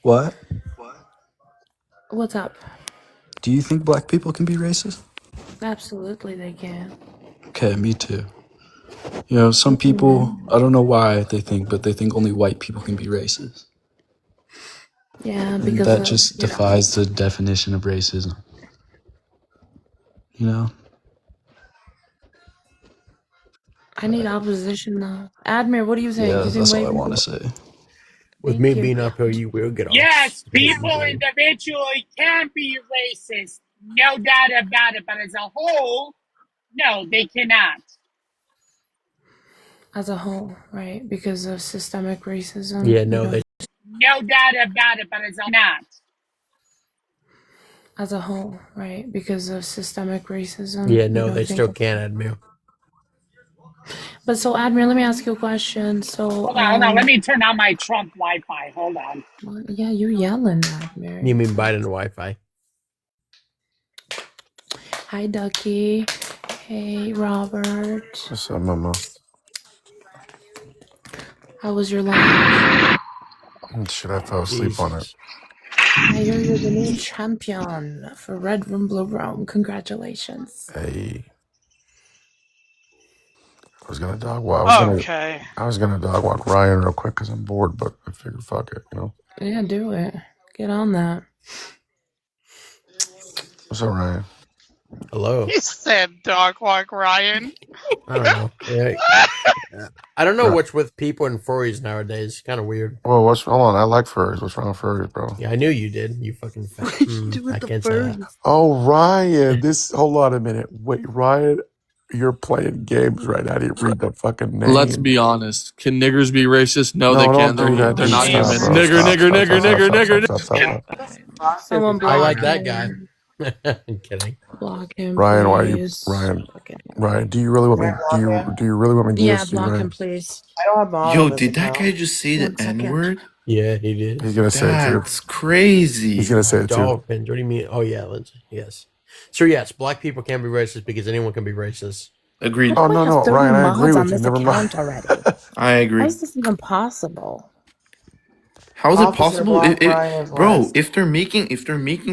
What? What's up? Do you think black people can be racist? Absolutely, they can. Okay, me too. You know, some people, I don't know why they think only white people can be racist. Yeah, And because that of, just defies the definition of racism. You know? I need opposition though. Admir, what do you think? Yeah, You think that's all white I people? want to say. With Thank me you. being up here, you will get off. Yes, people individually can be racist. No doubt about it. But as a whole, no, they cannot. As a whole, right? Because of systemic racism. Yeah, no, they. No doubt about it. But as a not. As a whole, right? Because of systemic racism. Yeah, no, they still can't, Admiral. But so, Admiral, let me ask you a question. So, Hold on. Let me turn on my Trump Wi-Fi. Hold on. Well, yeah, you're yelling, Admiral. You mean Biden Wi-Fi? Hi, Ducky. Hey, Robert. What's up, Mama? How was your life? Shit, I fell asleep on it. I hear you're the new champion for Red Room, Blue Room. Congratulations. Hey. I was gonna dog walk. I was gonna dog walk Ryan real quick because I'm bored, but I figured, fuck it, you know. Yeah, do it. Get on that. What's up, Ryan? Hello. He said dog walk Ryan. I don't know. Yeah. I don't know what's with people and furries nowadays. Kind of weird. Well, hold on. I like furries. What's wrong with furries, bro? Yeah, I knew you did. You fucking fat. I can't say that. Oh, Ryan. Hold on a minute. Wait, Ryan, you're playing games right now. I didn't read the fucking name. Let's be honest. Can niggers be racist? No, they can't. They're not human. Stop, Nigger. Someone block I like him. that guy. I'm kidding. Block him. Ryan, why are you please. Ryan, do you really want me do you really want me to Yeah, GSD, block Ryan? him, please. I don't have my Yo, did that guy just say the 1 second. N-word? Yeah, he did. He's gonna say it too. That's crazy. He's gonna say it too. Dolphins. What do you mean? Oh yeah, Lindsay. Yes. So yes, black people can be racist because anyone can be racist. Agreed. Oh no, Ryan, I agree with you. Never mind. I agree. How is this even possible? How is it Officer possible? Block Ryan's Bro, list. if they're making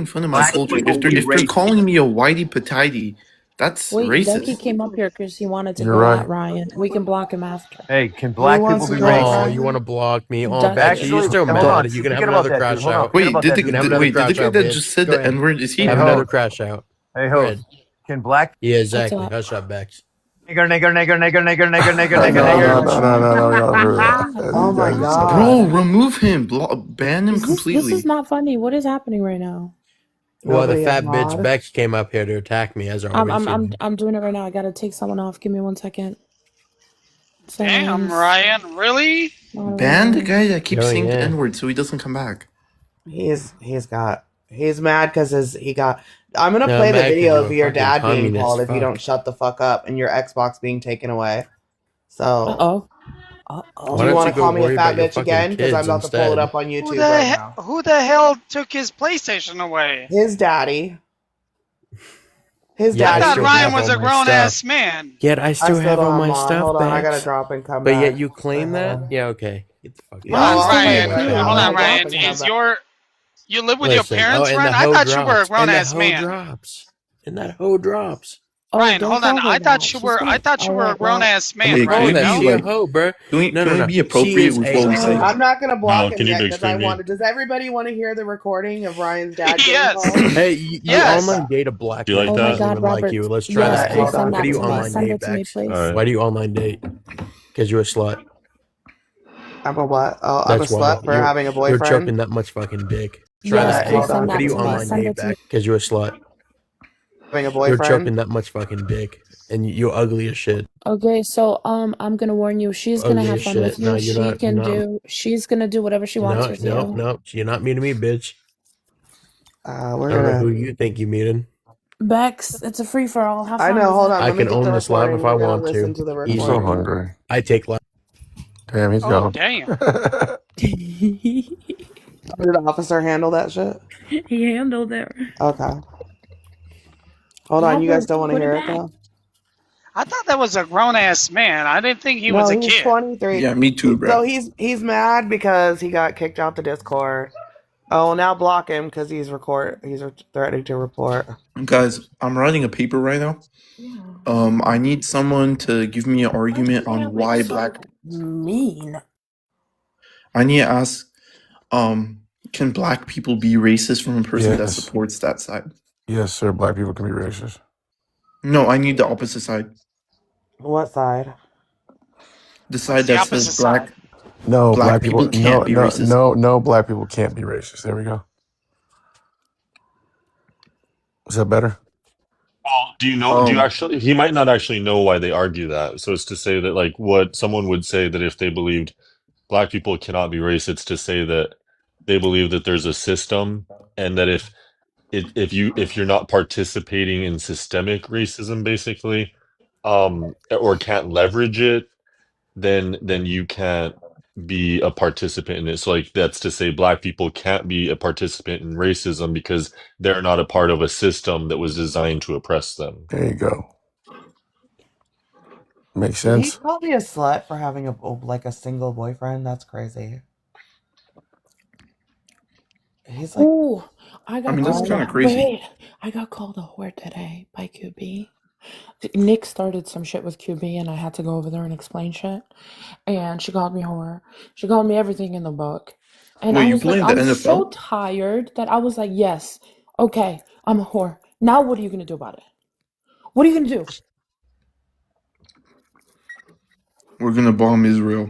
fun of my culture, if they're calling me a whitey patiti, that's Wait, racist. Ducky came up here because he wanted to You're go right. at Ryan. We can block him after. Hey, can black people be Oh, racist? you want to block me? Oh, Ducky. Becky, you're still Hold on, mad. You can have forget about another that, crash dude. Hold on. out. Wait, did the You can have another guy crash out, that bitch. just said Go the ahead. N-word, is he? Have Hey, another ho. crash out. Hey, Go ho. ahead. Can black Yeah, exactly. up? Hush up, Bex. nigger. No. Oh my god. Bro, remove him. Ban him This completely. is not funny. What is happening right now? Well, the Nobody fat is bitch mod. Bex came up here to attack me as always. I'm doing it right now. I gotta take someone off. Give me 1 second. Damn, Settings. Ryan, really? Ban the guy that keeps Oh, saying the yeah. N-word so he doesn't come back. He's mad because he got. I'm gonna No, play the Mac, video you're of a your fucking dad being communist, called if you fuck. don't shut the fuck up and your Xbox being taken away. So, Uh-oh. do you want to call me a fat bitch again? Because I'm about to pull it up on Who YouTube the, right he- now. who the hell took his PlayStation away? His daddy. His Yeah, I daddy. thought still Ryan have was all a my grown stuff. ass man. Yet I still have don't all my mod. stuff, Hold on, I Bex. gotta drop and come But back. yet you claim that? Yeah, okay. Get the fuck out. Hold on, I'll Ryan. wait, wait, Hold on, wait. Ryan. You live with your parents, and Ryan? the I hoe thought you were a drops. grown And the ass hoe man. drops. And that hoe drops. Ryan, don't hold on. call her I thought that. you She's were. gonna- I thought you were a Alright, grown well, ass man, Hey, Ryan. That she a No. hoe, bro. Can we No. be appropriate with what we say? I'm not gonna block him continue yet to because I explain me. wanted. Does everybody want to hear the recording of Ryan's dad getting Yes. called? Hey, you Yes. online date a black Do you man like who that? doesn't even like Robert. you. Let's try Yes, that. please Hey, send why that do you to me. online Send date, it to me, Bex? please. Alright. Why do you online date? Because you're a slut. I'm a what? Oh, I'm a That's why. slut for having a You're boyfriend. choking that much fucking dick. Try Yes, that. please Hey, send why that do you to me. online Send date, it to me. Bex? Because you're a slut. Having a You're boyfriend. choking that much fucking dick. And you're ugly as shit. Okay, so I'm gonna warn you. She's gonna Ugly have as fun shit. with you. No, you're not. She's gonna do whatever she wants with you. No. You're not meeting me, bitch. We're I don't gonna. know who you think you meeting. Bex, it's a free for all. Have fun. I know. Hold on. I Let me can get own the this live recording. if I We're gonna want listen to. the I'm recording. so hungry. I take live. Damn, he's Oh, gone. damn. Did the officer handle that shit? He handled it. Okay. Hold on. You guys don't want to Put it hear it back. though? I thought that was a grown ass man. I didn't think he No, was a he's kid. 23. Yeah, me too, bro. So he's mad because he got kicked out the Discord. Oh, now block him because he's threatening to report. Guys, I'm writing a paper right now. I need someone to give me an argument on why black. Mean. I need to ask, can black people be racist from a person that Yes. supports that side? Yes, sir. Black people can be racist. No, I need the opposite side. What side? The side the that opposite says black No, black people. can't be racist. No. Black people can't be racist. There we go. Is that better? Well, do you know? Do you actually? He might not actually know why they argue that. So it's to say that, like, what someone would say that if they believed black people cannot be racist, it's to say that they believe that there's a system, and that if you're not participating in systemic racism, basically, or can't leverage it, then you can't be a participant in it. So, like, that's to say black people can't be a participant in racism because they're not a part of a system that was designed to oppress them. There you go. Makes He sense. called me a slut for having a single boyfriend. That's crazy. He's like, Ooh, I got that's called. kind of crazy. Wait, I got called a whore today by QB. Nick started some shit with QB, and I had to go over there and explain shit. And she called me whore. She called me everything in the book. And Wait, I you was like, playing the I'm so NFL? tired that I was like, yes, okay, I'm a whore. Now what are you gonna do about it? What are you gonna do? We're gonna bomb Israel.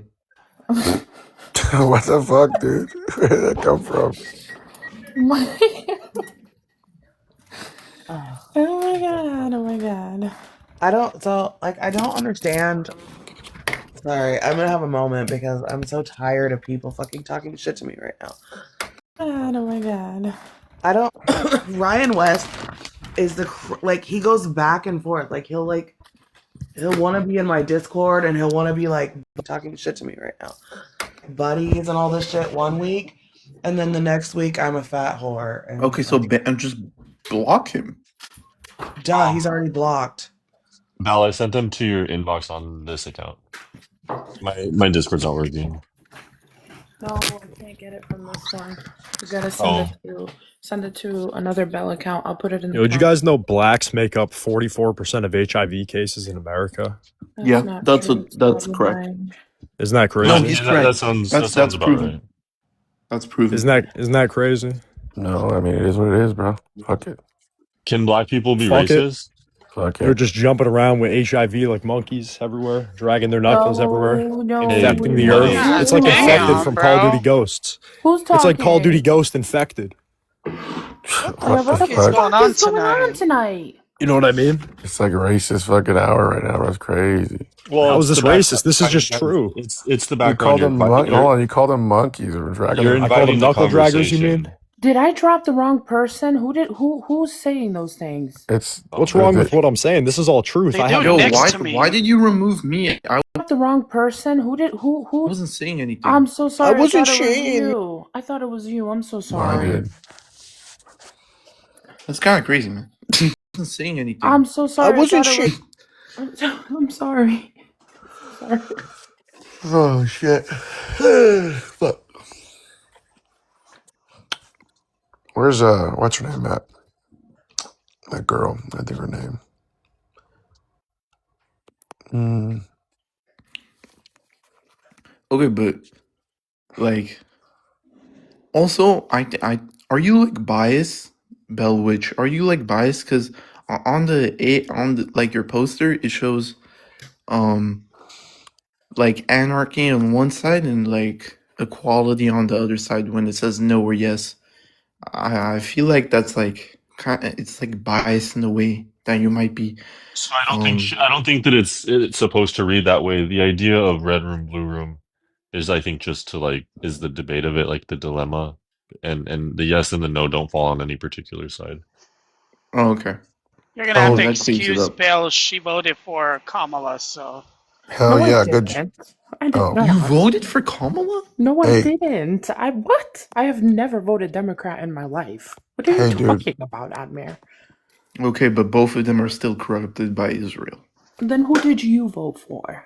What the fuck, dude? Where did that come from? Oh my god, oh my god. I don't understand. Sorry, I'm gonna have a moment because I'm so tired of people fucking talking shit to me right now. Oh my god. I don't. Ryan West is he goes back and forth. He'll want to be in my Discord and he'll want to be talking shit to me right now. Buddies and all this shit one week, and then the next week I'm a fat whore. And Okay, so just block him. Duh, he's already blocked. Val, I sent them to your inbox on this account. My Discord's not working. No, I can't get it from this one. You gotta send it to another Bell account. I'll put it in the Did you guys know blacks make up 44% of HIV cases in America? That's correct. Isn't that crazy? No, he's correct. That sounds about proven. right. That's proven. Isn't that crazy? No, I mean, it is what it is, bro. Fuck it. Can black people be Fuck it. racist? Fuck They're it. just jumping around with HIV like monkeys everywhere, dragging their knuckles everywhere, infecting the no. earth. Yeah, It's like damn, infected from Call of bro. Duty Ghosts. Who's talking? It's like Call of Duty Ghost infected. What What the the is fuck? going fuck on is going on tonight? You know what I mean? It's like a racist fucking hour right now. That's crazy. Well, How it's is this the back- racist? This is just true. It's the You background. called them Hold hold on. You called them monkeys or dragging You're them. I called them inviting the knuckle draggers. You conversation. mean? Did I drop the wrong person? Who's saying those things? It's What's wrong with what I'm saying? This is all truth. They I do have Yo, next to me. why did you remove me? I Dropped the wrong person? Who? wasn't saying anything. I'm so sorry. wasn't thought it was saying- you. I thought it was you. I'm so I sorry. did. That's kind of crazy, man. I wasn't saying anything. I'm so sorry. wasn't thought it was- I'm sorry. Sorry. Oh shit. Fuck. Where's what's her name at? That girl. I think her name. Okay, but also, are you biased, Bellwitch? Are you biased? Because on the your poster, it shows anarchy on one side and equality on the other side when it says no or yes. I feel like that's it's biased in a way that you might be. So I don't think that it's supposed to read that way. The idea of red room, blue room is, I think, just to is the debate of it, the dilemma, and the yes and the no don't fall on any particular side. Oh, okay. You're gonna have to that cleans it excuse up. Belle. She voted for Kamala, so Hell No, I yeah, good. didn't. I did Oh. not. You voted for Kamala? No, I Hey. didn't. What? I have never voted Democrat in my life. What are Hey, you dude. talking about, Admir? Okay, but both of them are still corrupted by Israel. Then who did you vote for?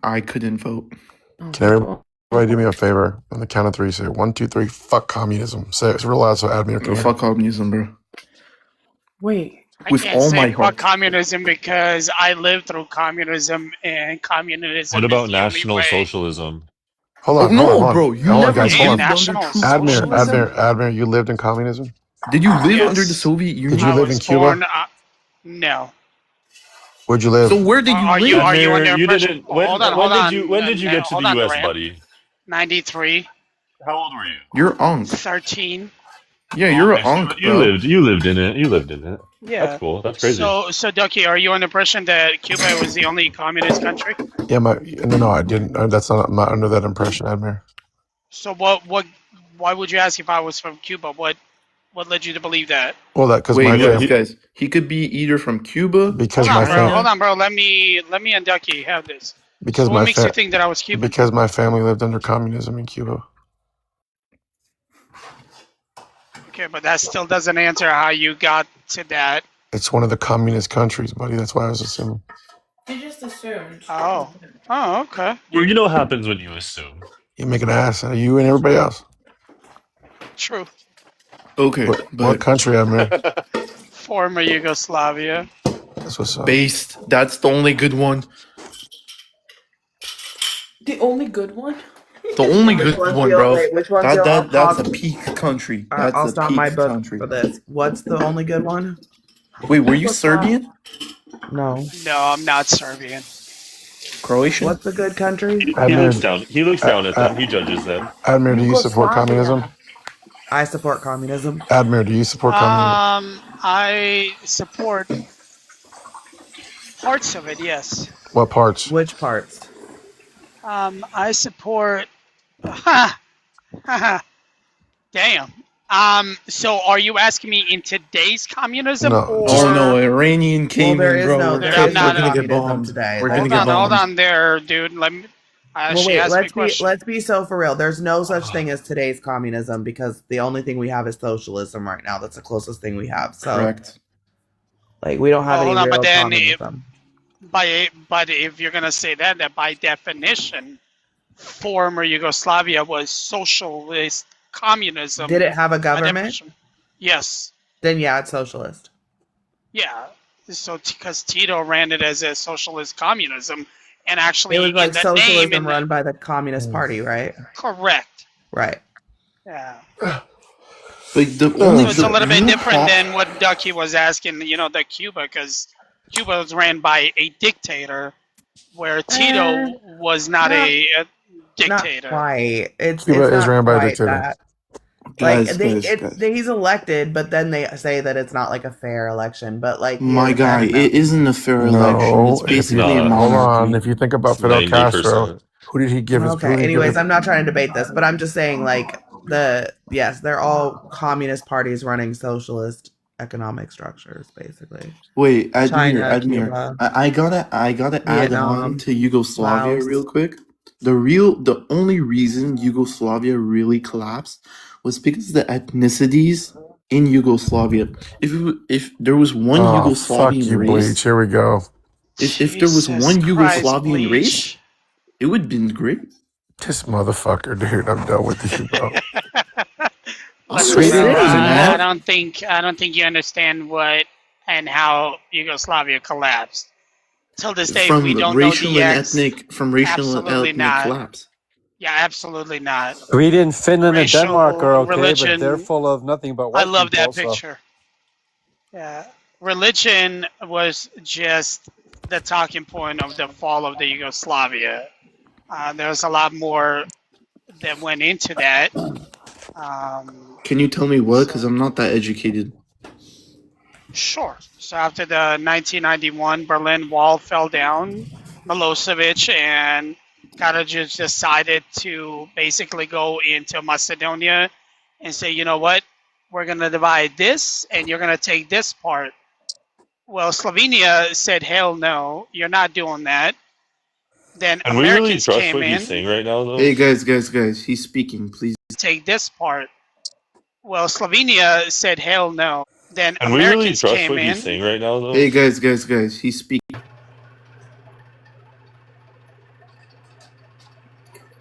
I couldn't vote. Oh, Can everyone well, Everybody do me a favor. On the count of three, say 1, 2, 3. Fuck communism. Say it's real loud so Admir can hear. Fuck communism, bro. Wait. I With can't all say my fuck heart. communism because I lived through communism, and communism What is about the only national way. socialism? Hold on, no, hold on. bro. You Hold on, never guys. Hold Damn, on. lived under national true Admir, socialism? Admir, you lived in communism? Did you live under the Yes. Soviet Union? Did you I live was in Cuba? born. No. Where'd you live? So where did you Are you live? under Admir, you impression? didn't. Hold on, When hold did you on, get to hold the on, U.S., Ram. buddy? 93, How old were you? You're Ankh. 13. Yeah, Oh, you're okay, an so Ankh, bro. you lived in it. You lived in it. That's Yeah. cool. That's crazy. So Ducky, are you under impression that Cuba was the only communist country? Yeah, no, I didn't. That's not. I'm not under that impression, Admir. So why would you ask if I was from Cuba? What led you to believe that? Well, that because Wait, my guys, family, guys. He could be either from Cuba, because Hold my on, bro. family, Hold China. on, bro. Let me and Ducky have this. because So what my makes you think that I was Cuban? because my family lived under communism in Cuba. Okay, but that still doesn't answer how you got to that. It's one of the communist countries, buddy. That's why I was assuming. He just assumed. Oh. Oh, okay. Well, you know what happens when you assume. You make an ass out of you and everybody else. True. Okay, What but country, Admir? Former Yugoslavia. That's what's up. based. That's the only good one. The only good one? The only Which good one one, feel bro. like? Which one feel off That's a top? peak country. That's I'll a stop my peak book country. for this. What's the only good one? Wait, were you What's that? Serbian? No. No, I'm not Serbian. Croatian? What's the good country? He looks Admir, down. He looks down at them. He judges them. Admir, do you support Yugoslavia. communism? I support communism. Admir, do you support communism? I support parts of it, yes. What parts? Which parts? I support. Damn. So are you asking me in today's communism No, or? just- Oh no, Iranian came there in, is bro. no- We're, there is no we're gonna get communism bombed. today. We're gonna Hold get on, bombed. hold on there, dude. Let me. Well, She wait. asked me a question. Let's be so for real. There's no such thing as today's communism because the only thing we have is socialism right now. That's the closest thing we have. So, Correct. like, we don't have Hold any on, real but then communism. but if you're gonna say that by definition, former Yugoslavia was socialist communism. Did it have a by government? definition. Yes. Then yeah, it's socialist. Yeah. So because Tito ran it as a socialist communism, and actually It was like in the socialism name run by the Communist Party, right? correct. Right. Yeah. Like the So only it's a little bit real different pro- than what Ducky was asking, the Cuba, because Cuba was ran by a dictator, where Tito was not a dictator. Not quite. It's Cuba is not ran by a quite dictator. that. Like guys. he's elected, but then they say that it's not like a fair election. But like, My guy, it isn't a fair election. It's basically a not. Hold monarchy. on. If you think about Fidel Castro, 90%. who did he give his? Okay. Anyways, I'm not trying to debate this, but I'm just saying, like, yes, they're all communist parties running socialist economic structures, basically. Wait, China, Admir, Cuba, I gotta add on Vietnam, to Yugoslavia Laos. real quick. The only reason Yugoslavia really collapsed was because the ethnicities in Yugoslavia. If there was one fuck Yugoslavian you, race, Bleach. Here we go. if there was Jesus one Christ, Yugoslavian race, Bleach. it would have been great. This motherfucker, dude. I'm done with you, bro. Listen, Straight bro, it is, I man. don't think you understand what and how Yugoslavia collapsed. Till this day, we don't know the absolutely ethnic not. collapse. Yeah, absolutely not. Sweden, Finland, and Racial, Denmark are okay, religion. but they're full of nothing but white I love people. that picture. Yeah, religion was just the talking point of the fall of the Yugoslavia. There was a lot more that went into that. Can you tell me what? Because I'm not that educated. Sure. So after the 1991 Berlin Wall fell down, Milosevic and Karadzic decided to basically go into Macedonia and say, you know what, we're going to divide this and you're going to take this part. Well, Slovenia said, hell no, you're not doing that. Then And we really Americans trust came what in. he's saying right now, though. Hey guys, he's speaking, please. Take this part. Well, Slovenia said, hell no. Then And we really Americans trust came what in. he's saying right now, though. Hey guys, he's speaking.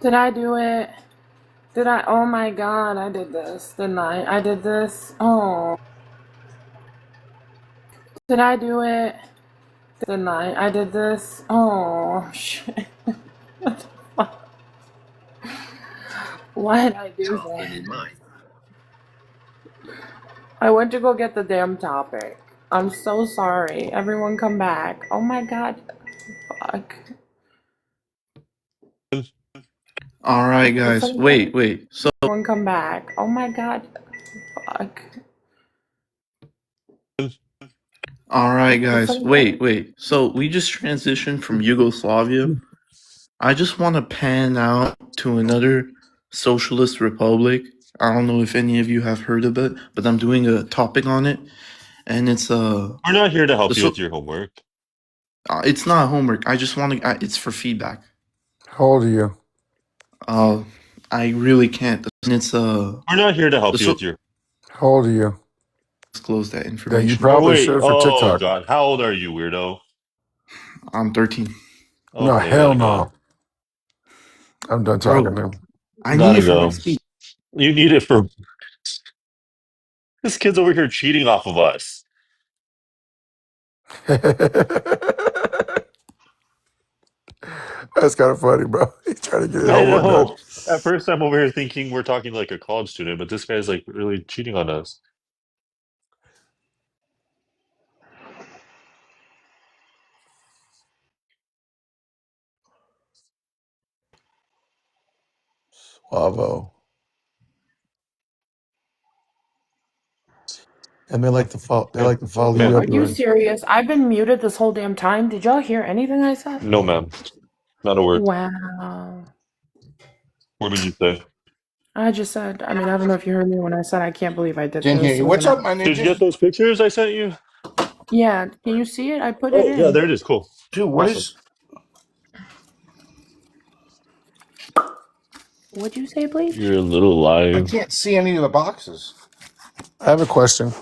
Did I do it? Did I? Oh my god, I did this, didn't I? I did this. Oh. Did I do it? Didn't I? I did this. Oh, shit. What the fuck? Why did I do that? I went to go get the damn topic. I'm so sorry. Everyone come back. Oh my god. Fuck. Alright, guys. Wait. So. Everyone come back. Oh my god. Fuck. Alright, guys. Wait. So we just transitioned from Yugoslavia. I just want to pan out to another socialist republic. I don't know if any of you have heard of it, but I'm doing a topic on it, and it's We're not here to help you with your homework. It's not homework. I just want to. It's for feedback. How old are you? I really can't. And it's We're not here to help you with your. How old are you? Disclose that information. Yeah, you probably should for TikTok. Oh god, how old are you, weirdo? I'm 13. Oh, no, hell no. God. I'm done talking now. I need it for my speech. You need it for. This kid's over here cheating off of us. That's kind of funny, bro. He's trying to get his I homework know. done. At first, I'm over here thinking we're talking like a college student, but this guy's like really cheating on us. Suavo. And they like to follow. They like to follow you Are up. you serious? I've been muted this whole damn time. Did y'all hear anything I said? No, ma'am. Not a word. Wow. What did you say? I just said, I mean, I don't know if you heard me when I said I can't believe I did Didn't this. hear you. What's up, my Did you ninja? get those pictures I sent you? Yeah, can you see it? I put it in. Yeah, there it is. Cool. Dude, what is? What'd you say, please? You're a little I live. can't see any of the boxes. I have a question.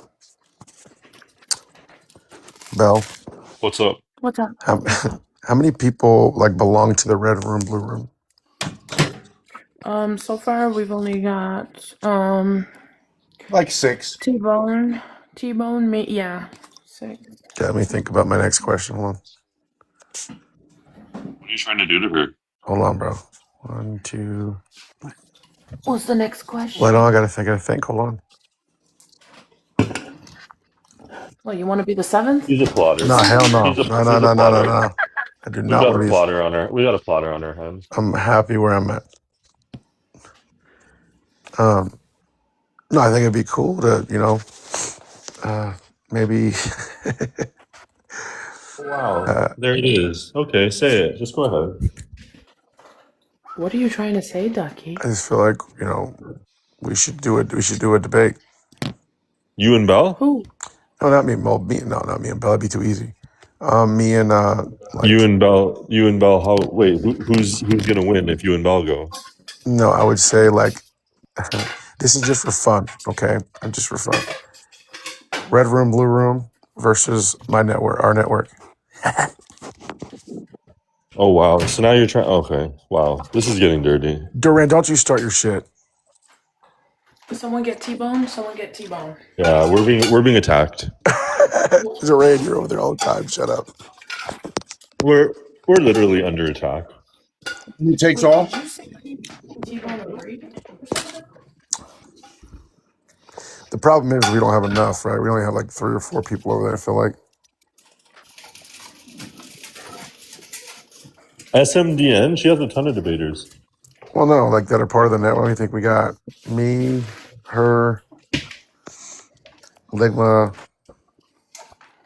Bell. What's up? What's up? How many people like belong to the red room, blue room? So far we've only got like 6. T-Bone, me, yeah, 6. Okay, let me think about my next question. Hold on. What are you trying to do to her? Hold on, bro. 1, 2. What's the next question? Well, no, I gotta think. Hold on. Well, you want to be the 7th? He's a plotter. No, hell no. He's a No. I do We not got want a to. plotter on our. We got a plotter on our hands. I'm happy where I'm at. No, I think it'd be cool to, maybe. Wow. There it is. Okay, say it. Just go ahead. What are you trying to say, Ducky? I just feel like, we should do it. We should do a debate. You and Bell? Who? No, not me. Not me and Bell. That'd be too easy. Me and You and Bell. You and Bell. How? Wait. Who's gonna win if you and Bell go? No, I would say like this is just for fun, okay? And just for fun. Red room, blue room versus my network, our network. Oh wow. So now you're trying. Okay. Wow. This is getting dirty. Duran, don't you start your shit. Someone get T-Bone. Someone get T-Bone. Yeah, we're being attacked. Duran, you're over there all the time. Shut up. We're literally under attack. Who takes all? Did you say T-Bone agreed? The problem is we don't have enough, right? We only have like 3 or 4 people over there, I feel like. SMDN, she has a ton of debaters. Well, no, like that are part of the network. I think we got me, her, Ligma.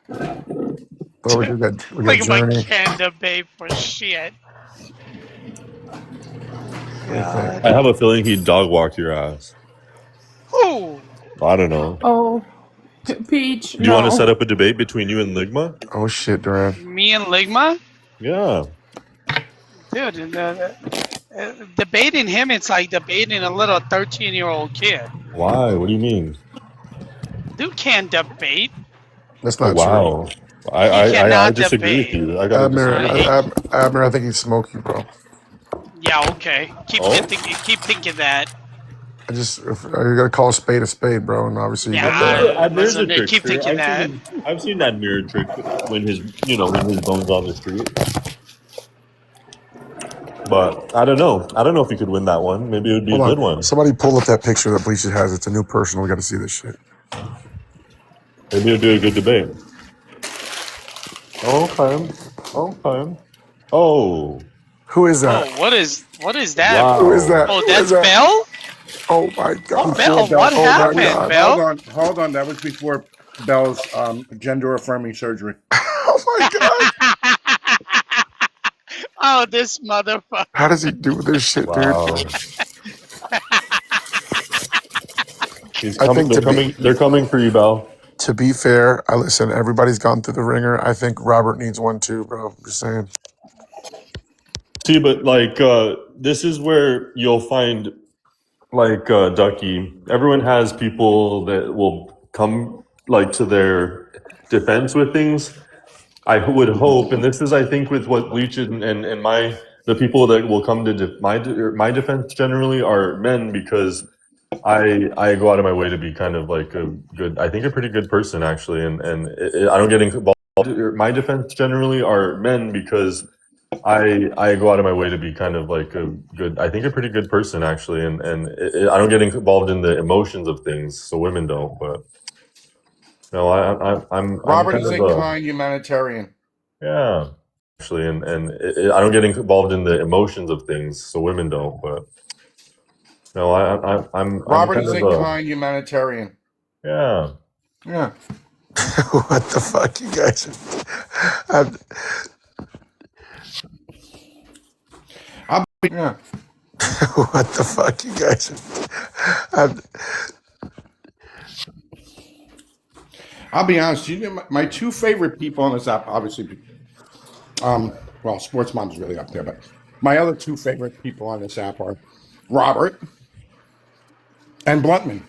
But we got Journey. Can't debate for shit. I have a feeling he'd dog walk your ass. Who? I don't know. Oh, Peach. Do you want to set up a debate between you and Ligma? Oh shit, Duran. Me and Ligma? Yeah. Dude, debating him, it's like debating a little 13-year-old kid. Why? What do you mean? Dude can't debate. That's not wow. true. I disagree with you. I gotta disagree. Abner, I think he's smoking, bro. Yeah, okay. Keep thinking that. I you gotta call a spade, bro. And obviously, you Yeah, Admir's a listen, keep trickster. thinking that. I've seen that mirror trick when his bones on the street. But I don't know. I don't know if he could win that one. Maybe it would be hold a good on. one. Somebody pull up that picture that Bleacher has. It's a new person. We got to see this shit. Maybe it would be a good debate. Okay. Oh. Who is that? Oh, what is that? Wow. Who is that? Oh, Who that's is that? Bell? Oh my god. Bell, Before what Oh my happened, God. Bell? Hold on. That was before Bell's gender affirming surgery. Oh my god. Oh, this motherfucker. How does he do this shit, dude? Wow. He's I coming. think They're coming for you, Bell. to be fair, I listen, everybody's gone through the ringer. I think Robert needs one too, bro. Just saying. See, but like this is where you'll find like Ducky. Everyone has people that will come like to their defense with things. I would hope, and this is, I think, with what Bleach and the people that will come to my defense generally are men, because I go out of my way to be kind of like a good, I think a pretty good person actually, and I don't get involved. My defense generally are men, because I go out of my way to be kind of like a good, I think a pretty good person actually, and I don't get involved in the emotions of things, so women don't. But no, I'm Robert kind is of a kind humanitarian. yeah, actually, and I don't get involved in the emotions of things, so women don't. But no, I'm Robert kind is of a kind humanitarian. yeah. Yeah. What the fuck, you guys? Yeah. What the fuck, you guys? I'll be honest. My two favorite people on this app, obviously, well, Sports Mom's really up there, but my other two favorite people on this app are Robert and Bluntman.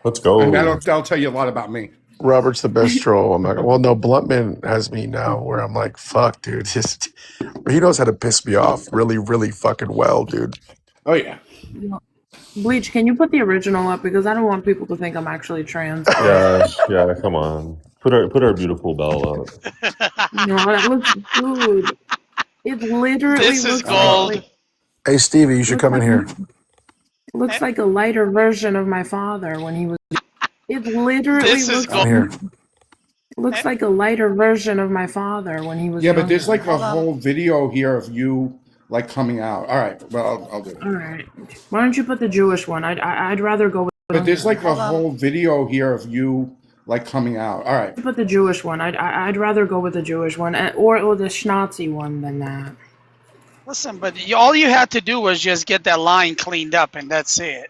Let's go. And that'll tell you a lot about me. Robert's the best troll. I'm like, well, no, Bluntman has me now where I'm like, fuck, dude. He knows how to piss me off really, really fucking well, dude. Oh, yeah. Bleach, can you put the original up? Because I don't want people to think I'm actually trans. Yeah, come on. Put our beautiful Bell up. No, that looks good. It literally This is looks gold. like Hey, Stevie, you should come in here. it looks like a lighter version of my father when he was. It literally This is looks gold. Here. looks like a lighter version of my father when he was. Yeah, but there's younger. like a whole video here of you like coming out. All right, well, I'll do it. All right. Why don't you put the Jewish one? I'd rather go with. But there's like a whole video here of you like coming out. All right. Put the Jewish one. I'd rather go with the Jewish one or the Schnazi one than that. Listen, but all you had to do was just get that line cleaned up, and that's it.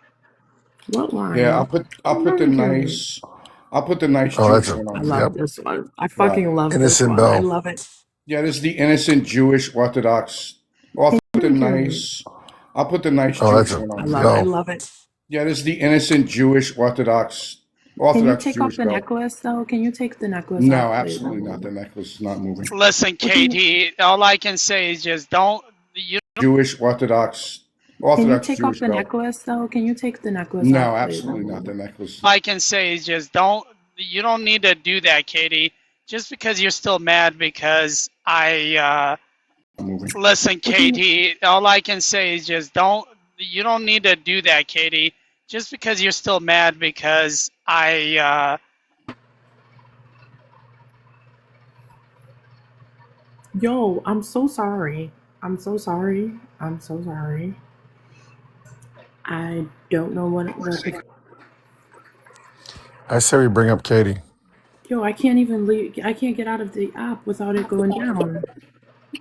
What line? Yeah, I'll put the nice Oh, Jewish one I on. love this one. I fucking love this Innocent one. Bell. I love it. Yeah, this is the innocent Jewish Orthodox. I'll put the nice Jewish one on. I love it. Yeah, this is the innocent Jewish Orthodox. Can you Jewish take off the belt. necklace though? Can you take the necklace No, off, please? absolutely not. The necklace is not moving. Listen, Katie, all I can say is just don't. Jewish Orthodox. Can you take Jewish off the belt. necklace though? Can you take the necklace No, off, please? absolutely not. The necklace. All I can say is just don't. You don't need to do that, Katie. Just because you're still mad because I. Moving. Listen, Katie, all I can say is just don't. You don't need to do that, Katie. Just because you're still mad because I. Yo, I'm so sorry. I'm so sorry. I'm so sorry. I don't know what. I say we bring up Katie. Yo, I can't even leave. I can't get out of the app without it going down.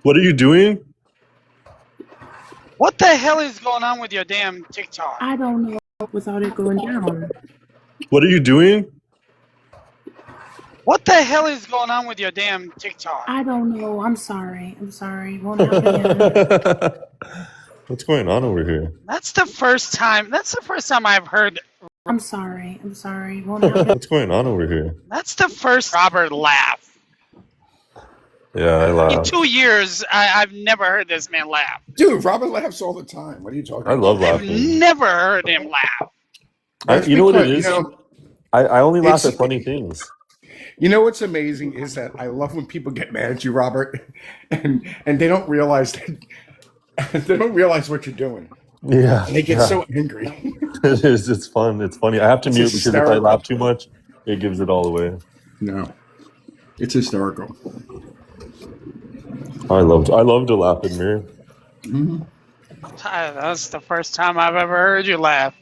What are you doing? What the hell is going on with your damn TikTok? I don't know without it going down. What are you doing? What the hell is going on with your damn TikTok? I don't know. I'm sorry. I'm sorry. It won't happen again. What's going on over here? That's the first time I've heard. I'm sorry. I'm sorry. It won't happen. What's going on over here? That's the first Robert laugh. Yeah, I In laugh. 2 years, I've never heard this man laugh. Dude, Robert laughs all the time. What are you talking I about? love I've laughing. never heard him laugh. That's You know what it because, is? I only laugh it's at funny things. you know what's amazing is that I love when people get mad at you, Robert, and they don't realize that they don't realize what you're doing. Yeah, And they get yeah. so angry. It is. It's fun. It's funny. I have to It's mute because if I hysterical. laugh too much, it gives it all away. No. It's hysterical. I love to laugh in mirror. Mm-hmm. That's the first time I've ever heard you laugh.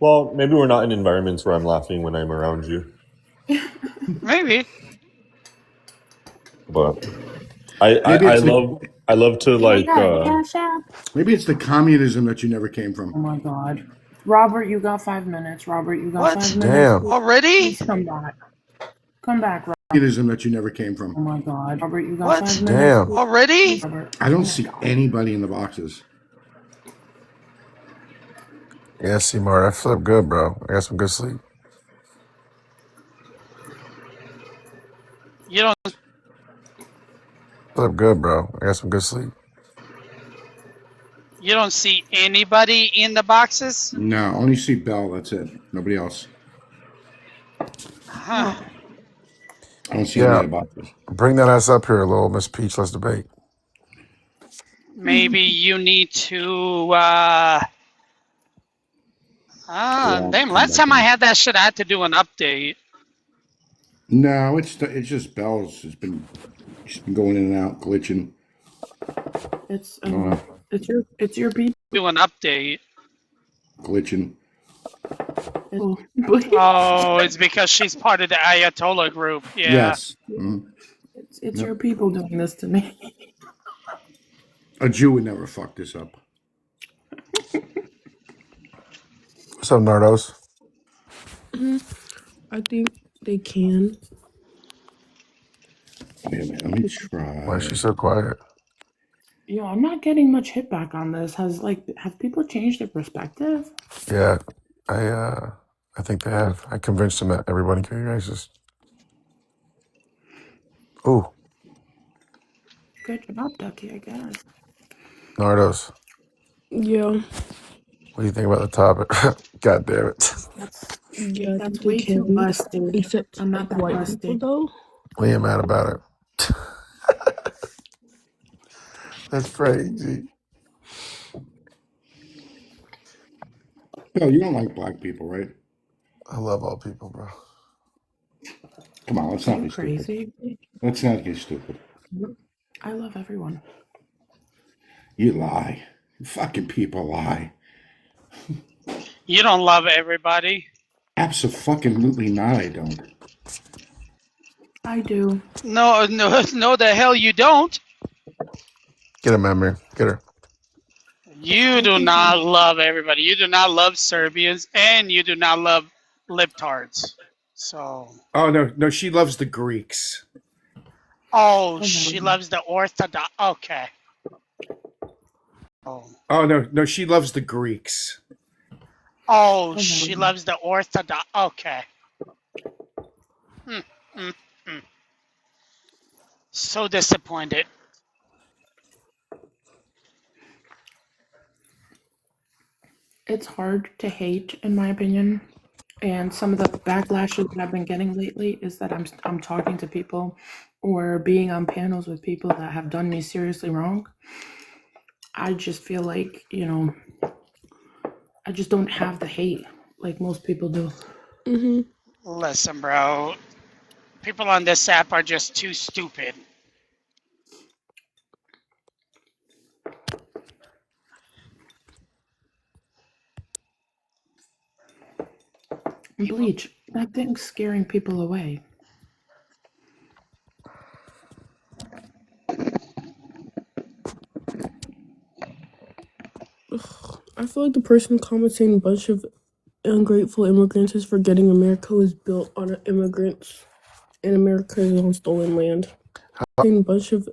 Well, maybe we're not in environments where I'm laughing when I'm around you. Maybe. But I Maybe I it's the love I love to like maybe it's the communism that you never came Oh from. my God. Robert, you got 5 minutes. Robert, you got What? 5 minutes. Damn. Already? Please come back. Come back, Robert. Communism that you never came from. Oh my God. Robert, you got What? 5 minutes. Damn. Already? Robert. I don't Oh my see God. anybody in the boxes. Yeah, see, Mart, I slept good, bro. I got some good sleep. You don't Slept good, bro. I got some good sleep. you don't see anybody in the boxes? No, only see Bell. That's it. Nobody else. Huh. I don't see any Yeah, of the boxes. bring that ass up here, little Miss Peach. Let's debate. Maybe you need to Yeah, damn, come last back time I in. had that shit I had to do an update. No, it's just Bell's. She's been going in and out, glitching. It's I don't know, it's your people. Do an update. glitching. Oh, it's because she's part of the Ayatollah group. Yeah. Yes. Mhm. It's Yep. your people doing this to me. A Jew would never fuck this up. What's up, Nardos? I think they can. Wait a minute. Let me Why is she try. so quiet? Yo, I'm not getting much hit back on this. Have people changed their perspective? Yeah, I think they have. I convinced them that everybody can be racist. Ooh, Good job, Ducky, I guess. Nardos. Yeah, What do you think about the topic? God damn it. yeah, I That's think they way too can. busted. Except I'm not that white people, busted. though. We ain't mad about it. That's crazy. Bell, you don't like black people, right? I love all people, bro. Come on, let's Are not you be stupid. crazy? Let's not get stupid. I love everyone. You lie. You fucking people lie. You don't love everybody. Absolutely not. I don't. I do. No, the hell you don't. Get her, memory. Get her. You do not love everybody. You do not love Serbians, and you do not love libtards. So. Oh no, she loves the Greeks. Oh, she loves the Orthodox. Okay. Oh no, she loves the Greeks. Oh, she loves the Orthodox. Okay. So disappointed. It's hard to hate, in my opinion. And some of the backlashes that I've been getting lately is that I'm talking to people or being on panels with people that have done me seriously wrong. I just feel like, I just don't have the hate like most people do. Listen, bro. People on this app are just too stupid. Bleach, that thing's scaring people away. I feel like the person commenting a bunch of ungrateful immigrants is forgetting America was built on immigrants and America is on stolen land. A bunch of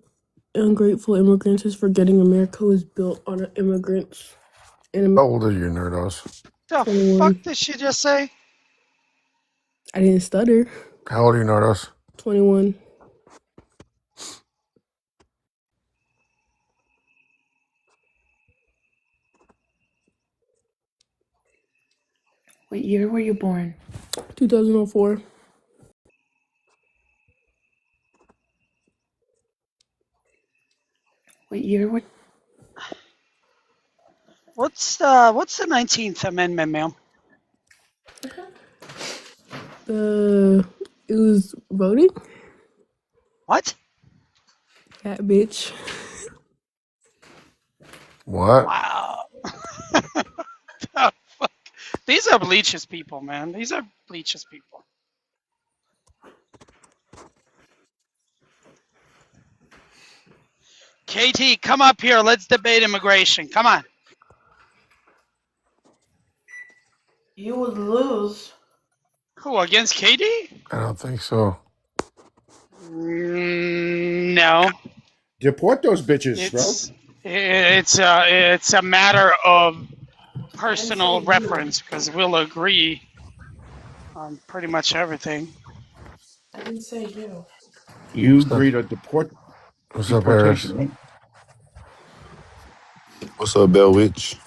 ungrateful immigrants is forgetting America was built on immigrants and How old are you, Nerdos? The 21. fuck did she just say? I didn't stutter. How old are you, Nardos? 21. What year were you born? 2004. What year were What's the 19th Amendment, ma'am? It was voting. What? Yeah, bitch. What? Wow. The fuck? These are bleachers people, man. These are bleachers people. KT, come up here. Let's debate immigration. Come on. You would lose. Who, against KD? I don't think so. No. Deport those bitches, bro. It's a matter of personal reference because we'll agree on pretty much everything. I didn't say you. You agree to What's up, Harris? deportation, right? What's up, Bell Witch?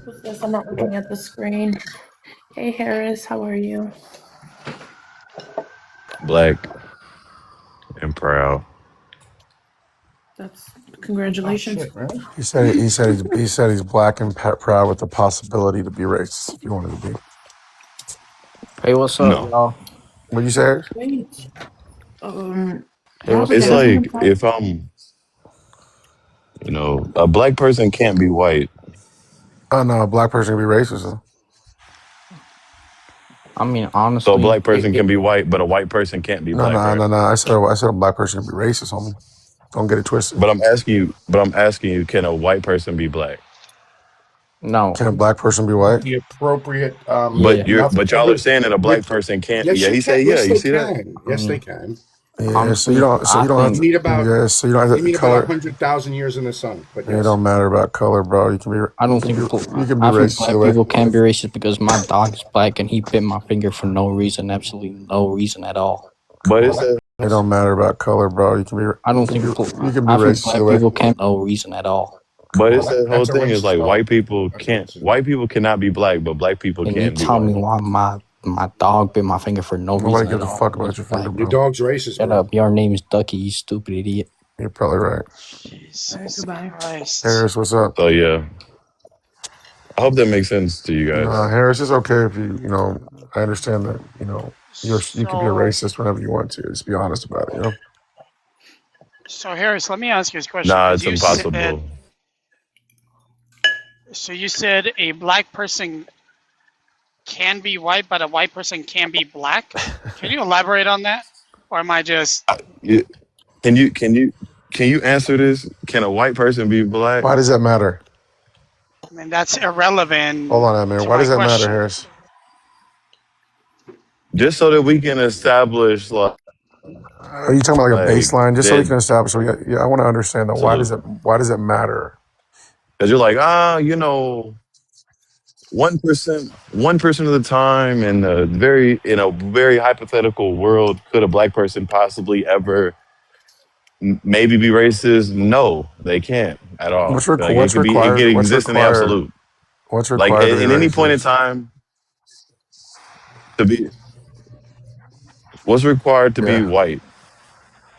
Who's this? I'm not looking at the screen. Hey, Harris, how are you? Black and proud. That's congratulations. Oh, shit, really? He said he's black and proud with the possibility to be racist if you wanted to be. Hey, what's up, No. y'all? What'd you say, Harris? Wait. Hey, what's It's up? like if a black person can't be white. Oh no, a black person can be racist. Though. I mean, So a honestly, black person can be white, but a white person can't be black, right? No. I said a black person can be racist, homie. Don't get it twisted. But I'm asking you, can a white person be black? no. Can a black person be white? The appropriate Yeah. But y'all are saying that a black person can't. Yes, Yeah, they he can. said, yeah. Yes, You they see that? can. Yes, they can. Yeah, Honestly, so you don't have They to. need about So you don't have they to need color. about 100,000 years in the sun. But It yes, don't matter about color, bro. You can be. I don't think You can be I think racist black either way. people can be racist because my dog is black and he bit my finger for no reason, absolutely no reason at all. But it's a, It don't matter about color, bro. You can be. I don't think You can be I think racist black either way. people can no reason at all. but it's the whole that's a thing is racist like dog. white people cannot be black, but black people And you can be tell me white. why my dog bit my finger for no Nobody reason gives at a all. fuck It was about your black. finger, Your bro. dog's racist, Shut bro. up. Your name is Ducky, you stupid idiot. You're probably right. Jesus Goodbye. Christ. Harris, what's up? So yeah, I hope that makes sense to you No, guys. Harris, it's okay if you. I understand that. You can be a So, racist whenever you want to. Just be honest about it. so Harris, let me ask you this question Nah, because it's you said impossible. you said a black person can be white, but a white person can be black. Can you elaborate on that, or am I just? You- Can you answer this? Can a white person be black? Why does that matter? I mean, that's irrelevant Hold on, Amir. to Why my does that matter, question. Harris? Just so that we can establish Are you talking about like a like baseline, just so we that. can establish? I want to understand that. Absolutely. Why does it matter? Because you're like, 1% of the time in a very hypothetical world, could a black person possibly ever maybe be racist? No, they can't at all. Like What's it required? can exist in the absolute. What's Like required to be in any point in racist? time to be what's required to be Yeah. white.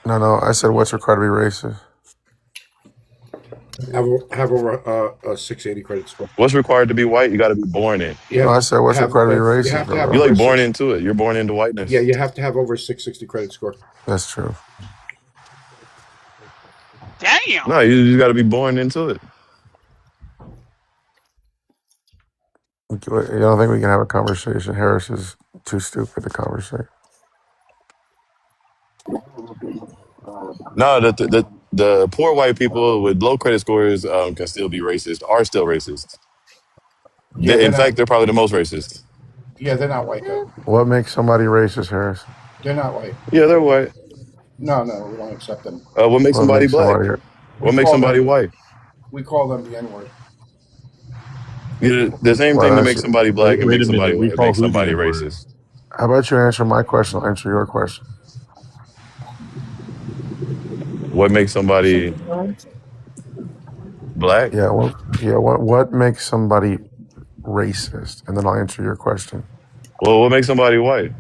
No. I said what's required to be racist. Have over a 680 credit score. What's required to be white? You got to be born in. No, I said what's required to be racist, You have to have You're over like born six. into it. You're born into whiteness. Yeah, you have to have over 660 credit score. That's true. Damn. No, you just got to be born into it. You don't think we can have a conversation? Harris is too stupid to conversate. No, the poor white people with low credit scores can still be racist. Are still racist. Yeah, In fact, they're probably the most racist. Yeah, they're not white though. What makes somebody racist, Harris? They're not white. Yeah, they're white. No, we don't accept them. What makes somebody black? What makes somebody white? We call them the N-word. The same thing that makes somebody black and Wait makes a minute. somebody We white call makes who the somebody N-word? racist. How about you answer my question? I'll answer your question. What makes somebody black? Yeah. What makes somebody racist? And then I'll answer your question. Well, what makes somebody white?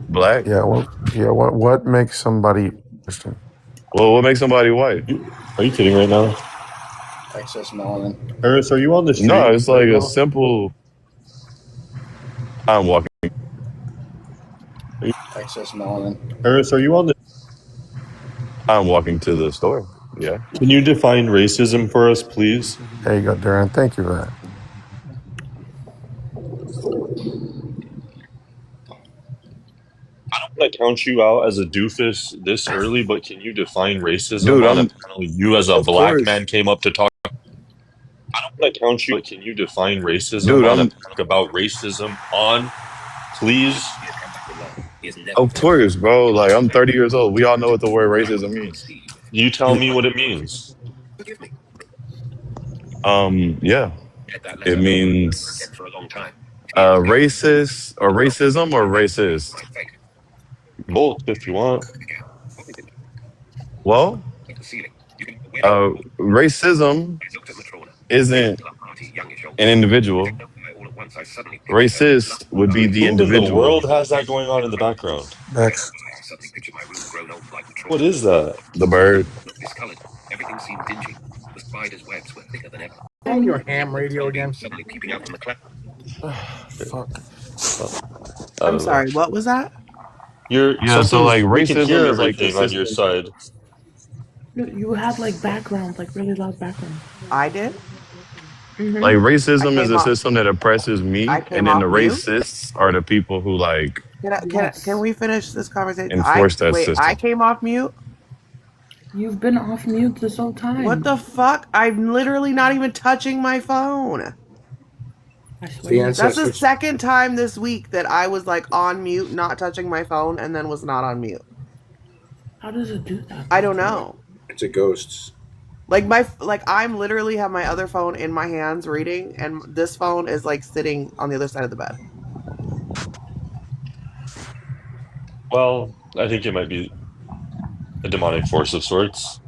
Black? Yeah, what makes somebody Christian? Well, what makes somebody white? Are you kidding right now? Excess melanin. Harris, are you on the No, street it's right like a now? simple. I'm walking. Excess melanin. Harris, are you on the? I'm walking to the store. Yeah. Can you define racism for us, please? There you go, Darren. Thank you for that. I don't want to count you out as a doofus this early, but can you define racism Dude, on a I'm. panel you as a Of black course. man came up to talk? I don't want to count you, but can you define racism Dude, on a I'm. panel about racism on, please? Of course, bro. Like, I'm 30 years old. We all know what the word racism means. You tell me what it means. Yeah. It means racist or racism or racist. Both, if you want. Well, racism isn't an individual. Racist would be the Who in the individual. world has that going on in the background? Bex. What is that? The bird. On your ham radio again. Fuck. I I'm don't know. sorry. What was that? You're Yeah, so like we can hear racism is like the everything on your system. side. No, you had like background, like really loud background. I did. Like I racism is came a off. system that oppresses I me, and came then the off mute. racists are the people who like Can Yes. we finish this conversation? enforce that I system. came off mute. You've been off mute this whole time. What the fuck? I'm literally not even touching my phone. I swear. The That's the ancestors. second time this week that I was like on mute, not touching my phone, and then was not on mute. How does it do that? I don't know. It's a ghosts. Like I'm literally have my other phone in my hands reading, and this phone is like sitting on the other side of the bed. Well, I think it might be a demonic force of sorts.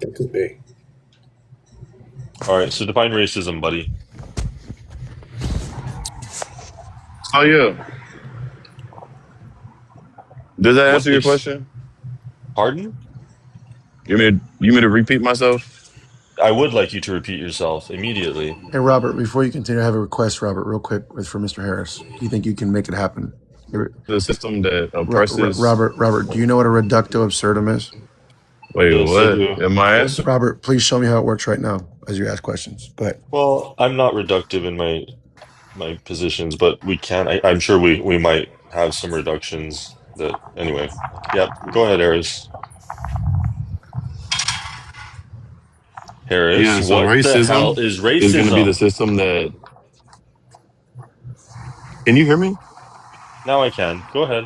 It could be. All right, so define racism, buddy. Oh yeah. Does that What answer your is question? pardon? You mean to repeat myself? I would like you to repeat yourself immediately. Hey, Robert, before you continue, I have a request, Robert, real quick, for Mr. Harris. Do you think you can make it happen? The system that oppresses. Robert, do you know what a reducto absurdum is? Wait, Yes, I what? do. Am I answering? Robert, please show me how it works right now as you ask questions. Go ahead. Well, I'm not reductive in my positions, but we can. I'm sure we might have some reductions that anyway. Yep. Go ahead, Harris. Harris, Yeah. So what the hell racism is is going to be the racism? system that. Can you hear me? Now I can. Go ahead.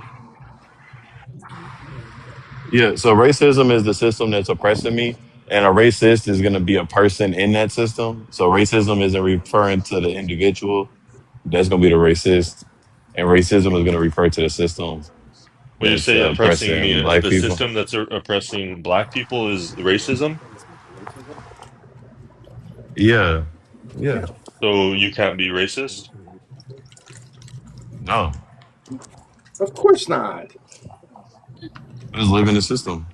Yeah. So racism is the system that's oppressing me, and a racist is going to be a person in that system. So racism isn't referring to the individual. That's going to be the racist, and racism is going to refer to the system When you that's say oppressing oppressing me, black the people. system that's oppressing black people is racism. Yeah. Yeah. So you can't be racist. No. Of course not. Just live in the system.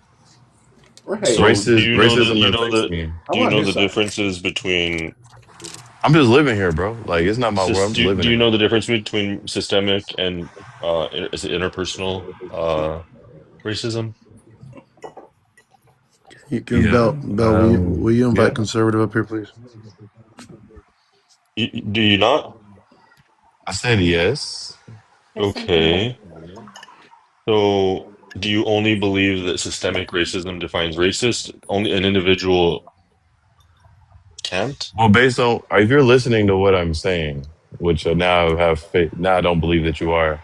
Right. So Racism affects me. I'm do you on know his the side. differences between I'm just living here, bro. Like it's not my world. I'm just living do you here. know the difference between systemic and is it interpersonal racism? You can, Yeah. Bell, will you invite Yeah. conservative up here, please? Do you not? I said yes. Okay. So do you only believe that systemic racism defines racist? Only an individual can't? Well, based on if you're listening to what I'm saying, which now have faith, now I don't believe that you are.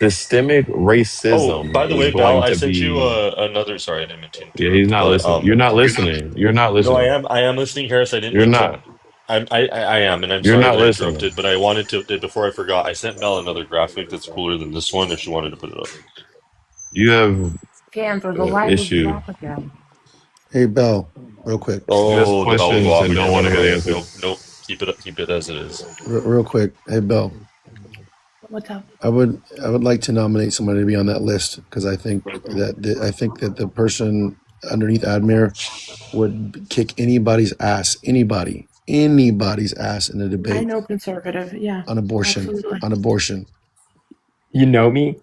Systemic Oh, by racism the is way, Bal, going I to sent you be. another. Sorry, I didn't mean to Yeah, he's interrupt, not but listening. You're not listening. You're not no, listening. I am listening, Harris. I didn't You're mean to. not. I am, and I'm You're sorry not that I listening. interrupted, but I wanted to before I forgot. I sent Belle another graphic that's cooler than this one if she wanted to put it up. You have Cancer, the light would issue. drop again. Hey, Bell, real quick. You ask Oh, I'll go questions off and again don't right want to hear the away. answer. Nope, nope. Keep it as it is. Real quick. Hey, Bell. What's up? I would like to nominate somebody to be on that list because I think that the person underneath Admir would kick anybody's ass, anybody's ass in a I debate know conservative. Yeah, on abortion. absolutely. On abortion. You know me?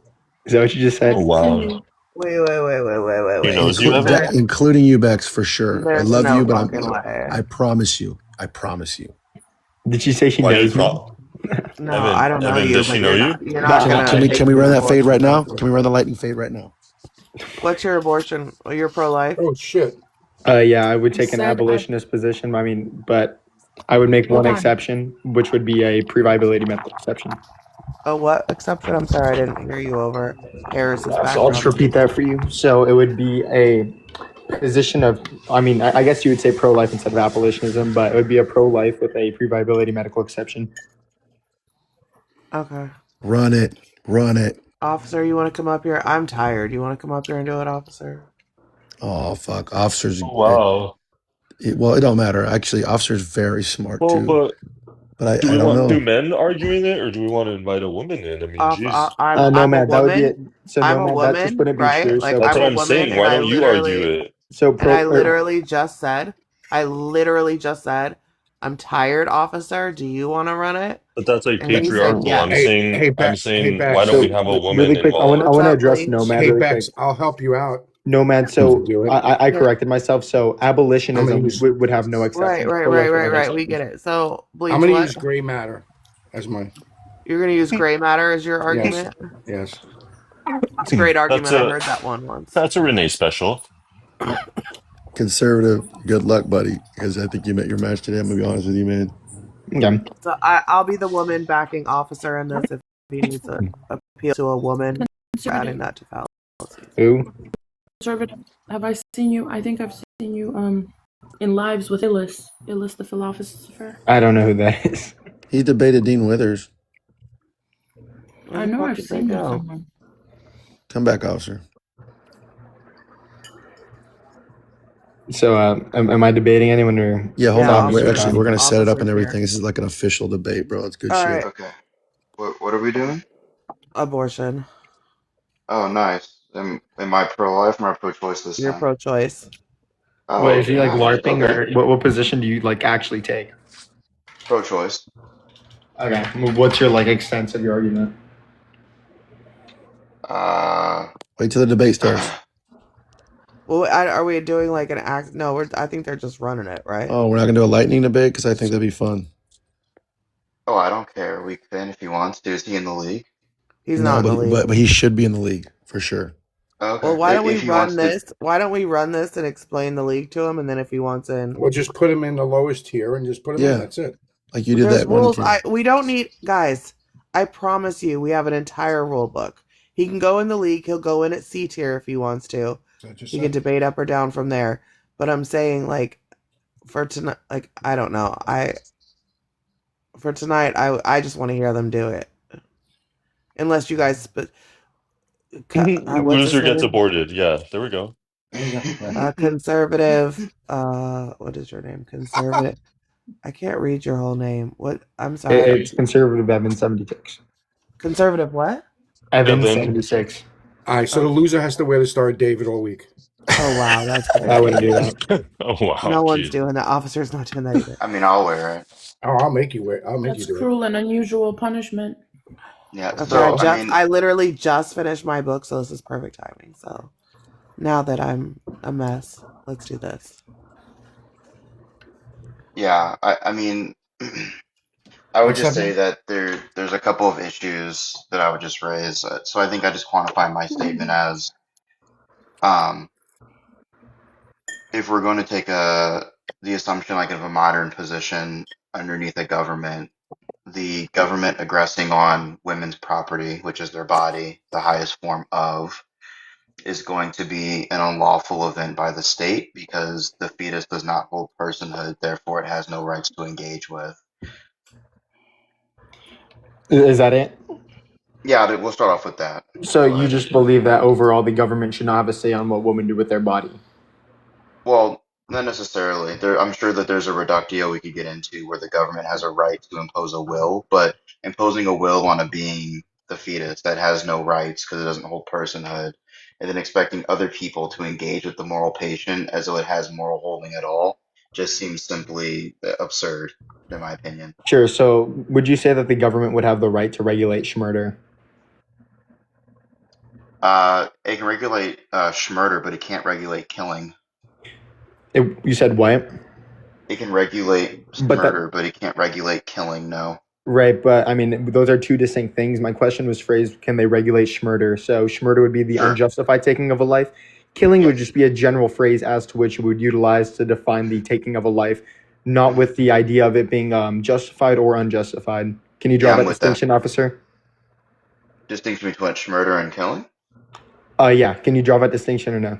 Is that what you just said? Oh wow, he Wait. knows you, Evan. Including you, Bex, for sure. I There's love no you, but fucking way. I promise you. I promise you. Did she say she Why do you knows me? pro? No, I don't know Evan, you, does she but know you? you're not gonna Can take we me run to that fade abortion right now? council. Can we run the lightning fade right now? What's your abortion? Oh, you're pro-life. Oh shit! Yeah, I would take an Said abolitionist position. I mean, but I would make hold one on. exception, which would be a pre-viability medical exception. Oh, what exception? I'm sorry, I didn't hear you over Harris's So I'll just background. repeat that for you. So it would be a position of, I mean, I guess you would say pro-life instead of abolitionism, but it would be a pro-life with a pre-viability medical exception. Okay. Run it. Officer, you want to come up here? I'm tired. You want to come up here and do it, officer? Oh fuck, officers. Oh wow. Well, it don't matter. Actually, officers very smart Well, too. but But do I we don't want two know. men arguing it, or do we want to invite a woman in? I mean, jeez. I'm a Nomad, that would be woman. it. So I'm a Nomad, that just woman, wouldn't be right? true. Like So That's I'm what a I'm woman, saying. and Why don't you argue it? I literally just said, I'm tired, officer. Do you want to run it? But that's like And he said patriarchal. yes. I'm Hey, saying, why Bex. don't So we have a really woman quick, I want involved? to address Nomad Hey, really quick. Bex. I'll help you out. Nomad. To So do it. I corrected myself. So I'm gonna abolitionism use. would have no exception. Pro-life would have Right. We exceptions. get it. So, Bleach, I'm gonna what? use gray matter as my. You're going to use gray matter as your Yes. argument? Yes. It's a great That's argument. I a heard that one once. that's a Renee special. Conservative, good luck, buddy. Because I think you met your match today. I'm gonna be honest with you, man. Yeah. So I'll be the woman backing officer in this if he needs to appeal to a woman. Adding that to fallacies. Who? Conservative. Have I seen you? I think I've seen you in lives with Illis the philosopher. I don't know who that is. He debated Dean Withers. I know I've seen you somewhere. Come back, officer. So am I debating anyone or? Yeah, hold on. Officer, We're gonna set it up and officer's everything. here. This is like an official debate, bro. It's good All shit. right. Okay. What are we doing? Abortion. Oh, nice. Am I pro-life or am I pro-choice this You're time? pro-choice. Oh, Wait, is he like nice. LARPing Okay. or what position do you like actually take? Pro-choice. Okay. What's your like extent of your argument? Wait till the debate starts. Well, are we doing like an act? No, I think they're just running it, right? Oh, we're not gonna do a lightning debate because I think that'd be fun. Oh, I don't care. We can if he wants to. Is he in the league? He's not in the league. But he should be in the league for sure. Okay. Well, why don't we If he run wants to, this? Why don't we run this and explain the league to him, and then if he wants in, We'll just put him in the lowest tier and just put him in. That's it. Like you did there's that one rules. team. We don't need guys. I promise you, we have an entire rule book. He can go in the league. He'll go in at C tier if he wants to. He can debate up or down from there. But I'm saying, like, for tonight, like I don't know. For tonight, I just want to hear them do it. Unless you guys, Loser gets aborted. Yeah, there we go. Conservative. What is your name? Conservative. I can't read your whole name. What? I'm sorry. It's conservative Evan 76. Conservative what? Evan 76. All right, so the loser has to wear the Star of David all week. Oh wow, that's great. I wouldn't do that. Oh wow. No one's doing that. Officer's not doing that either. I mean, I'll wear it. Oh, I'll make you wear it. I'll make That's you do cruel and unusual punishment. Yeah. Okay, So I literally just finished my book, so this is perfect timing. So now that I'm a mess, let's do this. yeah, I mean, I would just say that there's a couple of issues that I would just raise. So I think I just quantify my statement as, if we're going to take the assumption like of a modern position underneath a government, the government aggressing on women's property, which is their body, the highest form of, is going to be an unlawful event by the state because the fetus does not hold personhood, therefore it has no rights to engage with. Is that it? Yeah, we'll start off with that. So you just believe that overall the government should not have a say on what women do with their body? Well, not necessarily. I'm sure that there's a reductio we could get into where the government has a right to impose a will, but imposing a will on a being, the fetus, that has no rights because it doesn't hold personhood, and then expecting other people to engage with the moral patient as though it has moral holding at all, just seems simply absurd, in my opinion. Sure. So, would you say that the government would have the right to regulate schmurder? It can regulate schmurder, but it can't regulate killing. You said what? It can regulate But that murder, but it can't regulate killing. No. right, but I mean, those are two distinct things. My question was phrased, can they regulate schmurder? So schmurder would be the Sure. unjustified taking of a life. Killing would Yes. just be a general phrase as to which you would utilize to define the taking of a life, not Mhm. with the idea of it being justified or unjustified. Can you draw Yeah, I'm that with that. distinction, officer? Distinction between murder and killing? Yeah. Can you draw that distinction or no?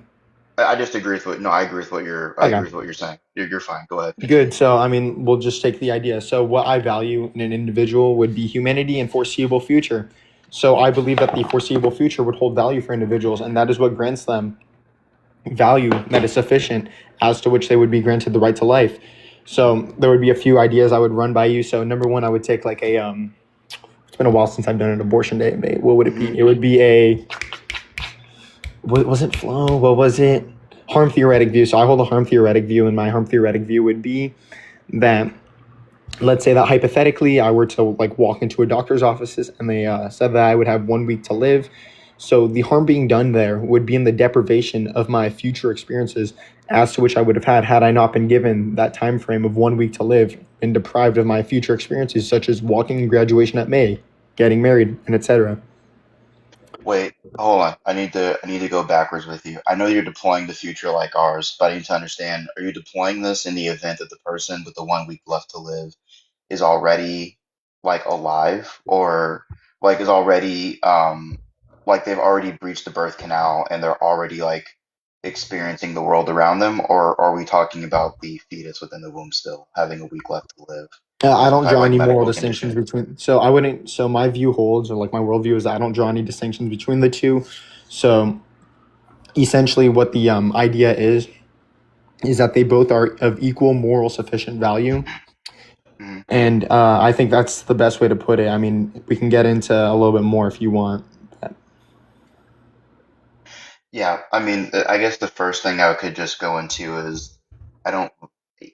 I just agree with what. No, I agree with what I Okay. agree with what you're saying. You're fine. Go ahead. Good. So, I mean, we'll just take the idea. So, what I value in an individual would be humanity and foreseeable future. So, I believe that the foreseeable future would hold value for individuals, and that is what grants them value that is sufficient as to which they would be granted the right to life. So, there would be a few ideas I would run by you. So, number one, I would take like a it's been a while since I've done an abortion debate. What would it be? It would be a what was it? Flow? What was it? Harm theoretic view. So, I hold a harm theoretic view, and my harm theoretic view would be that, let's say that hypothetically I were to like walk into a doctor's offices and they said that I would have 1 week to live. So the harm being done there would be in the deprivation of my future experiences as to which I would have had I not been given that time frame of 1 week to live and deprived of my future experiences such as walking in graduation at May, getting married, and etc. Wait, hold on. I need to go backwards with you. I know you're deploying the future like ours, but I need to understand, are you deploying this in the event that the person with the 1 week left to live is already like alive, or like is already like they've already breached the birth canal and they're already like experiencing the world around them, or are we talking about the fetus within the womb still having a week left to live with I some don't kind of draw like any moral medical distinctions condition? between. So I wouldn't. So my view holds, or like my worldview is, I don't draw any distinctions between the two. So essentially, what the idea is that they both are of equal moral sufficient value. Mhm. And I think that's the best way to put it. I mean, we can get into a little bit more if you want. Yeah, I mean, I guess the first thing I could just go into is I don't,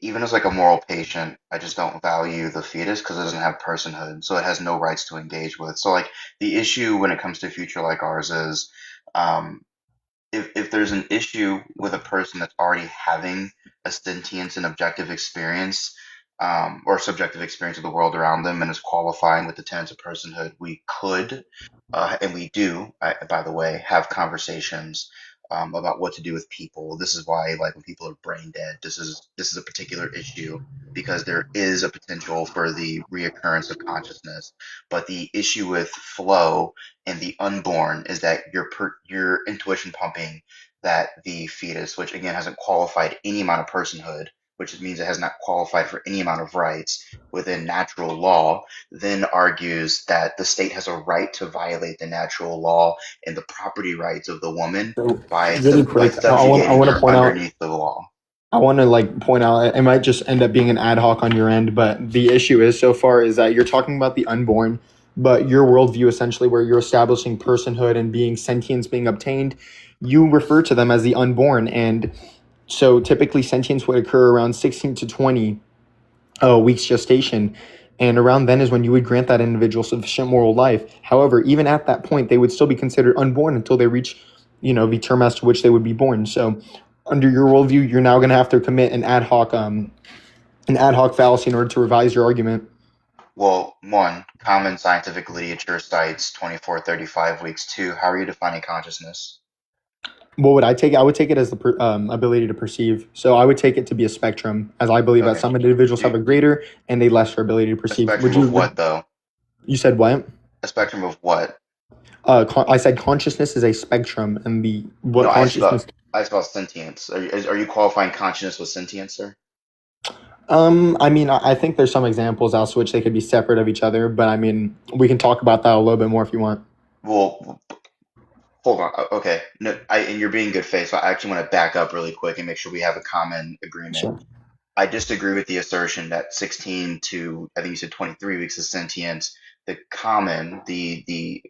even as like a moral patient, I just don't value the fetus because it doesn't have personhood, so it has no rights to engage with. So like the issue when it comes to a future like ours is, um, if there's an issue with a person that's already having a sentience and objective experience, or subjective experience of the world around them and is qualifying with the tenets of personhood, we could, and we do, by the way, have conversations about what to do with people. This is why, like when people are brain dead, this is a particular issue because there is a potential for the reoccurrence of consciousness. But the issue with flow and the unborn is that your intuition pumping that the fetus, which again hasn't qualified any amount of personhood, which means it has not qualified for any amount of rights within natural law, then argues that the state has a right to violate the natural law and the property rights of the woman So by really by quick, I subjugating want to her point out. underneath the law. I want to like point out. It might just end up being an ad hoc on your end, but the issue is so far is that you're talking about the unborn, but your worldview essentially, where you're establishing personhood and being sentience being obtained, you refer to them as the unborn, and so typically sentience would occur around 16 to 20 weeks gestation. And around then is when you would grant that individual sufficient moral life. However, even at that point, they would still be considered unborn until they reach, the term as to which they would be born. So, under your worldview, you're now going to have to commit an ad hoc fallacy in order to revise your argument. Well, one, common scientific literature cites 24, 35 weeks. Two, how are you defining consciousness? What would I take? I would take it as the ability to perceive. So I would take it to be a spectrum, as I believe that Okay. some individuals have a greater and a lesser ability to A perceive. spectrum of what, though? You said what? A spectrum of what? I said consciousness is a spectrum, and No, consciousness. I asked about sentience. Are you qualifying consciousness with sentience, sir? I mean, I think there's some examples as to which they could be separate of each other, but I mean, we can talk about that a little bit more if you want. Well, Hold on. Okay. No, and you're being good faith. So I actually want to back up really quick and make sure we have a common agreement. Sure. I disagree with the assertion that 16 to, I think you said 23 weeks of sentience. The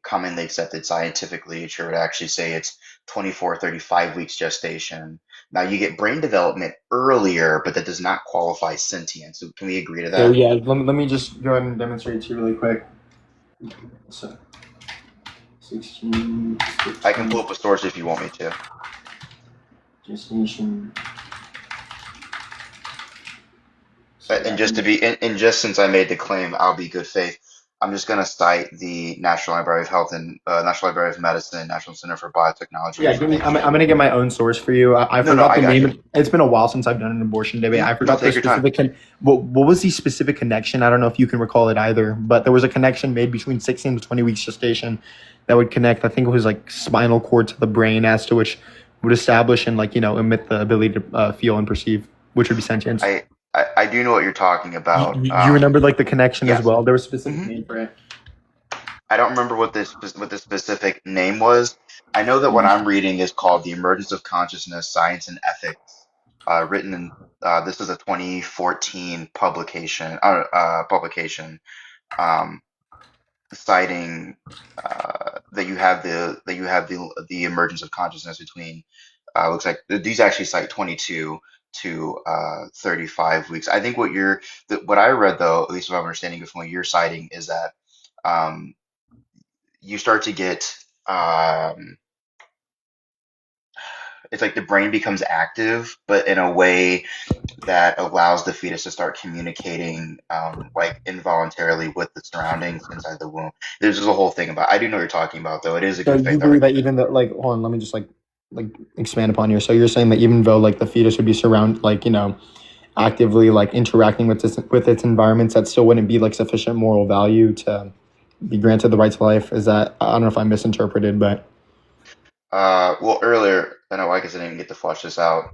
commonly accepted scientific literature would actually say it's 24, 35 weeks gestation. Now you get brain development earlier, but that does not qualify sentience. So can we agree to So that? yeah, let me just go ahead and demonstrate to you really quick. So 16, I can 15, pull up a source if you want me to. gestation. So And yeah, just to be, and just since I made the claim, I'll be good faith. I'm just going to cite the National Library of Health and National Library of Medicine, National Center for Biotechnology yeah, give me. I'm information. gonna get my own source for you. I No, no, forgot I the got you. name. It's been a while since I've done an abortion debate. I No, forgot the take your time. specific. What was the specific connection? I don't know if you can recall it either. But there was a connection made between 16 to 20 weeks gestation that would connect. I think it was like spinal cord to the brain, as to which would establish and emit the ability to feel and perceive, which would be sentience. I do know what you're talking about. You remember like the connection as Yes. well? There was a specific hmm name for it. I don't remember what the specific name was. I know that what I'm reading is called "The Emergence of Consciousness: Science and Ethics," written in this is a 2014 publication. Um, citing that you have the emergence of consciousness between looks like these actually cite 22 to 35 weeks. I think what I read though, at least what I'm understanding from what you're citing, is that um, you start to get it's like the brain becomes active, but in a way that allows the fetus to start communicating like involuntarily with the surroundings inside the womb. There's just a whole thing about. I do know what you're talking about though. It is a So good you faith believe that argument. even though, like, hold on, let me just like expand upon here. So you're saying that even though like the fetus would be actively like interacting with its environments, that still wouldn't be like sufficient moral value to be granted the right to life. Is that, I don't know if I misinterpreted, but Well, earlier, I know I guess I didn't get to flush this out.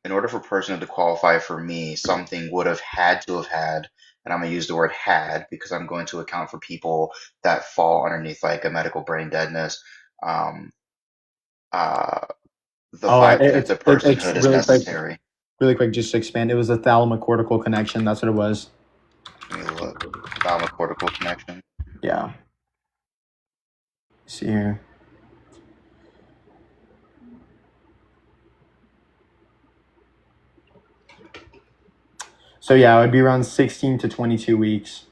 In order for a person to qualify for me, something would have had to have had, and I'm gonna use the word had because I'm going to account for people that fall underneath like a medical brain deadness. Um, uh, the it's personhood is really necessary. quick, just to expand. It was a thalamocortical connection. That's what it was. Let me look. Thalamocortical connection. Yeah. See here. So yeah, it would be around 16 to 22 weeks.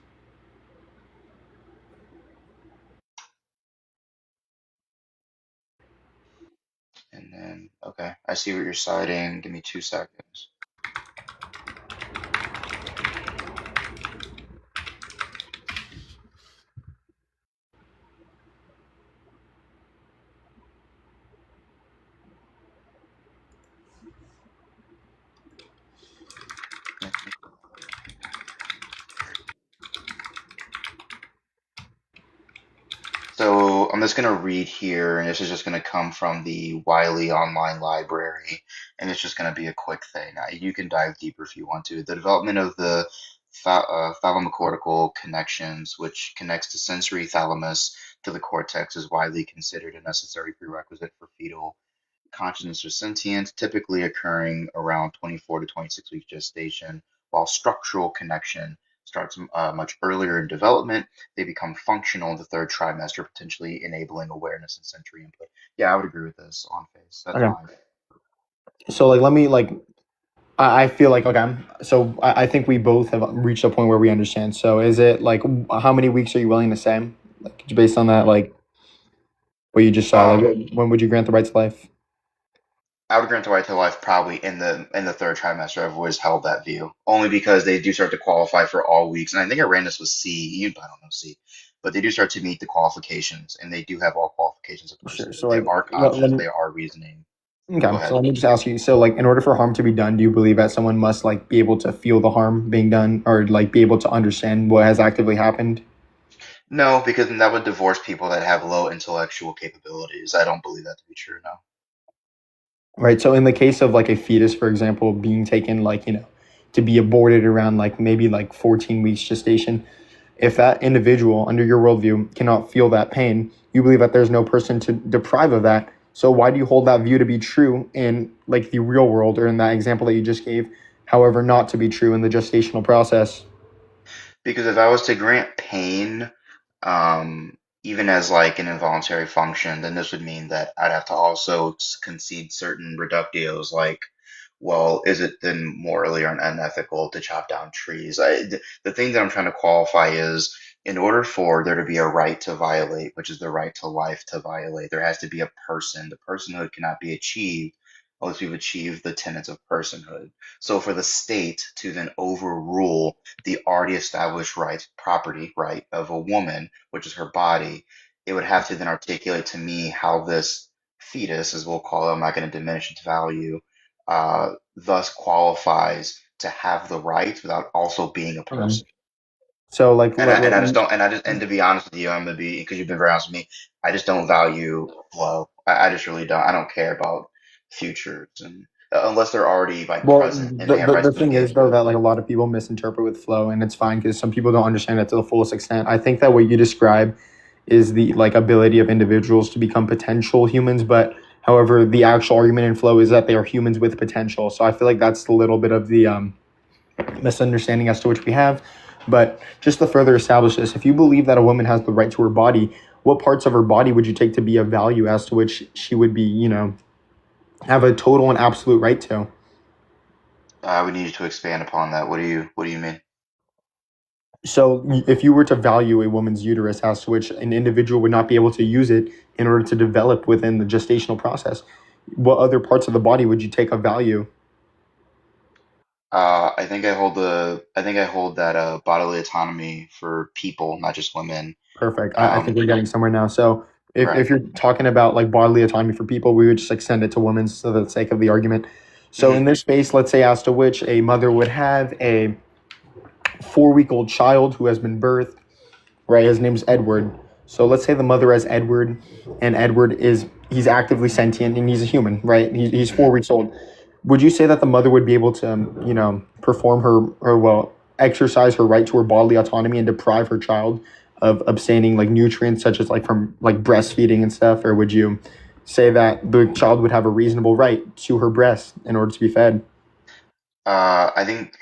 And then, okay, I see what you're citing. Give me 2 seconds. So I'm just going to read here, and this is just going to come from the Wiley Online Library, and it's just going to be a quick thing. You can dive deeper if you want to. The development of the thalamocortical connections, which connects the sensory thalamus to the cortex, is widely considered a necessary prerequisite for fetal consciousness or sentience, typically occurring around 24 to 26 weeks gestation, while structural connection starts much earlier in development. They become functional in the third trimester, potentially enabling awareness and sensory input. Yeah, I would agree with this on face. That's Okay. fine. So like, let me like, I feel like, okay, so I think we both have reached a point where we understand. So is it like, how many weeks are you willing to say? Like, based on that, like what you just saw, like Um, when would you grant the right to life? I would grant the right to life probably in the third trimester. I've always held that view, only because they do start to qualify for all weeks. And I think I ran this with C, even I don't know C, but they do start to meet the qualifications, and they do have all qualifications of Sure. personhood. So They like, are let conscious, me, they are reasoning. Go okay. So ahead. let me just ask you. So like, in order for harm to be done, do you believe that someone must like be able to feel the harm being done, or like be able to understand what has actively happened? No, because then that would divorce people that have low intellectual capabilities. I don't believe that to be true. No. Right. So in the case of like a fetus, for example, being taken to be aborted around like maybe like 14 weeks gestation, If that individual, under your worldview, cannot feel that pain, you believe that there's no person to deprive of that. So why do you hold that view to be true in like the real world or in that example that you just gave, however, not to be true in the gestational process? Because if I was to grant pain, even as like an involuntary function, then this would mean that I'd have to also concede certain reductios, like, well, is it then morally or unethical to chop down trees? The thing that I'm trying to qualify is in order for there to be a right to violate, which is the right to life to violate, there has to be a person. The personhood cannot be achieved unless we've achieved the tenets of personhood. So for the state to then overrule the already established rights, property right of a woman, which is her body, it would have to then articulate to me how this fetus, as we'll call it, I'm not going to diminish its value, thus qualifies to have the rights without also being a Okay. person. So like And I just don't, and to be honest with you, I'm gonna be, because you've been very honest with me, I just don't value flow. I just really don't. I don't care about futures, and unless they're already like well, present and they have rights the to be thing is engaged though with. that like a lot of people misinterpret with flow, and it's fine because some people don't understand it to the fullest extent. I think that what you describe is the like ability of individuals to become potential humans, but however, the actual argument in flow is that they are humans with potential. So I feel like that's a little bit of the misunderstanding as to which we have. But just to further establish this, if you believe that a woman has the right to her body, what parts of her body would you take to be of value as to which she would be, have a total and absolute right to? We need you to expand upon that. What do you mean? So if you were to value a woman's uterus as to which an individual would not be able to use it in order to develop within the gestational process, what other parts of the body would you take of value? I think I hold that bodily autonomy for people, not just women. Perfect. I think we're getting somewhere now. So Right. if you're talking about like bodily autonomy for people, we would just extend it to women for the sake of the argument. So Hmm. in this space, let's say as to which a mother would have a 4-week-old child who has been birthed, right? His name's Edward. So let's say the mother has Edward, and Edward he's actively sentient and he's a human, right? He's Hmm. 4 weeks old. Would you say that the mother would be able to, perform exercise her right to her bodily autonomy and deprive her child of obtaining like nutrients such as like from like breastfeeding and stuff, or would you say that the child would have a reasonable right to her breast in order to be fed? I think,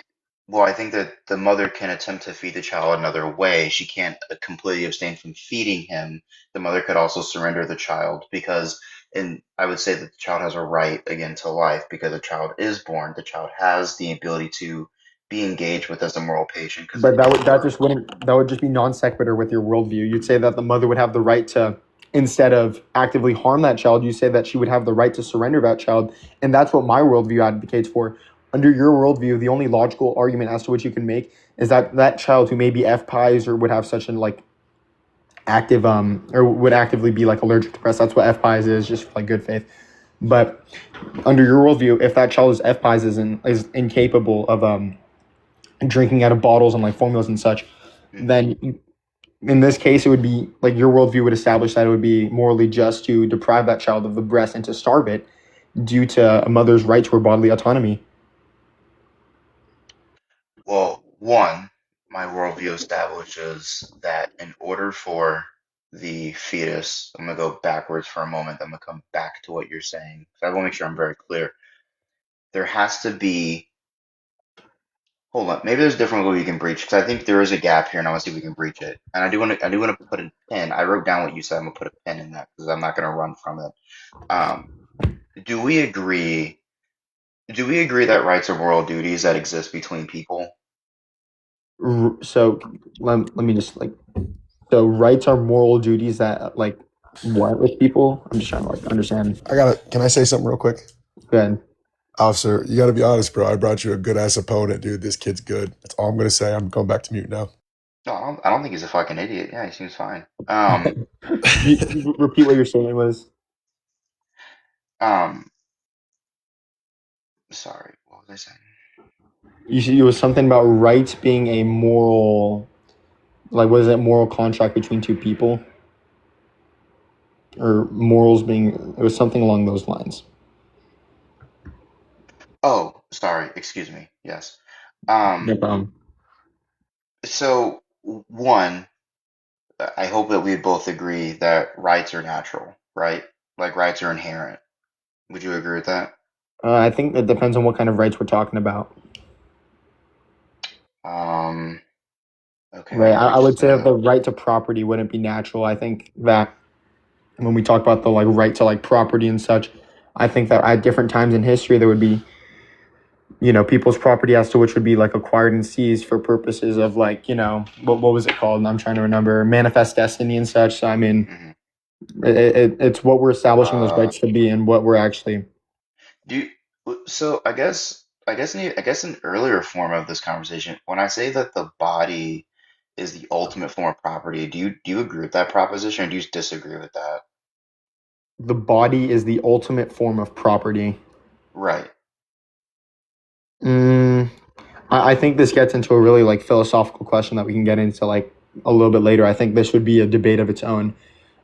I think that the mother can attempt to feed the child another way. She can't completely abstain from feeding him. The mother could also surrender the child because, and I would say that the child has a right again to life because the child is born. The child has the ability to be engaged with as a moral patient because But it is birth. that would just be non sequitur with your worldview. You'd say that the mother would have the right to, instead of actively harm that child, you say that she would have the right to surrender that child, and that's what my worldview advocates for. Under your worldview, the only logical argument as to which you can make is that that child who may be FPIEs or would have such an like active or would actively be like allergic to breast. That's what FPIEs is, just for like good faith. But under your worldview, if that child is FPIEs is incapable of drinking out of bottles and like formulas and such, Hmm. then in this case, it would be like your worldview would establish that it would be morally just to deprive that child of the breast and to starve it due to a mother's right to her bodily autonomy. Well, one, my worldview establishes that in order for the fetus, I'm gonna go backwards for a moment, I'm gonna come back to what you're saying. So I want to make sure I'm very clear. There has to be, hold on, maybe there's a different way we can breach because I think there is a gap here and I want to see if we can breach it. And I do want to put a pin. I wrote down what you said. I'm gonna put a pin in that because I'm not gonna run from it. Um, do we agree? Do we agree that rights are moral duties that exist between people? So let me just like, so rights are moral duties that like what with people? I'm just trying to like understand. Can I say something real quick? Good. Officer, you got to be honest, bro. I brought you a good ass opponent, dude. This kid's good. That's all I'm going to say. I'm going back to mute now. No, I don't think he's a fucking idiot. Yeah, he seems fine. You repeat what you're saying was. Um, Sorry, what was I saying? It was something about rights being a moral, like what is it, moral contract between two people, or morals being, it was something along those lines. Oh, sorry. Excuse me. Yes. No Um, problem. so one, I hope that we both agree that rights are natural, right? Like rights are inherent. Would you agree with that? I think it depends on what kind of rights we're talking about. Okay, Right. are we I just would say that gonna? the right to property wouldn't be natural. I think that when we talk about the like right to like property and such, I think that at different times in history there would be, people's property as to which would be like acquired and seized for purposes of like, what was it called? And I'm trying to remember manifest destiny and such. So I mean, Mhm. it's what we're establishing those Uh, rights to be and what we're actually. do so. I guess an earlier form of this conversation, when I say that the body is the ultimate form of property, do you agree with that proposition, or do you disagree with that? The body is the ultimate form of property. Right. Mm, I think this gets into a really like philosophical question that we can get into like a little bit later. I think this would be a debate of its own.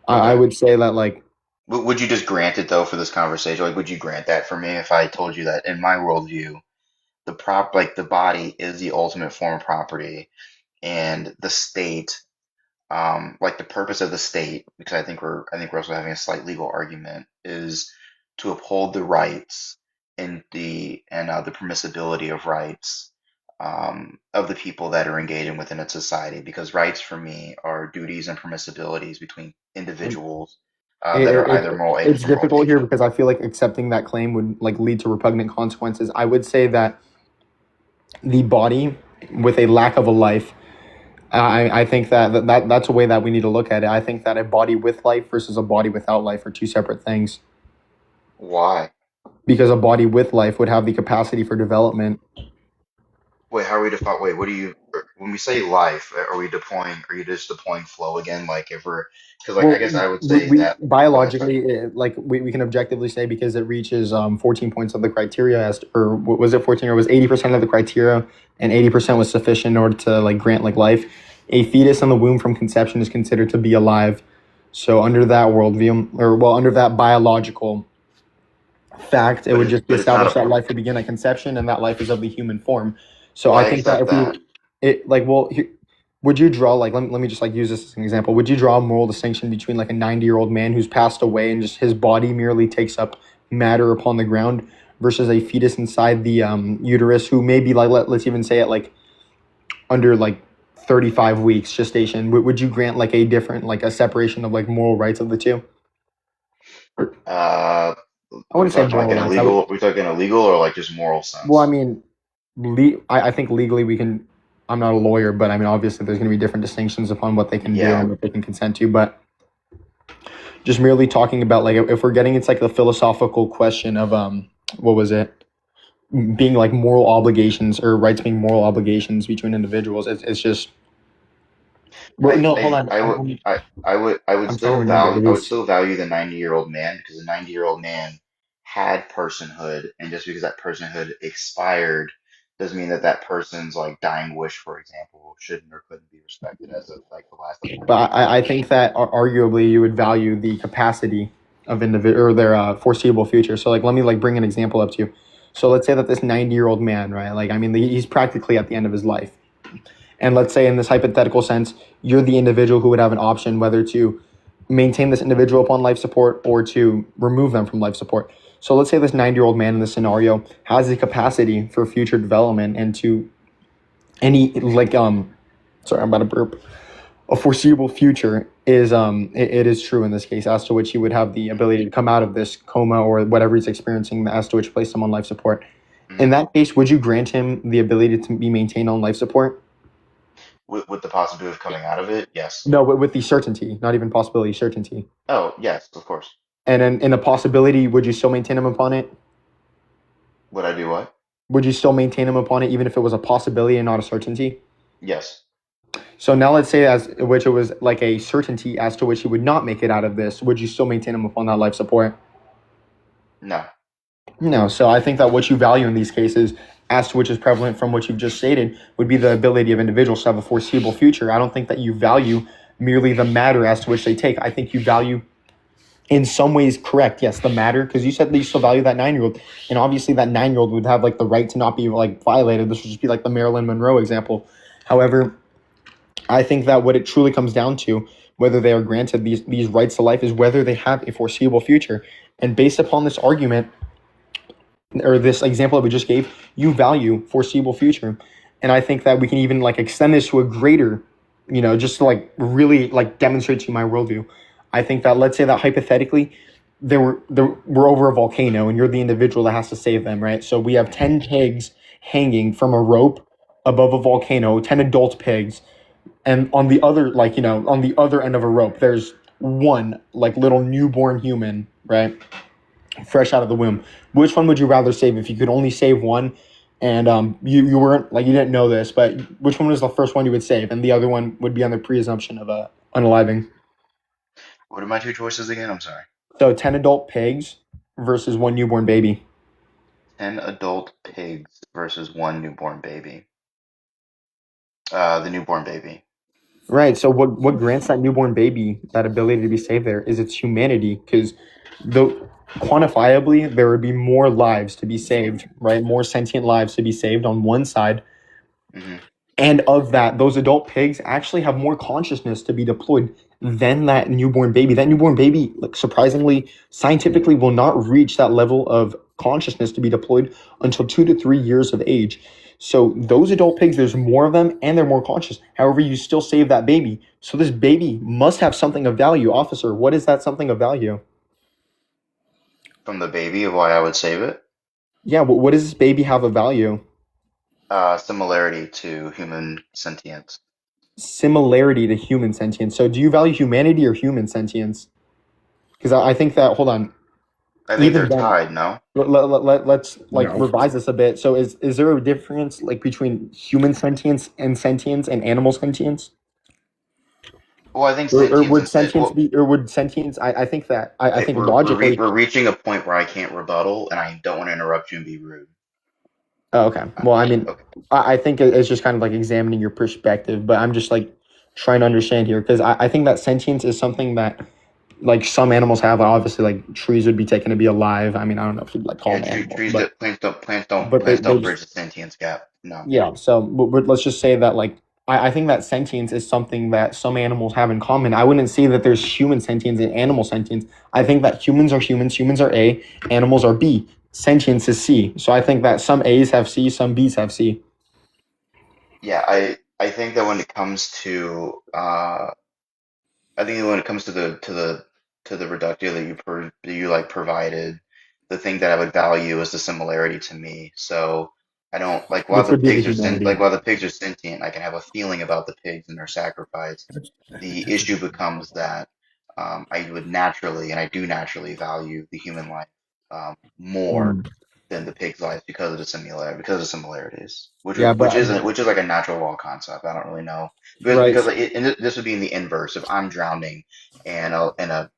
I Okay. would say that like Would you just grant it though for this conversation? Like, would you grant that for me if I told you that in my worldview, like the body is the ultimate form of property, and the state, like the purpose of the state, because I think we're also having a slight legal argument, is to uphold the rights and the permissibility of rights of the people that are engaging within its society. Because rights for me are duties and permissibilities between individuals that are either moral it's agents or moral difficult here taken. because I feel like accepting that claim would like lead to repugnant consequences. I would say that the body with a lack of a life, I think that's a way that we need to look at it. I think that a body with life versus a body without life are two separate things. Why? Because a body with life would have the capacity for development. Wait, how are we define? Wait, what do you? When we say life, are we deploying? Are you just deploying flow again? Like if we're, because like I Well, guess I would say we that. Go ahead, sorry. biologically, like we can objectively say because it reaches 14 points of the criteria as or was it 14 or was 80% of the criteria and 80% was sufficient in order to like grant like life. A fetus in the womb from conception is considered to be alive. So under that worldview, or well, under that biological fact, it But would just be it's not established a. that life would begin at conception and that life is of the human form. So Well, I I think that accept if we, that. it like, well, would you draw like, let me just like use this as an example. Would you draw a moral distinction between like a 90-year-old man who's passed away and just his body merely takes up matter upon the ground versus a fetus inside the uterus who maybe like, let's even say it like under like 35 weeks gestation? Would you grant like a different, like a separation of like moral rights of the two? Uh, I wouldn't say moral rights. I would, We're talking illegal or like just moral well, I sense. mean, I think legally we can. I'm not a lawyer, but I mean, obviously, there's going to be different distinctions upon what they can do Yeah. and what they can consent to. But just merely talking about like if we're getting it's like the philosophical question of what was it being like moral obligations or rights being moral obligations between individuals. It's just well, no, hold on. I would I'm trying to remember. It I would was still value the 90-year-old man, because the 90-year-old man had personhood, and just because that personhood expired doesn't mean that that person's like dying wish, for example, shouldn't or couldn't be respected as of like the last but appointed I time. think that arguably you would value the capacity of individual or their foreseeable future. So like let me like bring an example up to you. So let's say that this 90-year-old man, right? Like I mean he's practically at the end of his life. And let's say in this hypothetical sense, you're the individual who would have an option whether to maintain this individual upon life support or to remove them from life support. So let's say this 90-year-old man in this scenario has the capacity for future development and to any like sorry, I'm about to burp, a foreseeable future is it is true in this case as to which he would have the ability to come out of this coma or whatever he's experiencing as to which place him on life support. In Mhm. that case, would you grant him the ability to be maintained on life support? With the possibility of coming out of it, yes. No, with the certainty, not even possibility, certainty. Oh, yes, of course. And then in the possibility, would you still maintain him upon it? Would I do what? Would you still maintain him upon it even if it was a possibility and not a certainty? Yes. So now let's say as which it was like a certainty as to which he would not make it out of this, would you still maintain him upon that life support? No. No. So I think that what you value in these cases, as to which is prevalent from what you've just stated, would be the ability of individuals to have a foreseeable future. I don't think that you value merely the matter as to which they take. I think you value in some ways correct, yes, the matter, because you said that you still value that 9-year-old, and obviously that 9-year-old would have like the right to not be like violated. This would just be like the Marilyn Monroe example. However, I think that what it truly comes down to, whether they are granted these rights to life, is whether they have a foreseeable future. And based upon this argument, or this example that we just gave, you value foreseeable future. And I think that we can even like extend this to a greater, just to like really like demonstrate to you my worldview. I think that, let's say that hypothetically we're over a volcano and you're the individual that has to save them, right? So we have 10 pigs hanging from a rope above a volcano, 10 adult pigs, and on the other, like, on the other end of a rope there's one like little newborn human, right, fresh out of the womb. Which one would you rather save if you could only save one? And you weren't like, you didn't know this, but which one was the first one you would save, and the other one would be on the presumption of unaliving? What are my two choices again? I'm sorry. So 10 adult pigs versus one newborn baby. 10 adult pigs versus one newborn baby. The newborn baby. Right. So what grants that newborn baby that ability to be saved there is its humanity, because though quantifiably there would be more lives to be saved, right? More sentient lives to be saved on one side. Mm-hmm. And of that, those adult pigs actually have more consciousness to be deployed than that newborn baby. That newborn baby, like, surprisingly, scientifically, will not reach that level of consciousness to be deployed until 2 to 3 years of age. So those adult pigs, there's more of them and they're more conscious. However, you still save that baby. So this baby must have something of value. Officer, what is that something of value? From the baby of why I would save it? Yeah, what does this baby have of value? Similarity to human sentience. Similarity to human sentience. So do you value humanity or human sentience? Because I think that, hold on. I think Even they're then, tied, no? let's like No. revise this a bit. So is there a difference like between human sentience and animal sentience? Well, I think Or sentience would and sen- sentience well, be, or would sentience, I think that I think we're logically. reaching a point where I can't rebuttal, and I don't want to interrupt you and be rude. Oh, okay. Well, I mean, Okay. I think it's just kind of like examining your perspective, but I'm just like trying to understand here, because I think that sentience is something that like some animals have. Obviously, like trees would be taken to be alive. I mean, I don't know if you'd like call Yeah, them animals, trees but that they, plants they don't just, bridge the sentience gap. No. yeah. So let's just say that like I think that sentience is something that some animals have in common. I wouldn't say that there's human sentience and animal sentience. I think that humans are humans. Humans are A. Animals are B. Sentience is C. So I think that some A's have C, some B's have C. Yeah, I think that when it comes to I think when it comes to the reductio that you like provided, the thing that I would value is the similarity to me. So I don't like Which would be the humanity. while the pigs are sentient, I can have a feeling about the pigs and their sacrifice. The issue becomes that I would naturally, and I do naturally value the human life more Mm. than the pig's life because of the similarities, Yeah, but which is like a natural law concept. I don't really know right. because like this would be in the inverse. If I'm drowning and there's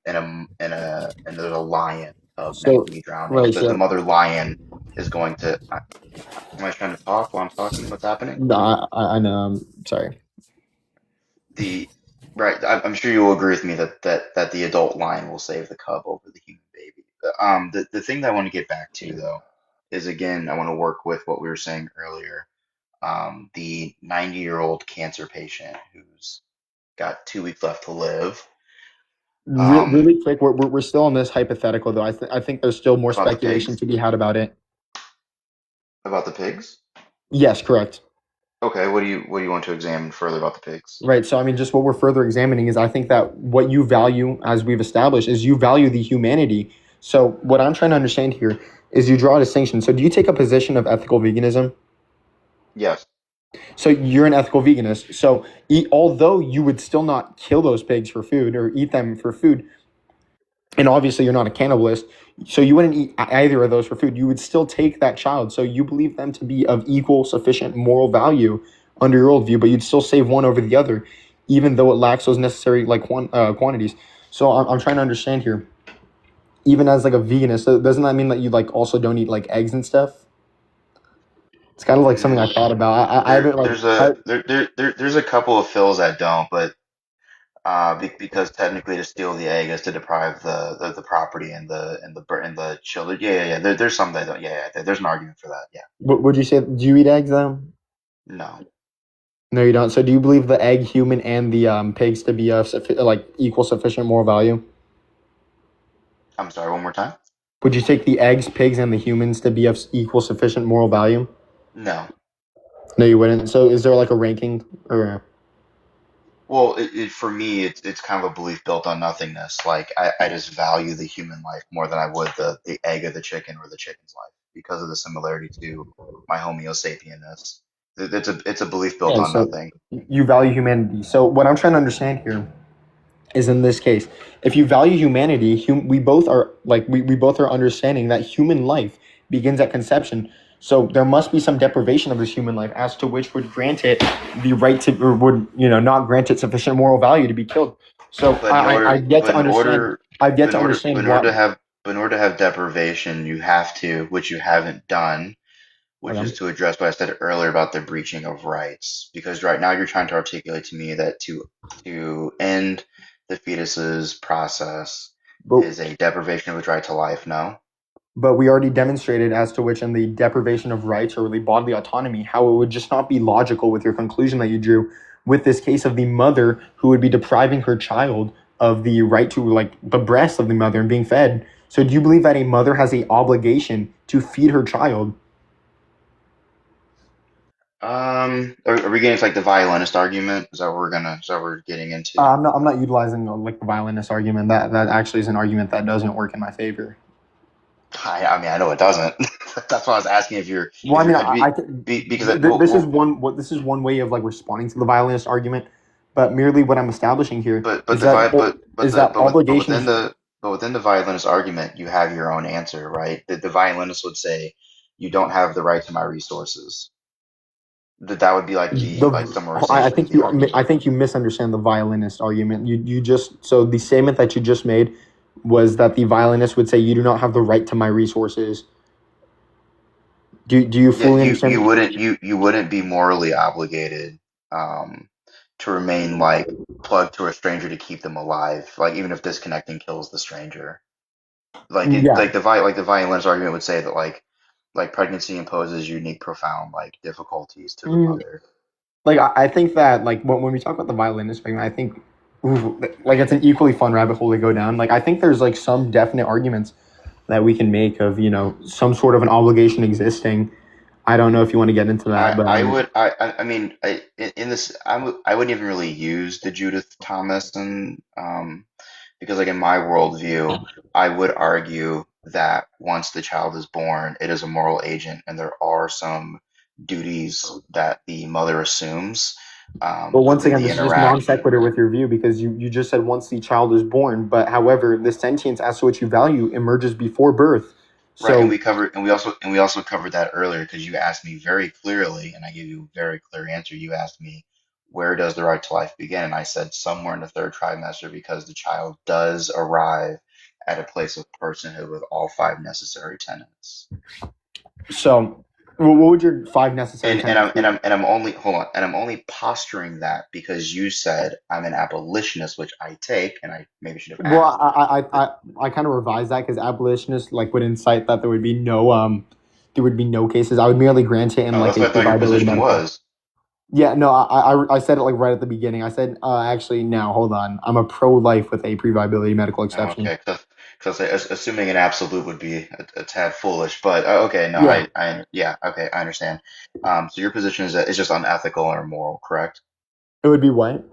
a lion next So to me drowning, right. the So mother lion is going to. Am I trying to talk while I'm talking? What's happening? no, I know. I'm sorry. The right. I'm sure you will agree with me that the adult lion will save the cub over the human baby. The thing that I want to get back to though is again I want to work with what we were saying earlier. The 90-year-old cancer patient who's got 2 weeks left to live. Really quick, we're still on this hypothetical though. I think there's still more About the speculation pigs. to be had about it. About the pigs. Yes, correct. Okay, what do you want to examine further about the pigs? Right. So I mean, just what we're further examining is I think that what you value, as we've established, is you value the humanity. So what I'm trying to understand here is you draw a distinction. So do you take a position of ethical veganism? Yes. So you're an ethical veganist. So although you would still not kill those pigs for food or eat them for food, and obviously you're not a cannibalist, so you wouldn't eat either of those for food. You would still take that child. So you believe them to be of equal, sufficient moral value under your worldview, but you'd still save one over the other, even though it lacks those necessary like quantities. So I'm trying to understand here. Even as like a veganist, so doesn't that mean that you like also don't eat like eggs and stuff? It's kind of like something I thought about. I haven't like There's a couple of fills that don't, but because technically to steal the egg is to deprive the property and the children. Yeah. There's some that don't. Yeah. There's an argument for that. Yeah. Would you say, do you eat eggs though? No. No, you don't. So, do you believe the egg, human, and the pigs to be of equal sufficient moral value? I'm sorry, one more time. Would you take the eggs, pigs, and the humans to be of equal sufficient moral value? No. No, you wouldn't. So, is there like a ranking or? Well, for me, it's kind of a belief built on nothingness. Like I just value the human life more than I would the egg of the chicken or the chicken's life because of the similarity to my Homo sapienness. It's a belief built Yeah. on So, nothing. you value humanity. So, what I'm trying to understand here is in this case, if you value humanity, we both are we both are understanding that human life begins at conception. So there must be some deprivation of this human life as to which would grant it the right to, or would not grant it sufficient moral value to be killed. So But in order, I've yet but to in understand. order, I've yet but in to order, but understand in order what. to have, but in order to have deprivation, you have to, which you haven't done, which is Okay. to address what I said earlier about the breaching of rights. Because right now you're trying to articulate to me that to end the fetus's process But is a deprivation of its right to life. No. but we already demonstrated as to which in the deprivation of rights or the bodily autonomy, how it would just not be logical with your conclusion that you drew with this case of the mother who would be depriving her child of the right to the breast of the mother and being fed. So do you believe that a mother has a obligation to feed her child? Are we getting to like the violinist argument? Is that what we're getting into? I'm not utilizing the violinist argument. That actually is an argument that doesn't work in my favor. I mean, I know it doesn't. That's why I was asking if you're, Well, I if mean, you're, because, this is this is one way of responding to the violinist argument, but merely what I'm establishing here but is the vi- that but within obligations. the violinist argument, you have your own answer, right? The violinist would say, you don't have the right to my resources. That would be like the like summarization of the I argument. think you misunderstand the violinist argument. You just so the statement that you just made was that the violinist would say you do not have the right to my resources. Do you Yeah, fully you understand? wouldn't you wouldn't be morally obligated um to remain like plugged to a stranger to keep them alive, like even if disconnecting kills the stranger. Yeah, Like the violinist argument would say that like pregnancy imposes unique profound like difficulties to the Mm, mother. I think that when we talk about the violinist argument, I think it's an equally fun rabbit hole to go down. I think there's some definite arguments that we can make of some sort of an obligation existing. I don't know if you want to get into that, but I would I mean in this I wouldn't even really use the Judith Thomas and because like in my worldview I would argue that once the child is born it is a moral agent and there are some duties that the mother assumes but once within again, the this is just non interaction. sequitur with your view because you just said once the child is born, but however, the sentience as to which you value emerges before birth. Right, and So we also covered that earlier because you asked me very clearly, and I gave you a very clear answer. You asked me, where does the right to life begin? And I said somewhere in the third trimester because the child does arrive at a place of personhood with all five necessary tenets. so what would your five necessary And tenets be? I'm only hold on, and I'm only posturing that because you said I'm an abolitionist, which I take, and I maybe should have Well, asked. But I kind of revised that because abolitionists would incite that there would be no cases. I would merely grant it in oh, that's a what I thought your pre-violated position medical. was. Yeah, no, I said it right at the beginning. I said actually no, hold on. I'm a pro-life with a pre-viability medical Oh, exception. okay, because assuming an absolute would be a tad foolish, but okay, no, Yeah, yeah, okay, I understand. So your position is that it's just unethical or immoral, correct? it would be what?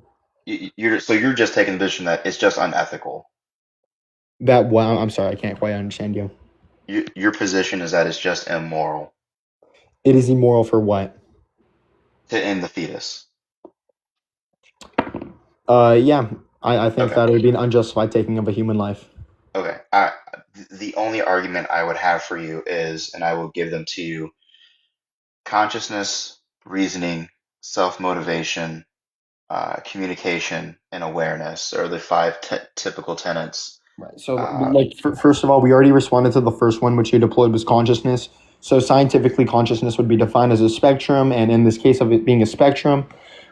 You're just taking the position that it's just unethical. That wow, I'm sorry, I can't quite understand you. Your position is that it's just immoral It is immoral for what? to end the fetus. Yeah, I think Okay, that it would be an unjustified taking of a human life. okay. The only argument I would have for you is, and I will give them to you: consciousness, reasoning, self-motivation, communication, and awareness are the five typical tenets. Right. So, Uh, first of all, we already responded to the first one, which you deployed was consciousness. So, scientifically, consciousness would be defined as a spectrum, and in this case of it being a spectrum,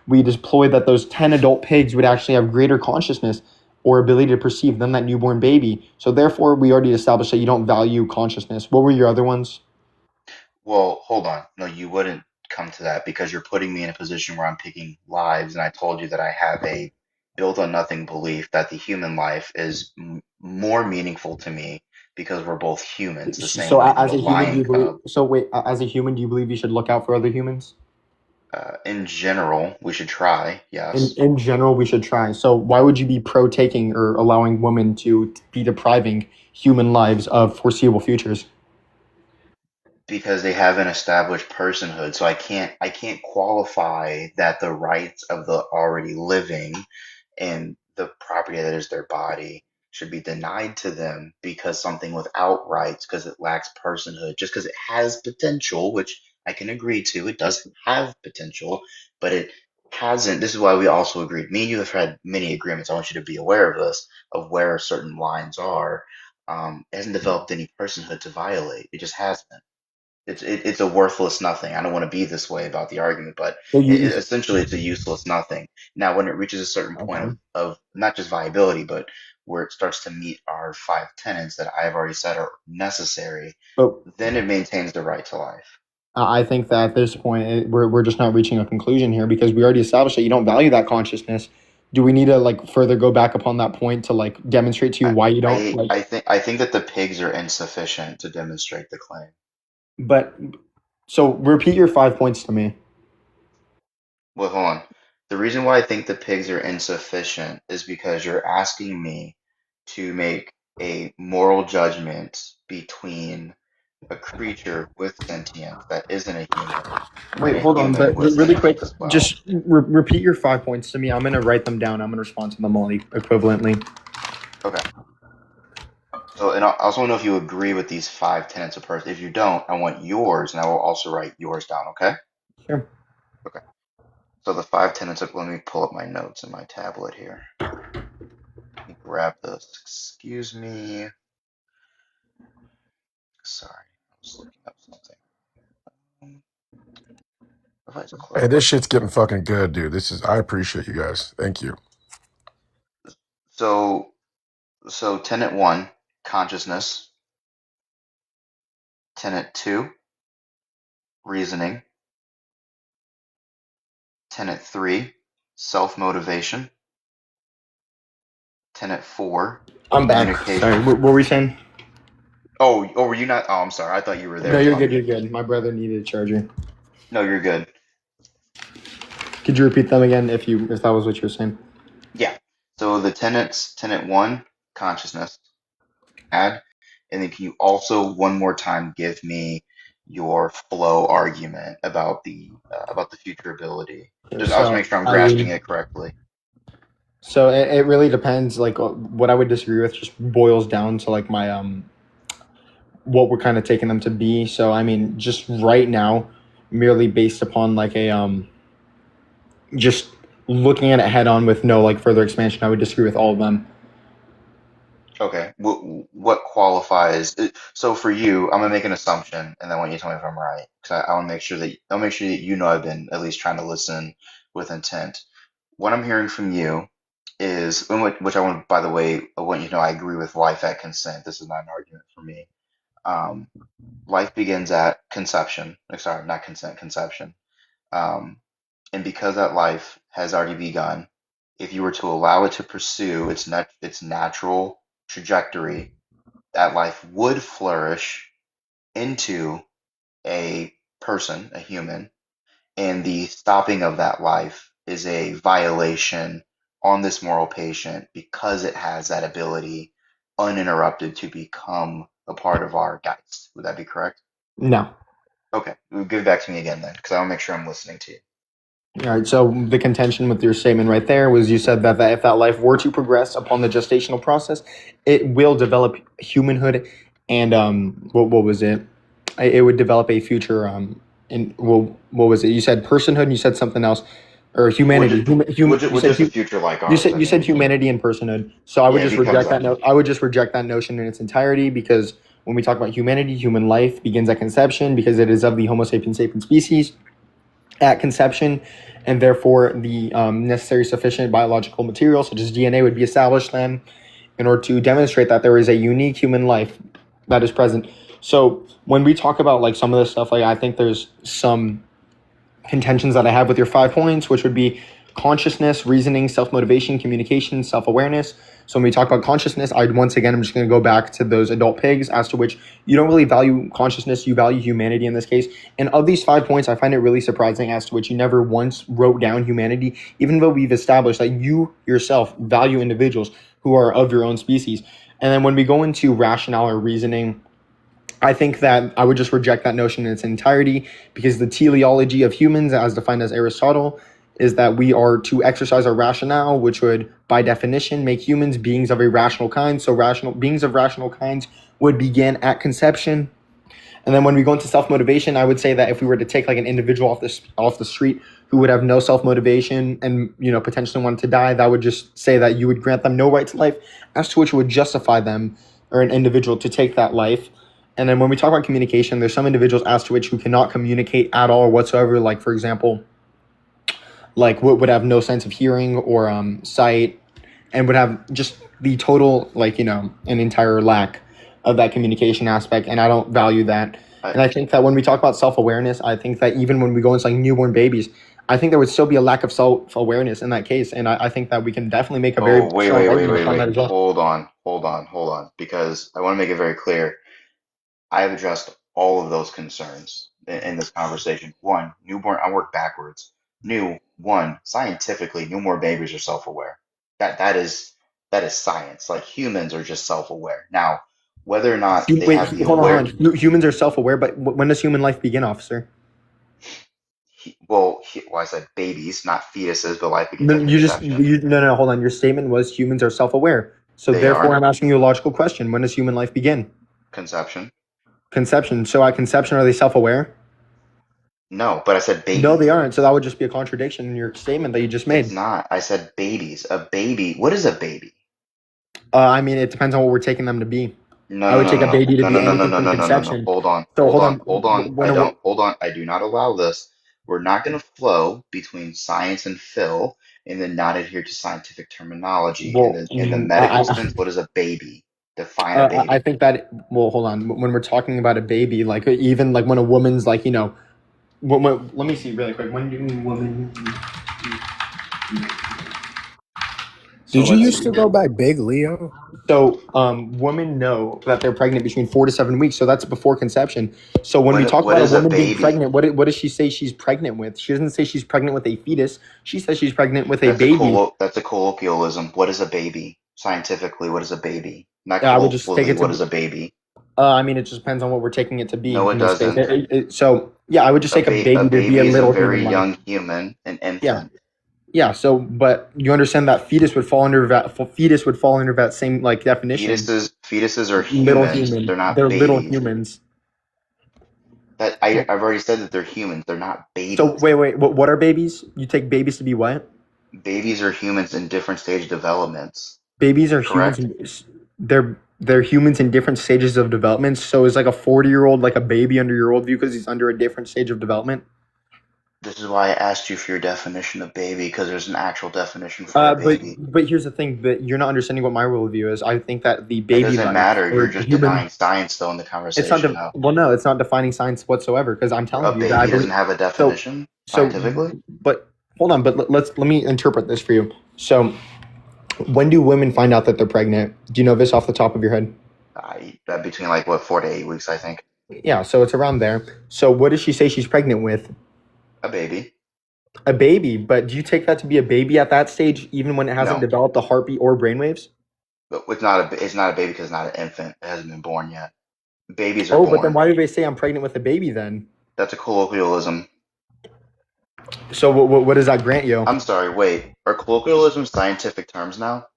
we deployed that those 10 adult pigs would actually have greater consciousness or ability to perceive than that newborn baby. So, therefore, we already established that you don't value consciousness. What were your other ones? well, hold on. No, you wouldn't come to that because you're putting me in a position where I'm picking lives, and I told you that I have a built on nothing belief that the human life is more meaningful to me because we're both humans, the same So way that as a a human, do lion you believe? cub. So wait, as a human, do you believe you should look out for other humans? In general, we should try, In yes. in general, we should try. So why would you be pro taking or allowing women to be depriving human lives of foreseeable futures? Because they have an established personhood, so I can't qualify that the rights of the already living and the property that is their body should be denied to them because something without rights, because it lacks personhood, just because it has potential, which I can agree to, it does have potential, but it hasn't. This is why we also agreed. Me and you have had many agreements. I want you to be aware of this, of where certain lines are. It hasn't developed any personhood to violate. It just hasn't. It's a worthless nothing. I don't want to be this way about the argument, but So essentially it's a useless nothing. Now, when it reaches a certain point okay. of not just viability, but where it starts to meet our five tenets that I have already said are necessary, But then it maintains the right to life. I think that at this point, we're just not reaching a conclusion here because we already established that you don't value that consciousness. Do we need to like further go back upon that point to like demonstrate to you I why you don't I, like? I think that the pigs are insufficient to demonstrate the claim. But so repeat your 5 points to me. Well, hold on. The reason why I think the pigs are insufficient is because you're asking me to make a moral judgment between a creature with sentience that isn't a human and Wait, a hold on, human but with really quick, sentience as well. just repeat your 5 points to me. I'm gonna write them down. I'm gonna respond to them all equivalently. Okay. So, and I also want to know if you agree with these five tenets of person. If you don't, I want yours, and I will also write yours down. Okay. Sure. Okay. So the five tenets of. Let me pull up my notes in my tablet here. Let me grab this. Excuse me. Sorry, I was looking up something. Let's Hey, close. this shit's getting fucking good, dude. I appreciate you guys. Thank you. So, tenet one, consciousness. Tenet two, reasoning. Tenet three, self-motivation. Tenet four, I'm back. communication. Sorry, what were we saying? Oh, were you not? Oh, I'm sorry. I thought you were No, there you're good. talking. You're good. My brother needed a charger. No, you're good. Could you repeat them again if that was what you were saying? Yeah. So the tenets, tenet one, consciousness, add, and then can you also one more time give me your flow argument about the future ability? Sure. Just I was make sure I'm grasping it correctly. So it really depends. Like what I would disagree with just boils down to like my what we're kind of taking them to be. So I mean, just right now, merely based upon like a just looking at it head on with no like further expansion, I would disagree with all of them. Okay. What qualifies? So for you, I'm gonna make an assumption, and then I want you to tell me if I'm right, because I want to make sure that you know I've been at least trying to listen with intent. What I'm hearing from you is, and which I want, by the way, I want you to know I agree with life at consent. This is not an argument for me. Um, Life begins at conception. Sorry, not consent, conception. Um, and because that life has already begun, if you were to allow it to pursue its natural trajectory, that life would flourish into a person, a human, and the stopping of that life is a violation on this moral patient because it has that ability uninterrupted to become a part of our geist. Would that be correct? No. Okay, give it back to me again then, because I want to make sure I'm listening to you. All right. So the contention with your statement right there was you said that if that life were to progress upon the gestational process, it will develop humanhood, and what was it? It would develop a future in well, what was it? You said personhood. And you said something else, or humanity. You said Just a future like you ours. said I you said mean, humanity and personhood. So I would yeah, it just becomes reject that. that. I would just reject that notion in its entirety because when we talk about humanity, human life begins at conception because it is of the Homo sapiens sapiens species at conception, and therefore the necessary sufficient biological material such as DNA would be established then in order to demonstrate that there is a unique human life that is present. So when we talk about like some of this stuff, like I think there's some contentions that I have with your 5 points, which would be consciousness, reasoning, self-motivation, communication, self-awareness. So when we talk about consciousness, I'm just going to go back to those adult pigs, as to which you don't really value consciousness, you value humanity in this case. And of these 5 points, I find it really surprising as to which you never once wrote down humanity, even though we've established that you yourself value individuals who are of your own species. And then when we go into rationale or reasoning, I think that I would just reject that notion in its entirety, because the teleology of humans, as defined as Aristotle, is that we are to exercise our rationale, which would, by definition, make humans beings of a rational kind. So rational beings of rational kinds would begin at conception. And then when we go into self-motivation, I would say that if we were to take like an individual off the street who would have no self-motivation and, you know, potentially wanted to die, that would just say that you would grant them no right to life, as to which would justify them or an individual to take that life. And then when we talk about communication, there's some individuals as to which who cannot communicate at all whatsoever. Like, for example, like would have no sense of hearing or sight, and would have just the total, like, you know, an entire lack of that communication aspect. And I don't value that. And I think that when we talk about self-awareness, I think that even when we go into like newborn babies, I think there would still be a lack of self-awareness in that case. And I think that we can definitely make a very strong argument on that as well. Hold on, because I want to make it very clear. I have addressed all of those concerns in this conversation. One, newborn, I work backwards. Scientifically, newborn babies are self-aware. That is science. Like, humans are just self-aware. Now, whether or not they have the hold on. Humans are self-aware, but when does human life begin, officer? I said babies, not fetuses, but life begins at conception. No, hold on. Your statement was humans are self-aware. So therefore, I'm asking you a logical question. When does human life begin? Conception. So at conception, are they self-aware? No, but I said babies. No, they aren't. So that would just be a contradiction in your statement that you just made. It's not. I said babies. A baby. What is a baby? I mean, it depends on what we're taking them to be. I would take a baby to be anything from conception. Hold on. I do not allow this. We're not going to flow between science and Phil and then not adhere to scientific terminology. In the medical sense, what is a baby? Define a baby. I think that, well, hold on. When we're talking about a baby, like even like when a woman's like, you know, let me see really quick. When do women... Did you used to go by Big Leo? So, women know that they're pregnant between 4 to 7 weeks. So that's before conception. So when we talk about a woman being pregnant, what does she say she's pregnant with? She doesn't say she's pregnant with a fetus. She says she's pregnant with a baby. That's a colloquialism. What is a baby? Scientifically, what is a baby? Not I would just take it to what is a baby? I mean, it just depends on what we're taking it to be. No, it doesn't. So yeah, I would just take a baby to be a little very young human, an infant. Yeah. So, but you understand that fetus would fall under that same like definition. Fetuses are humans. They're not babies. Little humans. That I've already said that they're humans. They're not babies. So wait. What are babies? You take babies to be what? Babies are humans in different stage developments. Babies are humans. They're humans in different stages of development. So is like a 40-year-old like a baby under your worldview because he's under a different stage of development? This is why I asked you for your definition of baby, because there's an actual definition for a baby. But here's the thing, that you're not understanding what my worldview is. I think that the baby... It doesn't matter. You're just denying science, though, in the conversation. No, it's not defining science whatsoever, because I'm telling you that... A baby doesn't have a definition, scientifically? But, hold on, but let me interpret this for you. So, when do women find out that they're pregnant? Do you know this off the top of your head? Between, 4 to 8 weeks, I think. Yeah, so it's around there. So, what does she say she's pregnant with? A baby. A baby, but do you take that to be a baby at that stage, even when it hasn't developed a heartbeat or brainwaves? But it's not a baby because it's not an infant. It hasn't been born yet. Babies are born. But then why do they say I'm pregnant with a baby then? That's a colloquialism. So what does that grant you? I'm sorry, wait. Are colloquialisms scientific terms now?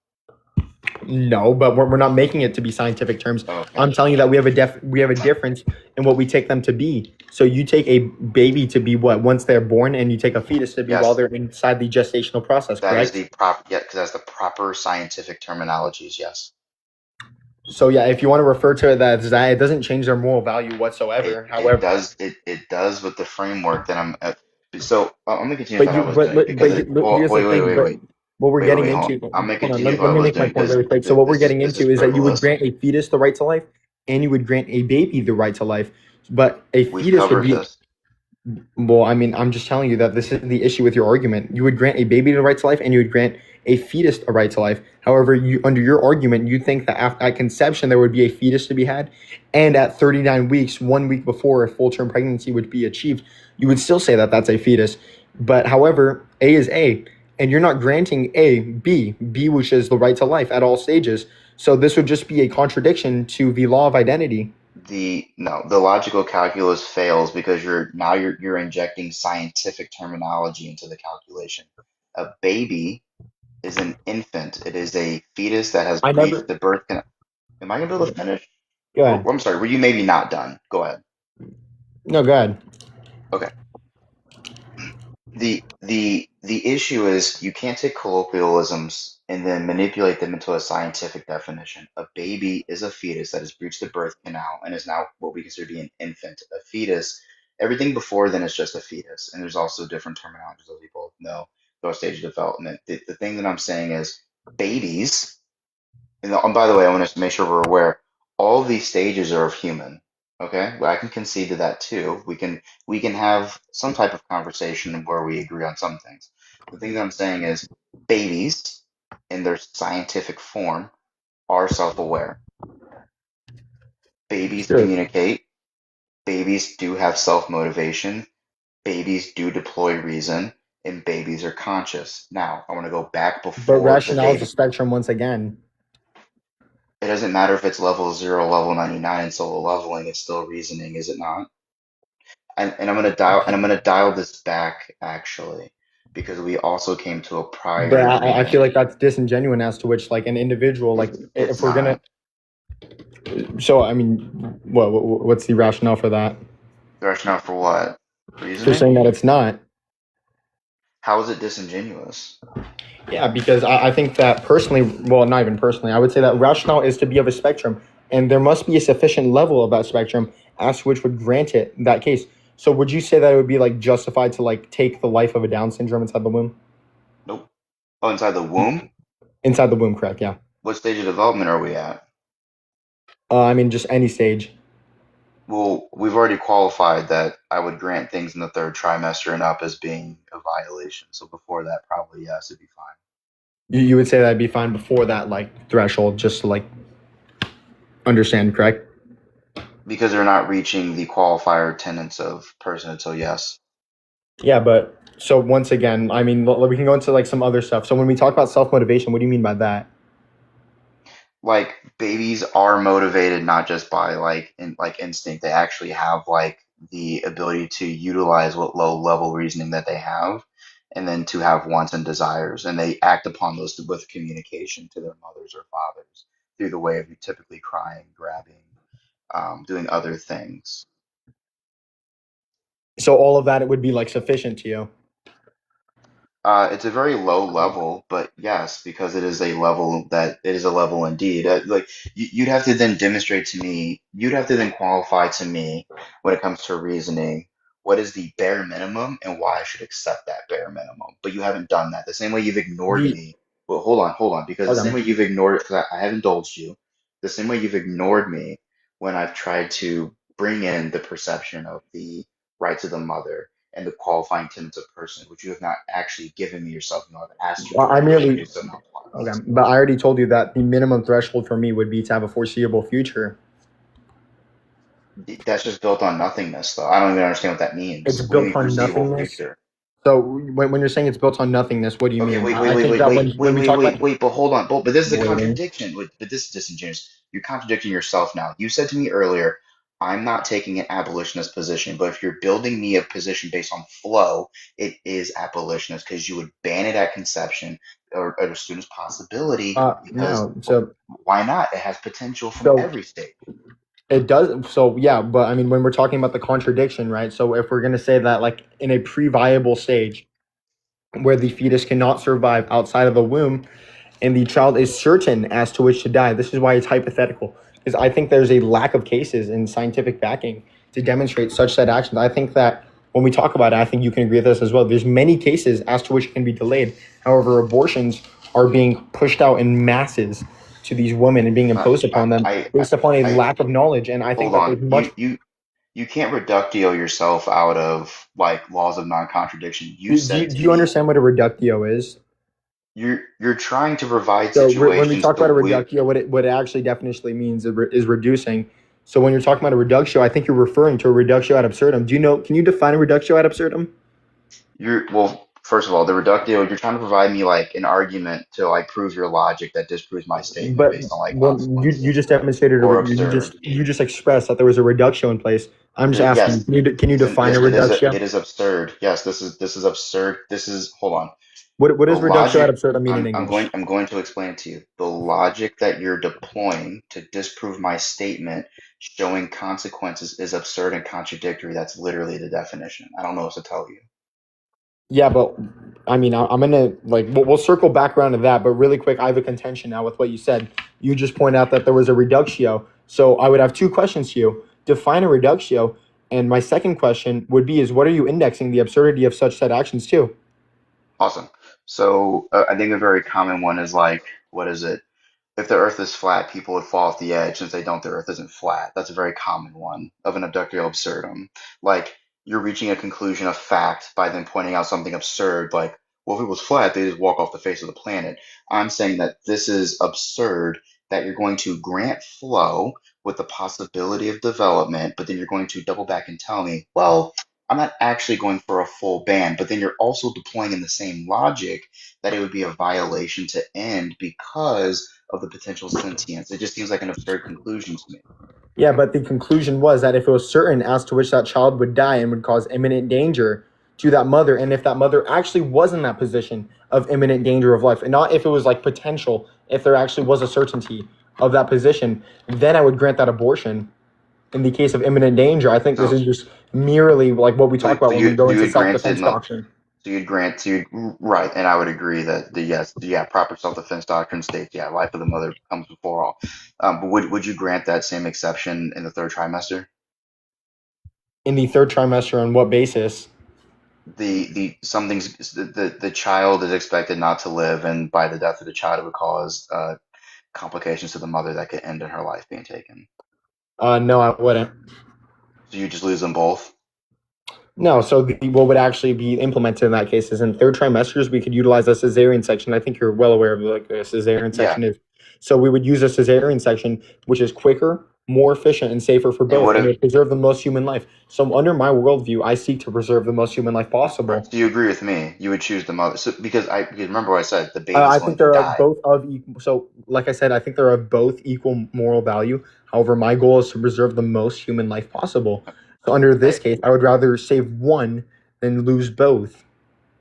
No, but we're not making it to be scientific terms. Okay. I'm telling you that we have a difference in what we take them to be. So you take a baby to be what once they're born, and you take a fetus to be while they're inside the gestational process. That correct? Is the proper because that's the proper scientific terminologies. Yes. So yeah, if you want to refer to it as that, it doesn't change their moral value whatsoever. However, it does with the framework that I'm. So I'm gonna continue. Wait. What we're getting into. Let me make my point very quick. So what we're getting into is that you would grant a fetus the right to life, and you would grant a baby the right to life. But a fetus would be. Well, I mean, I'm just telling you that this is the issue with your argument. You would grant a baby the right to life, and you would grant a fetus a right to life. However, under your argument, you think that at conception there would be a fetus to be had, and at 39 weeks, 1 week before a full-term pregnancy would be achieved, you would still say that that's a fetus. But however, A is A, and you're not granting B, which is the right to life at all stages. So this would just be a contradiction to the law of identity. The logical calculus fails because you're injecting scientific terminology into the calculation. A baby is an infant. It is a fetus that has I breached never. the birth canal. Am I gonna be able to finish? Go Or, ahead. I'm sorry, were you maybe not done? Go ahead. No, go ahead. Okay. The issue is you can't take colloquialisms and then manipulate them into a scientific definition. A baby is a fetus that has breached the birth canal and is now what we consider to be an infant. A fetus, everything before then is just a fetus. And there's also different terminologies that people know through stage of development. The thing that I'm saying is babies, and by the way, I want to make sure we're aware, all these stages are of human. Okay, well, I can concede to that too. We can have some type of conversation where we agree on some things. The thing that I'm saying is babies, in their scientific form, are self-aware. Babies Sure. communicate. Babies do have self-motivation. Babies do deploy reason, and babies are conscious. Now, I want to go back But before the rationale is a data. spectrum once again. It doesn't matter if it's level 0, level 99 solo leveling, it's still reasoning, is it not? And I'm gonna dial this back actually, because we also came to a But prior I feel agreement. like that's disingenuous as to which like an individual like It's if we're gonna. not. So I mean, what's the rationale for that? The rationale for what? For Reasoning? saying that it's not. How is it disingenuous? Yeah, because I think that personally, well, not even personally, I would say that rationale is to be of a spectrum, and there must be a sufficient level of that spectrum as to which would grant it in that case. So would you say that it would be like justified to like take the life of a Down syndrome inside the womb? Nope. Oh, inside the womb? Inside the womb, correct? Yeah. What stage of development are we at? I mean, just any stage. Well, we've already qualified that I would grant things in the third trimester and up as being a violation. So before that, probably yes, it'd be fine. You would say that'd be fine before that like threshold, just to like understand, correct? Because they're not reaching the qualifier tenets of person until yes. Yeah, but so once again, I mean, we can go into like some other stuff. So when we talk about self motivation, what do you mean by that? Like babies are motivated not just by like instinct. They actually have like the ability to utilize what low level reasoning that they have, and then to have wants and desires, and they act upon those with communication to their mothers or fathers through the way of typically crying, grabbing, doing other things. So all of that it would be like sufficient to you. It's a very low level, but yes, because it is a level that it is a level indeed. Like you'd have to then demonstrate to me, you'd have to then qualify to me when it comes to reasoning, what is the bare minimum and why I should accept that bare minimum. But you haven't done that. The same way you've ignored The me. Well, hold on, because the same okay. way you've ignored it, because I have indulged you, the same way you've ignored me when I've tried to bring in the perception of the rights of the mother and the qualifying tenets of person, which you have not actually given me yourself. You know, I've asked you I directly to merely do so now twice. okay, but I already told you that the minimum threshold for me would be to have a foreseeable future. That's just built on nothingness, though. I don't even understand what that It's means. What do you built mean on foreseeable nothingness. future? So when you're saying it's built on nothingness, what do you Okay, mean? wait, wait, I wait, think wait, that wait, wait, when we wait, talk wait, about wait, but hold on. But this is a waiting, contradiction. But this is disingenuous. You're contradicting yourself now. You said to me earlier, I'm not taking an abolitionist position, but if you're building me a position based on flow, it is abolitionist because you would ban it at conception or as soon as possibility because no. So why not? It has potential from so every state. it does. So yeah, but I mean, when we're talking about the contradiction, right? So if we're gonna say that like in a pre-viable stage where the fetus cannot survive outside of the womb, and the child is certain as to which to die. This is why it's hypothetical, because I think there's a lack of cases in scientific backing to demonstrate such said actions. I think that when we talk about it, I think you can agree with this as well. There's many cases as to which it can be delayed. However, abortions are being pushed out in masses to these women and being Uh, imposed I, upon them I, based upon a I lack of knowledge. And I think hold that there's on. much. you can't reductio yourself out of like laws of non-contradiction. You said Do to you me, understand what a reductio is? you're trying to provide So when we situations talk the about a way reductio, what it actually definitionally means is reducing. So when you're talking about a reductio, I think you're referring to a reductio ad absurdum. Do you know? Can you define a reductio ad absurdum? well, first of all, the reductio, you're trying to provide me like an argument to like prove your logic that disproves my statement But based on like when you consequences just demonstrated or you absurd. just expressed that there was a reductio in place. I'm just asking you, Yes, can you define a reductio? it is absurd. Yes, this is absurd. This is hold on. What The does reductio ad logic absurdum mean in English? I'm going to explain it to you. The logic that you're deploying to disprove my statement showing consequences is absurd and contradictory. That's literally the definition. I don't know what to tell you. Yeah, but I mean, I'm gonna like we'll circle back around to that. But really quick, I have a contention now with what you said. You just point out that there was a reductio. So I would have two questions to you. Define a reductio, and my second question would be: is what are you indexing the absurdity of such said actions to? Awesome. So I think a very common one is like, what is it? If the earth is flat, people would fall off the edge. Since they don't, the earth isn't flat. That's a very common one of an abductio absurdum. Like you're reaching a conclusion of fact by then pointing out something absurd, like, well, if it was flat, they just walk off the face of the planet. I'm saying that this is absurd, that you're going to grant flow with the possibility of development, but then you're going to double back and tell me, well, I'm not actually going for a full ban, but then you're also deploying in the same logic that it would be a violation to end because of the potential sentience. It just seems like an absurd conclusion to me. Yeah, but the conclusion was that if it was certain as to which that child would die and would cause imminent danger to that mother, and if that mother actually was in that position of imminent danger of life, and not if it was like potential, if there actually was a certainty of that position, then I would grant that abortion. In the case of imminent danger, I think this So, is just merely like what we talk about when we go you into would grant it, self-defense no, doctrine. so you'd right, and I would agree that the yes, yeah, proper self-defense doctrine states, yeah, life of the mother comes before all. But would you grant that same exception in the third trimester? In the third trimester, on what basis? The something's the child is expected not to live, and by the death of the child, it would cause complications to the mother that could end in her life being taken. No, I wouldn't. So you just lose them both. No, so what would actually be implemented in that case is in third trimesters, we could utilize a cesarean section. I think you're well aware of like a cesarean Yeah. section is. So we would use a cesarean section, which is quicker, more efficient, and safer for And both, what and if it would preserve the most human life. So under my worldview, I seek to preserve the most human life possible. do you agree with me? You would choose the mother, so, because remember what I said, the baby's I going think to there are die. both of equal. So, like I said, I think there are both equal moral value. However, my goal is to preserve the most human life possible. So, under this case, I would rather save one than lose both.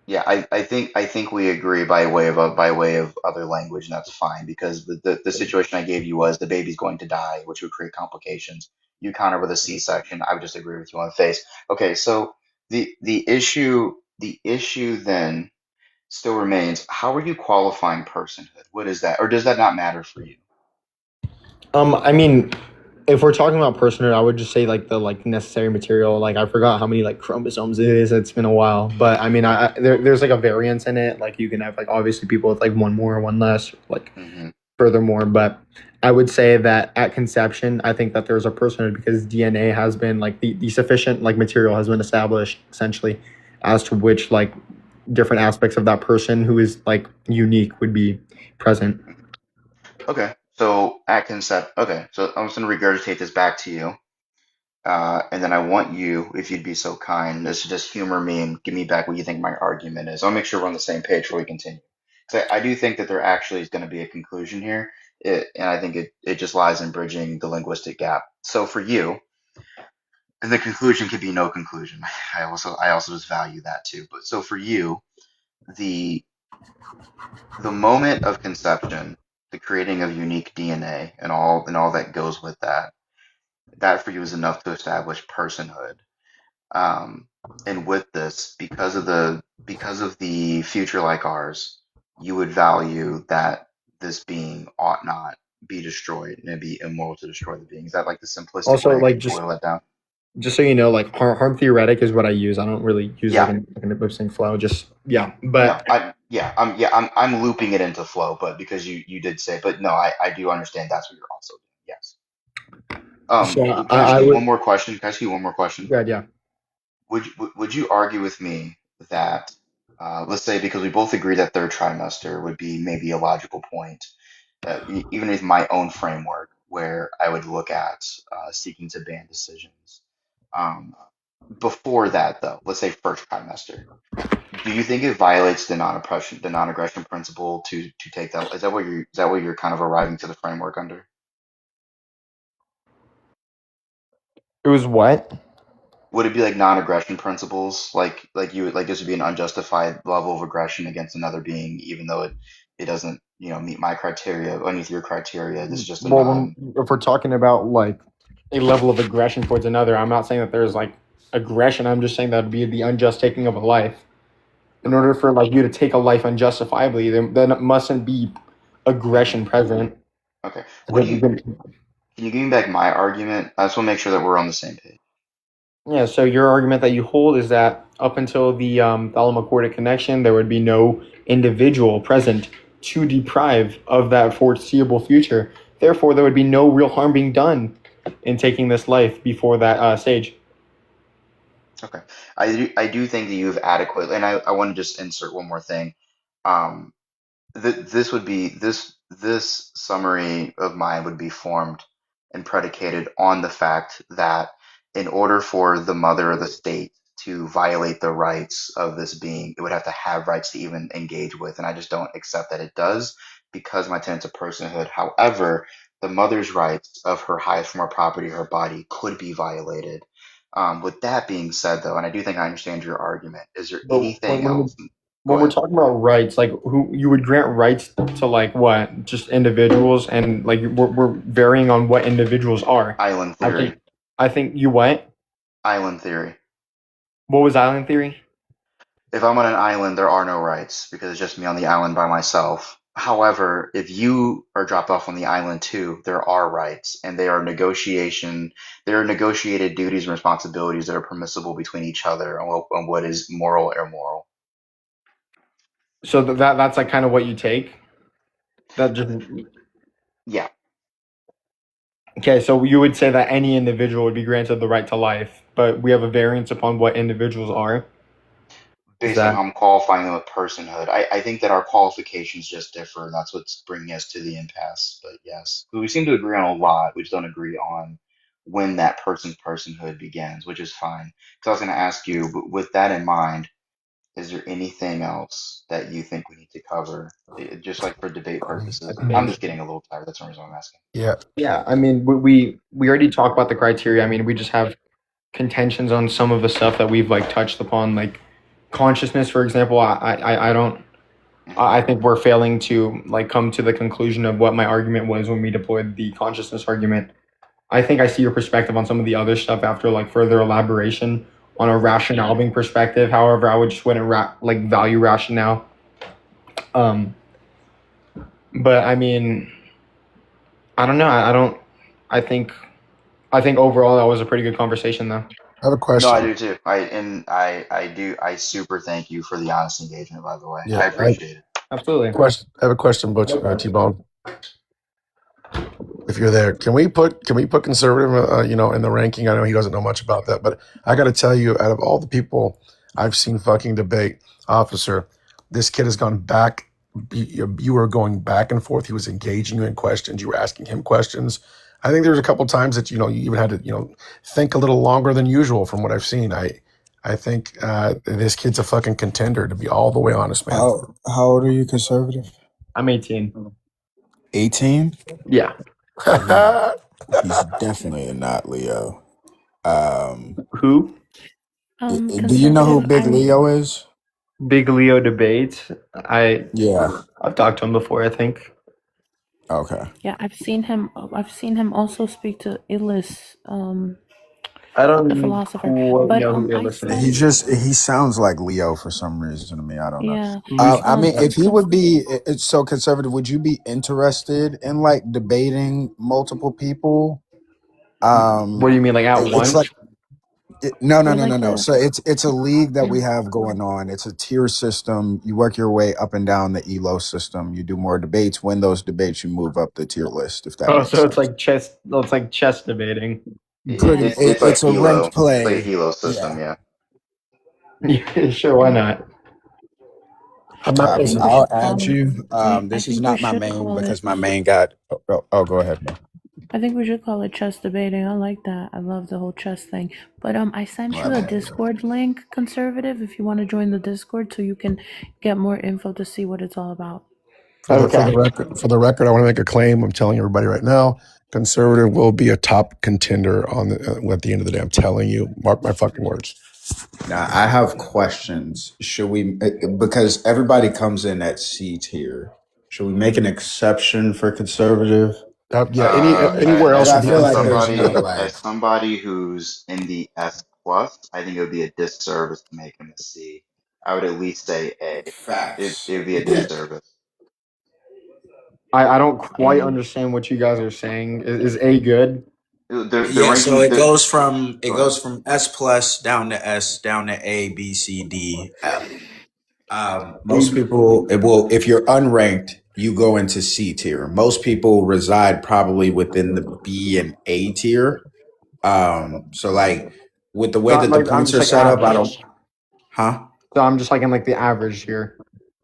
Yeah, I think we agree by way of other language, and that's fine because the situation I gave you was the baby's going to die, which would create complications. You counter with a C-section. I would just agree with you on the face. Okay, so the issue then still remains. How are you qualifying personhood? What is that, or does that not matter for you? I mean, if we're talking about personhood, I would just say like the like necessary material. Like I forgot how many like chromosomes it is. It's been a while, but I mean, there's like a variance in it. Like you can have like obviously people with like one more or one less, like furthermore. But I would say that at conception, I think that there's a personhood because DNA has been like the sufficient like material has been established essentially as to which like different aspects of that person who is like unique would be present. Okay, so at concept. Okay, so I'm just gonna regurgitate this back to you. And then I want you, if you'd be so kind, as to just humor me and give me back what you think my argument is. I'll make sure we're on the same page before we continue. So I do think that there actually is going to be a conclusion here, and I think it just lies in bridging the linguistic gap. So for you, and the conclusion could be no conclusion. I also just value that too. But so for you, the the moment of conception, the creating of unique DNA, and all that goes with that, that for you is enough to establish personhood. Um, and with this, because of the future like ours, you would value that this being ought not be destroyed and it'd be immoral to destroy the being. Is that like the simplistic Also, way I like could boil that down? just so you know, like harm theoretic is what I use. I don't really use Yeah. like an lip sync flow. Just but I'm looping it into flow, but because you did say, but no, I do understand that's what you're also doing. Yes. So Can I ask I you would. one more question? Can I ask you one more question? Yeah. Would you argue with me that, let's say, because we both agree that third trimester would be maybe a logical point, even with my own framework, where I would look at seeking to ban decisions. Um, Before that, though, let's say first trimester, do you think it violates the non-oppression, the non-aggression principle to take that? Is that what you're kind of arriving to the framework under? It was what? Would it be like non-aggression principles, like you would like this would be an unjustified level of aggression against another being, even though it doesn't meet my criteria, underneath your criteria. This is just a Well, non. if we're talking about like a level of aggression towards another, I'm not saying that there's like aggression. I'm just saying that would be the unjust taking of a life. In order for like you to take a life unjustifiably, then it mustn't be aggression present. Okay. Can you give me back my argument? I just want to make sure that we're on the same page. Yeah, so your argument that you hold is that up until the thalamocortic connection, there would be no individual present to deprive of that foreseeable future. Therefore, there would be no real harm being done in taking this life before that stage. Okay. I do think that you have adequate, and I want to just insert one more thing. Um, this would be this summary of mine would be formed and predicated on the fact that in order for the mother of the state to violate the rights of this being, it would have to have rights to even engage with, and I just don't accept that it does because my tenets of personhood. However, the mother's rights of her highest form of property, her body, could be violated. With that being said, though, and I do think I understand your argument, is there But anything else? Go when we're ahead. talking about rights, like who you would grant rights to, like what, just individuals, and like we're varying on what individuals are. Island I theory. think I think you what? Island theory. What was island theory? If I'm on an island, there are no rights because it's just me on the island by myself. However, if you are dropped off on the island too, there are rights, and There are negotiated duties and responsibilities that are permissible between each other on what is moral or immoral. So that's like kind of what you take. That just Yeah, Okay, so you would say that any individual would be granted the right to life, but we have a variance upon what individuals are. Is based on that how I'm qualifying them with personhood. I think that our qualifications just differ, and that's what's bringing us to the impasse. But yes, we seem to agree on a lot. We just don't agree on when that person's personhood begins, which is fine. Because I was going to ask you, but with that in mind, is there anything else that you think we need to cover? Just like for debate I purposes. I'm think? just getting a little tired. That's the reason I'm asking. Yeah. Yeah, I mean, we already talked about the criteria. I mean, we just have contentions on some of the stuff that we've like touched upon, like consciousness, for example. I don't. I think we're failing to like come to the conclusion of what my argument was when we deployed the consciousness argument. I think I see your perspective on some of the other stuff after like further elaboration on a rationale being perspective. However, I would just wouldn't like value rationale. Um, but I mean, I don't know. I don't. I think. I think overall that was a pretty good conversation, though. I have a No, I question. do too. I do. I super thank you for the honest engagement. By the way, Yeah. I appreciate it. Absolutely. I have a question, Butch, T-Bone. If you're there, can we put conservative, in the ranking? I know he doesn't know much about that, but I got to tell you, out of all the people I've seen fucking debate, officer, this kid has gone back. You were going back and forth. He was engaging you in questions. You were asking him questions. I think there's a couple times that you even had to think a little longer than usual. From what I've seen, I think this kid's a fucking contender. To be all the way honest, man. How old are you, conservative? I'm 18. 18? Yeah. He's definitely not Leo. Who? Do you know who Conservative. Big Leo is? Big Leo debate. Yeah. I've talked to him before, I think. Okay. Yeah, I've seen him. I've seen him also speak to Illis, I don't the philosopher. quite But know who I Illison said, He sounds like Leo for some reason to me. I don't know. yeah. I mean, if he would Cons- be it's so conservative, would you be interested in like debating multiple people? What do you mean, like at It's once? like No, no, We're no, no, like no. the So it's a league that we have going on. It's a tier system. You work your way up and down the elo system. You do more debates. Win those debates, you move up the tier list. If that Oh, makes so it's sense. like chess. Well, it's like chess debating. Pretty. yes. It's like It's a Hilo. ranked It's like a play. Hilo system. Yeah. Yeah. Sure, why not? I Copy. think we I'll should add call it. you. I This is think we not my should main call because it. my main got. Oh, go ahead, man. I think we should call it chess debating. I like that. I love the whole chess thing. But I sent you a Discord link, conservative, if you want to join the Discord, so you can get more info to see what it's all about. For the record, I want to make a claim. I'm telling everybody right now, conservative will be a top contender on at the end of the day. I'm telling you, mark my fucking words. Now I have questions. Should we? Because everybody comes in at C tier. Should we make an exception for conservative? Anywhere else would I be feel like unfair. there's no As like. somebody who's in the S plus, I think it would be a disservice to make him a C. I would at least say A. It Facts. would be a disservice. I don't quite A. understand what you guys are saying. Is A good? The Yeah, so ranking. it goes from Go ahead. S plus down to S down to A B C D F. Most A. people it will if you're unranked, you go into C tier. Most people reside probably within the B and A tier. So like with the way Not that the like I'm points just are like set up, I don't. average. Huh? So I'm just like in like the average here.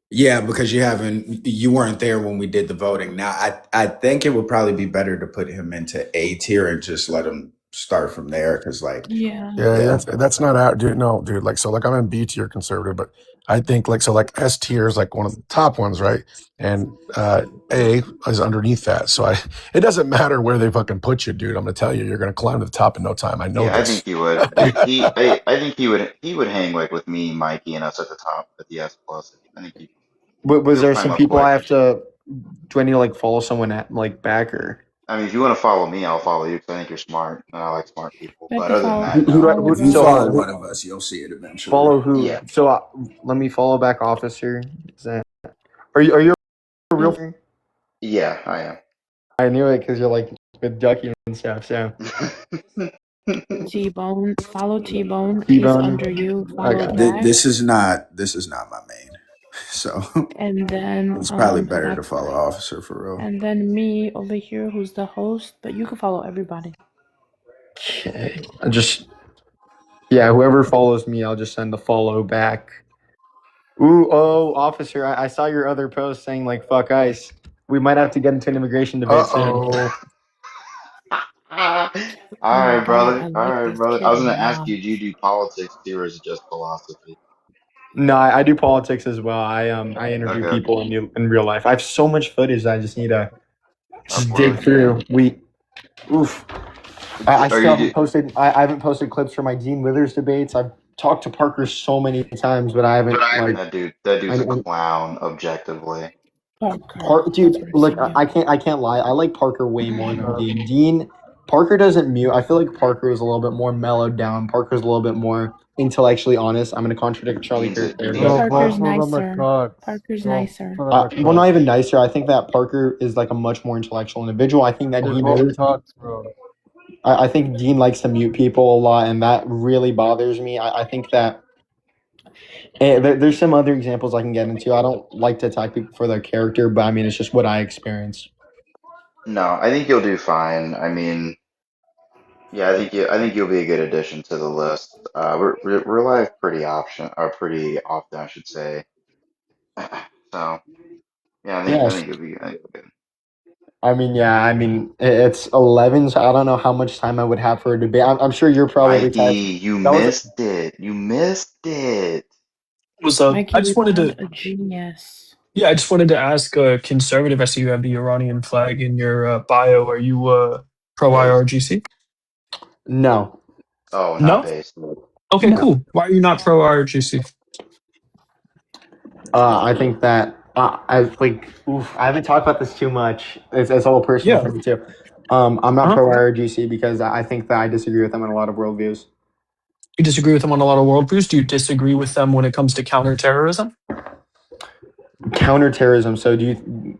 Yeah, because you weren't there when we did the voting. Now I think it would probably be better to put him into A tier and just let him start from there because like Yeah. Yeah, that's not out, dude. No, dude. Like, so, like, I'm in B tier conservative, but I think, like, so, like, S tier is like one of the top ones, right? And A is underneath that. So, it doesn't matter where they fucking put you, dude. I'm gonna tell you, you're gonna climb to the top in no time. I know Yeah, I think this. he would. I think he would hang like with me, Mikey, and us at the top at the S plus. I think Was he'll there climb some up people I quick. have to? Do I need to like follow someone at like back or? I mean, if you want to follow me, I'll follow you because I think you're smart and I like smart people. You have But to other than follow that, no. if you follow one of us, you'll see it eventually. Follow who? Yeah. So let me follow back officer. Is that? Are you a real? Yeah, I am. I knew it because you're like with Ducky and stuff. So T-Bone. Follow T-Bone. He's T-Bone. under you. Follow back. This is not my main. So And then it's probably better to follow officer for real. and then me over here who's the host, but you can follow everybody. okay, whoever follows me, I'll just send a follow back. Ooh, officer, I saw your other post saying like fuck ICE. We might have to get into an immigration debate soon. All Oh my right, god, brother. I All like right, this brother. kid I was a gonna ask lot. you, do you do politics too, or is it just philosophy? No, I do politics as well. I interview Okay. people in real life. I have so much footage that I just need to just dig Upload, through. Oof. I Are still you haven't posted. I haven't posted clips for my Dean Withers debates. I've talked to Parker so many times, but I haven't like. that dude's a clown, objectively. Dude, look, I can't lie. I like Parker way more than Dean. Parker doesn't mute. I feel like Parker is a little bit more mellowed down. Parker's a little bit more intellectually honest. I'm going to contradict Charlie Kirk there. Parker's nicer. Parker's nicer. Well, not even nicer. I think that Parker is like a much more intellectual individual. I think that Dean I think Dean likes to mute people a lot, and that really bothers me. I think that there's some other examples I can get into. I don't like to attack people for their character, but I mean, it's just what I experienced. No, I think you'll do fine. I mean, yeah, I think you'll be a good addition to the list. We're live pretty often, I should say. So yeah, I Yes. think you'll be good. I mean, it's 11, so I don't know how much time I would have for a debate. I'm sure you're probably Mikey, tired. you That was missed it. You missed it. What's up? Mikey, I we just wanted found to, a genius. yeah, I just wanted to ask conservative. I see you have the Iranian flag in your bio. Are you pro IRGC? no. Oh, not No? based. Okay, No. cool. Why are you not pro IRGC? I think that I like. I haven't talked about this too much. It's all personal for me too. I'm not pro IRGC because I think that I disagree with them on a lot of worldviews. You disagree with them on a lot of worldviews. Do you disagree with them when it comes to counterterrorism? Counterterrorism. So do you?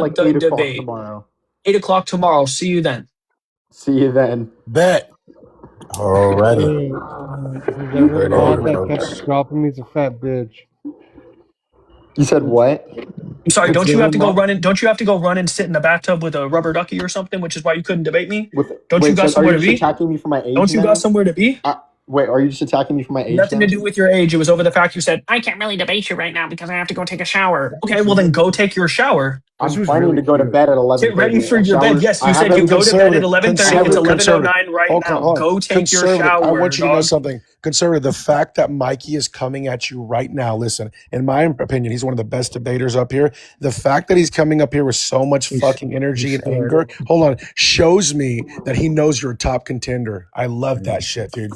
like the 8 o'clock debate. tomorrow. 8 o'clock tomorrow. See you then. See you then. Bet. Alrighty. Hey, whoever Right on, mod that kept folks. dropping me is a fat bitch. You said what? I'm sorry. Don't you Whichever have to go mod. run and don't you have to go run and sit in the bathtub with a rubber ducky or something, which is why you couldn't debate me? With Don't you wait, got so are somewhere you to just be? attacking me for my age Don't you got now? somewhere to be? Wait, are you just attacking me for my age Nothing now? to do with your age. It was over the fact you said, I can't really debate you right now because I have to go take a shower. Okay, well then go take your shower. I'm planning to go to bed at Get ready 11:30. for your bed. Yes, you said you go to bed at 11:30. It's 11:09 right now. Hold on. Go take your Conservative. I shower, want you to know dog. something. Conservative. The fact that Mikey is coming at you right now. Listen, in my opinion, he's one of the best debaters up here. The fact that he's coming up here with so much fucking energy and anger, hold on, shows me that he knows you're a top contender. I love that shit, dude.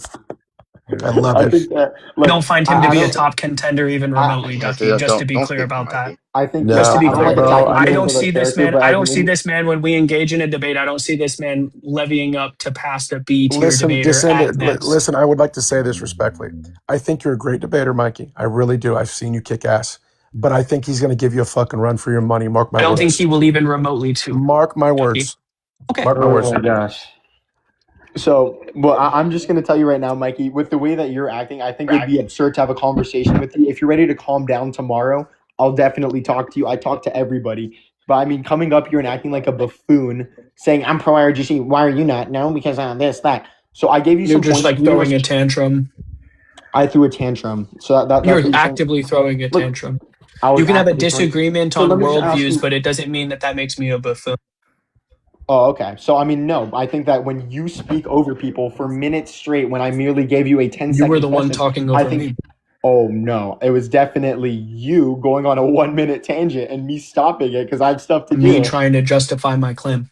I love I it. think that. I Look, don't find him to I be a don't. top contender even remotely, Ducky, just to be Don't clear speak for about that. Mikey. I think Just to that be I don't like clear, bro. attacking I people don't for their see this character, man. but I as don't an see this man when we engage in a debate. I don't see this man levying up to pass the B tier Listen, debater at this. listen. I would like to say this respectfully. I think you're a great debater, Mikey. I really do. I've seen you kick ass, but I think he's going to give you a fucking run for your money. Mark my I don't think words. he will even remotely to. Mark my Ducky. words. Okay. Mark my words. Oh my gosh. So, well, I'm just going to tell you right now, Mikey, with the way that you're acting, I think it would be absurd to have a conversation with you. If you're ready to calm down tomorrow, I'll definitely talk to you. I talk to everybody. But I mean, coming up here and acting like a buffoon, saying, I'm pro IRGC, why are you not? No, because this, that. So I gave you You're some just points. like throwing a tantrum. I threw a tantrum. So that's You're what you're saying. actively throwing a Look, tantrum. I was You can have a actively throwing. disagreement So on let me just ask worldviews, you. but it doesn't mean that that makes me a buffoon. Oh, okay. So, I mean, no, I think that when you speak over people for minutes straight, when I merely gave you a 10 You were second the one question, talking I over think, me. oh no, it was definitely you going on a 1 minute tangent and me stopping it because I have stuff to Me do. trying to justify my claim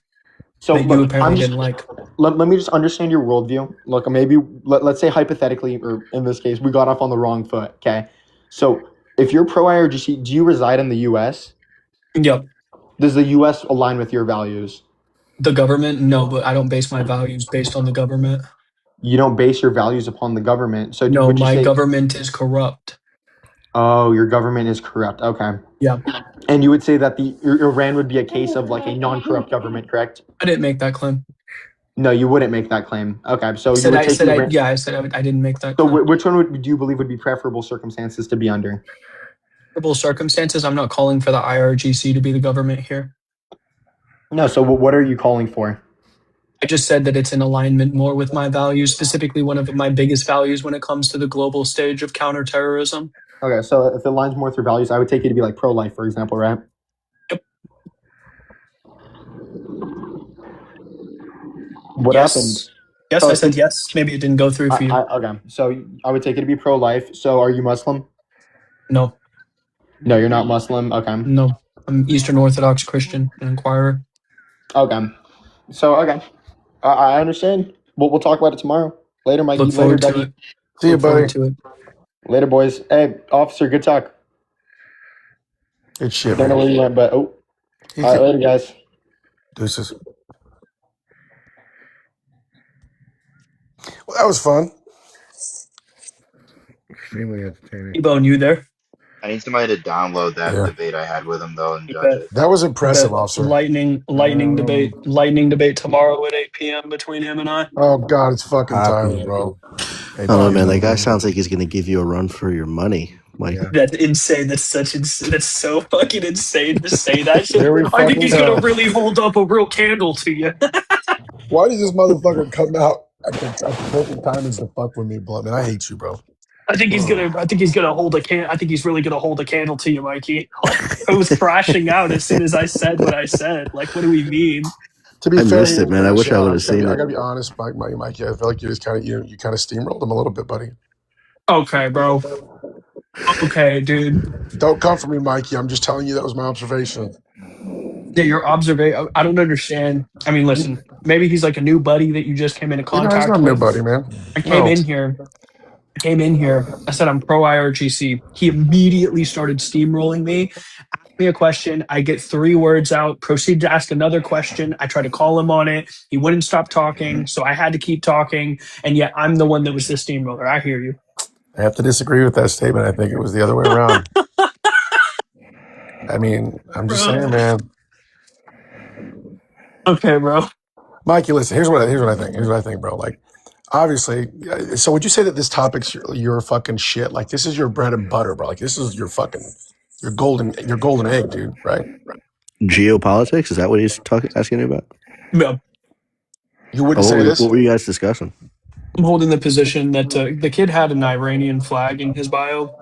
So, that you look, apparently didn't like. let me just understand your worldview. Look, maybe let's say hypothetically, or in this case, we got off on the wrong foot. Okay. So, if you're pro IRGC, do you reside in the US? Yep. Does the US align with your values? The government? No, but I don't base my values based on the government. You don't base your values upon the government. So, No, would you my say, government is corrupt. oh, your government is corrupt? Okay. Yeah. And you would say that the Iran would be a case of like a non-corrupt government, correct? I didn't make that claim. No, you wouldn't make that claim. Okay, so you would I take said, Iran. yeah, I said I didn't make that So claim. which one do you believe would be preferable circumstances to be under? Favorable circumstances, I'm not calling for the IRGC to be the government here. No, so what are you calling for? I just said that it's in alignment more with my values, specifically one of my biggest values when it comes to the global stage of counterterrorism. Okay, so if it aligns more with your values, I would take you to be like pro-life, for example, right? Yep. What happened? Yes. Yes, Oh, I so said yes. Maybe it didn't go through for you. okay, so I would take you to be pro-life. So are you Muslim? No, No, you're not Muslim. Okay. no. I'm Eastern Orthodox Christian and Inquirer. Okay. So okay, I understand. We'll talk about it tomorrow. Later, Mikey. Look Later, forward to Ducky. it. See you, Look forward buddy. to it. Later, boys. Hey, officer, good talk. Good shit, Don't know where man. you went, but all right, later, guys. Deuces. Well, that was fun. Extremely entertaining. T-Bone, you there? I need somebody to download that Yeah. debate I had with him though and You judge bet. it. That was You impressive, bet. officer. Lightning debate tomorrow at 8 p.m. between him and I. Oh God, it's fucking time, Happy. bro. I don't know, man. That guy sounds like he's going to give you a run for your money. Like, Yeah. That's insane. That's that's so fucking insane to say that shit. Here we I think fucking he's gonna go. really hold up a real candle to you. Why does this motherfucker come out at the perfect time to fuck with me, Blunt? Man, I hate you, bro. I think he's gonna hold a can. I think he's really gonna hold a candle to you, Mikey. Like, I was crashing out as soon as I said what I said. Like, what do we mean? To be I fair, missed it, man. I wish I would have seen I it. gotta be honest, Mikey. I feel like you just kind of you kind of steamrolled him a little bit, buddy. Okay, bro. Okay, dude. Don't come for me, Mikey. I'm just telling you that was my observation. Yeah, your observation. I don't understand. I mean, listen. Maybe he's like a new buddy that you just came into You know, he's contact not with. nobody, man. I came No. in here. I said I'm pro IRGC. He immediately started steamrolling me. Asked me a question. I get 3 words out. Proceed to ask another question. I try to call him on it. He wouldn't stop talking, so I had to keep talking. And yet I'm the one that was the steamroller. I hear you. I have to disagree with that statement. I think it was the other way around. I mean, I'm just saying, man. Okay, bro. Mikey, listen. Here's what I think. Here's what I think, bro. Like, obviously, so would you say that this topic's your fucking shit? Like, this is your bread and butter, bro. Like, this is your fucking your golden egg, dude. Right? Geopolitics? Is that what he's asking you about? No. You wouldn't say this? What were you guys discussing? I'm holding the position that the kid had an Iranian flag in his bio.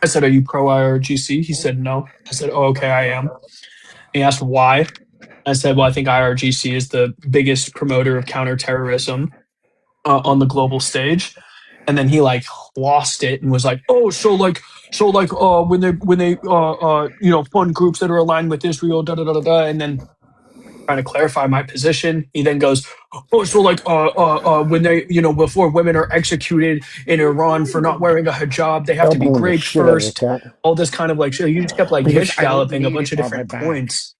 I said, "Are you pro IRGC?" He said, "No." I said, "Oh, okay, I am." He asked why. I said, "Well, I think IRGC is the biggest promoter of counterterrorism on the global stage." And then he like lost it and was like, "Oh, so when they fund groups that are aligned with Israel, da da da da da." And then trying to clarify my position, he then goes, "Oh, so when they before women are executed in Iran for not wearing a hijab, they have to I'm be blowing the raped shit out of your first." cat All this kind of like shit. You just kept like because gish I don't galloping a need bunch it of on my different back. points.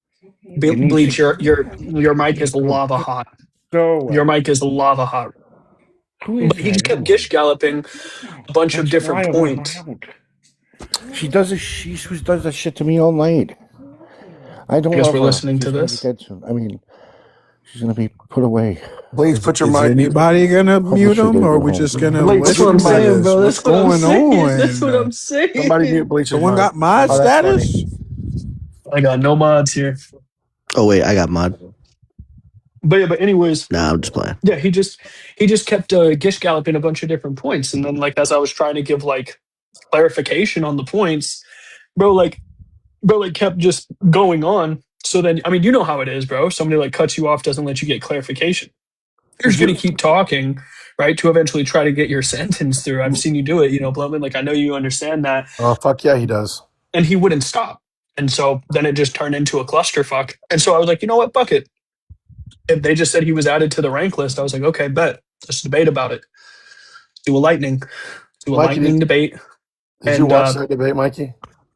It needs to Bleach, your mic is lava hot. go Your away. mic is lava hot. Who is But he that just kept anyway? gish galloping a bunch of That's why different I went points. out. She does this. She does that shit to me all night. I I don't guess love we're her. listening She's to gonna be this. dead soon. I mean, she's gonna be put away. Please put your Is mic. anybody gonna mute Publisher him, gonna or are go we home. just gonna Bleach, That's put what your I'm listen to mic. saying, this? bro. What's That's what I'm going saying. That's what on? I'm Somebody saying. mute Bleach's Someone mic. got mod Oh, that's funny. status? I got no mods here. Oh wait, I got mod. But yeah, but anyways, Nah, I'm just playing. yeah, he just kept gish galloping a bunch of different points, and then like as I was trying to give like clarification on the points, bro, like kept just going on. So then, I mean, you know how it is, bro. Somebody like cuts you off, doesn't let you get clarification. You're Did just gonna you? keep talking, right, to eventually try to get your sentence through. I've seen you do it, Blowman. Like I know you understand that, Oh fuck yeah, he does. and he wouldn't stop. And so then it just turned into a clusterfuck. And so I was like, you know what, fuck it. If they just said he was added to the rank list, I was like, okay, bet. Let's debate about it. Do a Mikey, lightning debate. did you And watch that debate, Mikey?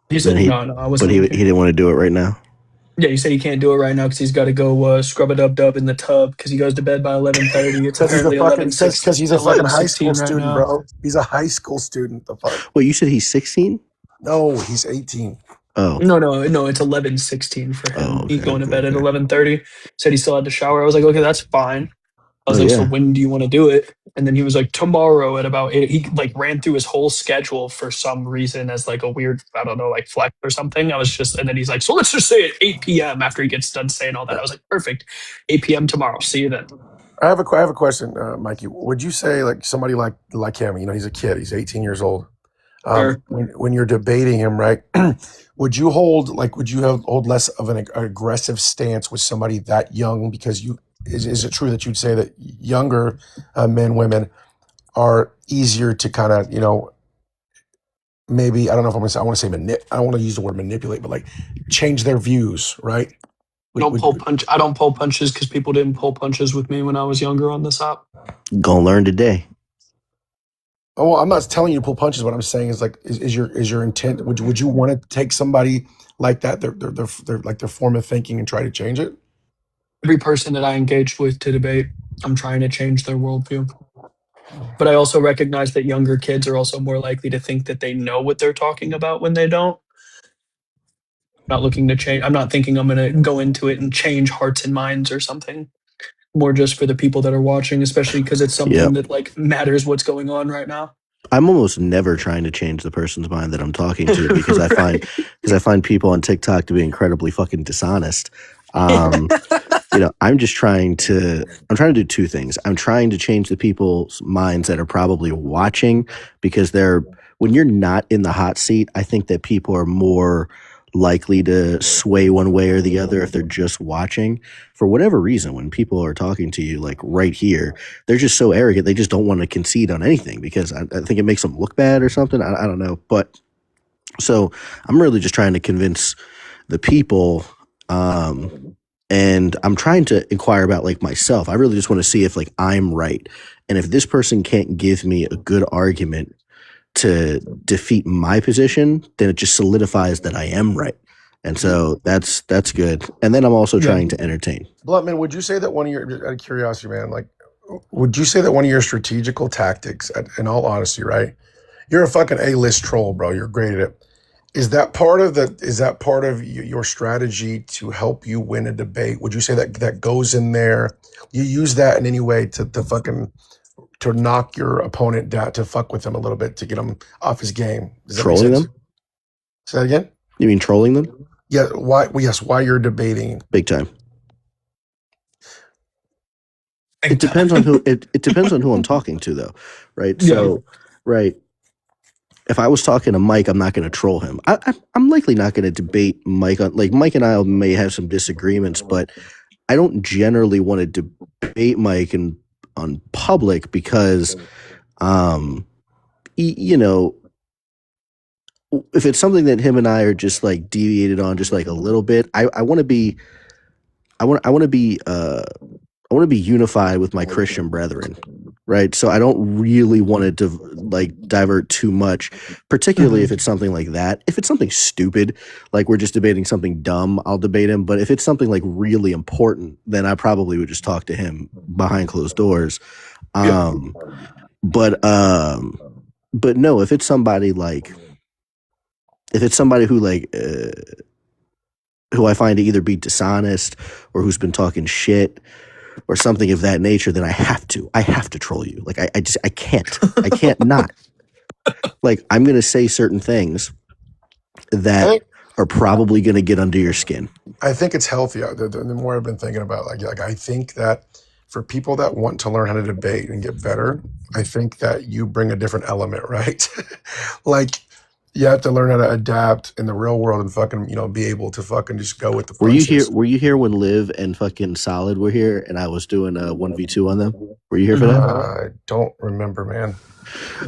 he Then said, he, no, I but wasn't he looking. didn't want to do it right now. Yeah, he said he can't do it right now because he's got to go scrub a dub dub in the tub because he goes to bed by 11:30. It's Because he's a apparently fucking because he's a fucking high school 11:16 right student, now. bro. He's a high school student. The fuck? Wait, you said he's 16? No, he's 18. Oh, No, it's 11:16 for him. oh, He's okay, going to okay, bed at okay. 11:30. Said he still had to shower. I was like, okay, that's fine. I Oh was like, so yeah, when do you want to do it? And then he was like, tomorrow at about 8. He like ran through his whole schedule for some reason as like a weird, I don't know, like flex or something. And then he's like, so let's just say at 8 p.m. after he gets done saying all that. I was like, perfect. 8 p.m. tomorrow. See you then. I have a question, Mikey. Would you say like somebody like him? He's a kid. He's 18 years old. Sure. When you're debating him, right? Would you hold less of an aggressive stance with somebody that young? Because is it true that you'd say that younger men, women are easier to kind of maybe I don't know if I want to say I don't want to use the word manipulate, but like change their views, right? I don't pull punches because people didn't pull punches with me when I was younger on this app. gonna learn today. Oh, well, I'm not telling you to pull punches. What I'm saying is like, is your intent? Would you want to take somebody like that, their like their form of thinking, and try to change it? Every person that I engaged with to debate, I'm trying to change their worldview. But I also recognize that younger kids are also more likely to think that they know what they're talking about when they don't. Not looking to change. I'm not thinking I'm going to go into it and change hearts and minds or something. More just for the people that are watching, especially because it's something Yep. that like matters what's going on right now. I'm almost never trying to change the person's mind that I'm talking to because I find people on TikTok to be incredibly fucking dishonest. I'm trying to do two things. I'm trying to change the people's minds that are probably watching because when you're not in the hot seat, I think that people are more likely to sway one way or the other if they're just watching. For whatever reason, when people are talking to you like right here, they're just so arrogant. They just don't want to concede on anything because I think it makes them look bad or something. I don't know. But so I'm really just trying to convince the people. And I'm trying to inquire about like myself. I really just want to see if like I'm right. And if this person can't give me a good argument to defeat my position, then it just solidifies that I am right. And so that's good. And then I'm also Yeah. trying to entertain. Bluntman, would you say that out of curiosity, man, like, would you say that one of your strategical tactics, in all honesty, right? You're a fucking A-list troll, bro. You're great at it. Is that part of your strategy to help you win a debate? Would you say that goes in there? You use that in any way to knock your opponent down, to fuck with him a little bit, to get him off his game? Does that make Trolling sense? them? Say that again? You mean trolling them? Yeah. Why? Yes. Why you're debating? Big time. it depends on who it depends on who I'm talking to though, right? Yeah. So, right, if I was talking to Mike, I'm not going to troll him. I'm likely not going to debate Mike on like Mike and I may have some disagreements, but I don't generally want to debate Mike on public because, you know, if it's something that him and I are just like deviated on just like a little bit, I want to be, I want to be, I want to be unified with my Christian brethren, right? So I don't really want to like divert too much, particularly if it's something like that. If it's something stupid, like we're just debating something dumb, I'll debate him. But if it's something like really important, then I probably would just talk to him behind closed doors. Um, but no, if it's somebody like, if it's somebody who like, who I find to either be dishonest or who's been talking shit or something of that nature, then I have to troll you. Like I can't not. Like I'm gonna say certain things that are probably gonna get under your skin. I think it's healthy. The more I've been thinking about, like I think that for people that want to learn how to debate and get better, I think that you bring a different element, right? Like you have to learn how to adapt in the real world and fucking, be able to fucking just go with the punches. Were you here when Liv and fucking Solid were here and I was doing a 1v2 on them? Were you here for that? I don't remember, man.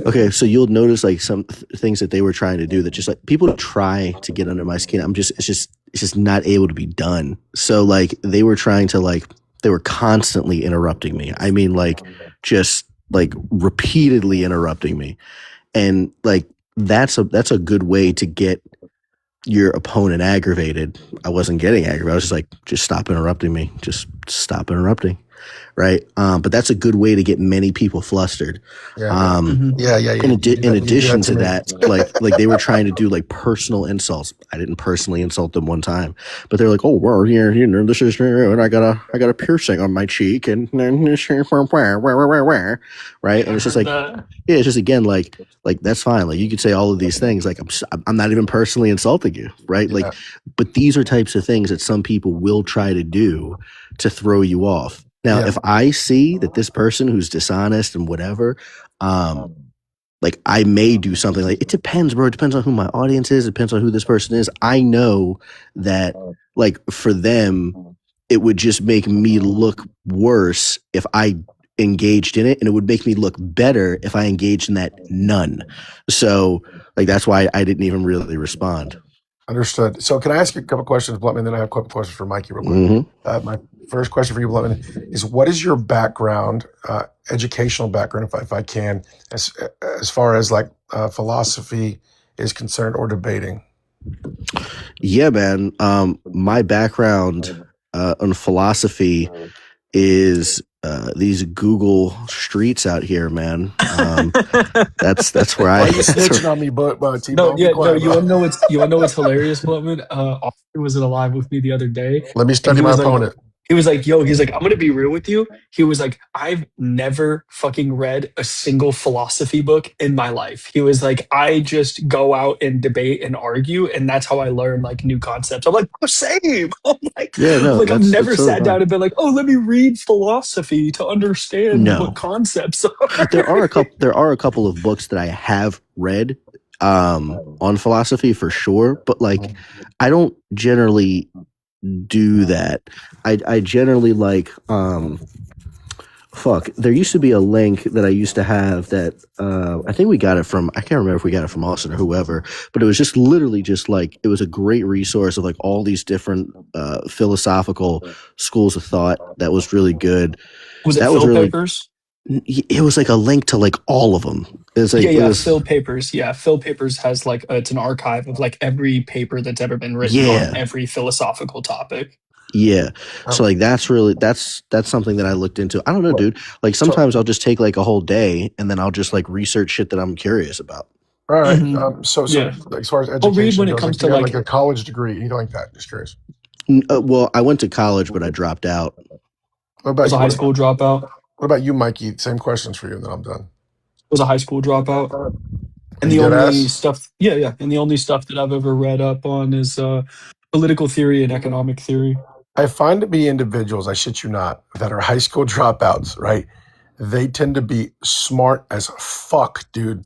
Okay, so you'll notice like some things that they were trying to do that just like people try to get under my skin. It's just not able to be done. So like they were trying to like they were constantly interrupting me. I mean like just like repeatedly interrupting me. And like that's a good way to get your opponent aggravated. I wasn't getting aggravated. I was just like, just stop interrupting me. Just stop interrupting. Right. But that's a good way to get many people flustered. Yeah. Yeah. In addition to that, like they were trying to do like personal insults. I didn't personally insult them one time, but they're like, "Oh, well, this is, and I got a piercing on my cheek, and right." And it's just like, yeah, it's just again like that's fine. Like you could say all of these things. Like I'm not even personally insulting you, right? Yeah. Like, but these are types of things that some people will try to do to throw you off. Now, if I see that this person who's dishonest and whatever, like I may do something like it depends, bro. It depends on who my audience is. It depends on who this person is. I know that like for them, it would just make me look worse if I engaged in it, and it would make me look better if I engaged in that none. So like that's why I didn't even really respond. Understood. So can I ask you a couple questions, Bluntman? Then I have a couple questions for Mikey real quick. My first question for you, Bluntman, is what is your background, educational background, if I can, as far as like philosophy is concerned or debating? Yeah, man. My background on philosophy is these Google streets out here, man. That's where Why I. are you snitching on me, T-Bone? You wanna know what's hilarious, Bloodman? Austin wasn't alive with me the other day. Let me study and he my was like, opponent. He was like, yo, he's like, I'm gonna be real with you. He was like, I've never fucking read a single philosophy book in my life. He was like, I just go out and debate and argue, and that's how I learn like new concepts. I'm like, oh, same. I'm like, Yeah, no, I've never that's sat totally down fine. and been like, oh, let me read philosophy to understand No. what concepts are. There are a couple of books that I have read on philosophy for sure, but like I don't generally do that. I generally like there used to be a link that I used to have that I think we got it from, I can't remember if we got it from Austin or whoever, but it was just literally just like it was a great resource of like all these different philosophical schools of thought that was really good. Was it that Phil was really Papers? It was like a link to like all of them. It was like Phil Papers. Yeah, Phil Papers has like it's an archive of like every paper that's ever been written on every philosophical topic. Yeah. So like that's something that I looked into. I don't know, dude. Like sometimes I'll just take like a whole day and then I'll just like research shit that I'm curious about. All right. So like, as far as education goes, like, you have like a college degree, anything like that? Just curious. Well, I went to college, but I dropped out. What about was a high school dropout. What about you, Mikey? Same questions for you, and then I'm done. Was a high school dropout. And the only stuff, and the only stuff that I've ever read up on is political theory and economic theory. I find to be individuals, I shit you not, that are high school dropouts, right? They tend to be smart as fuck, dude.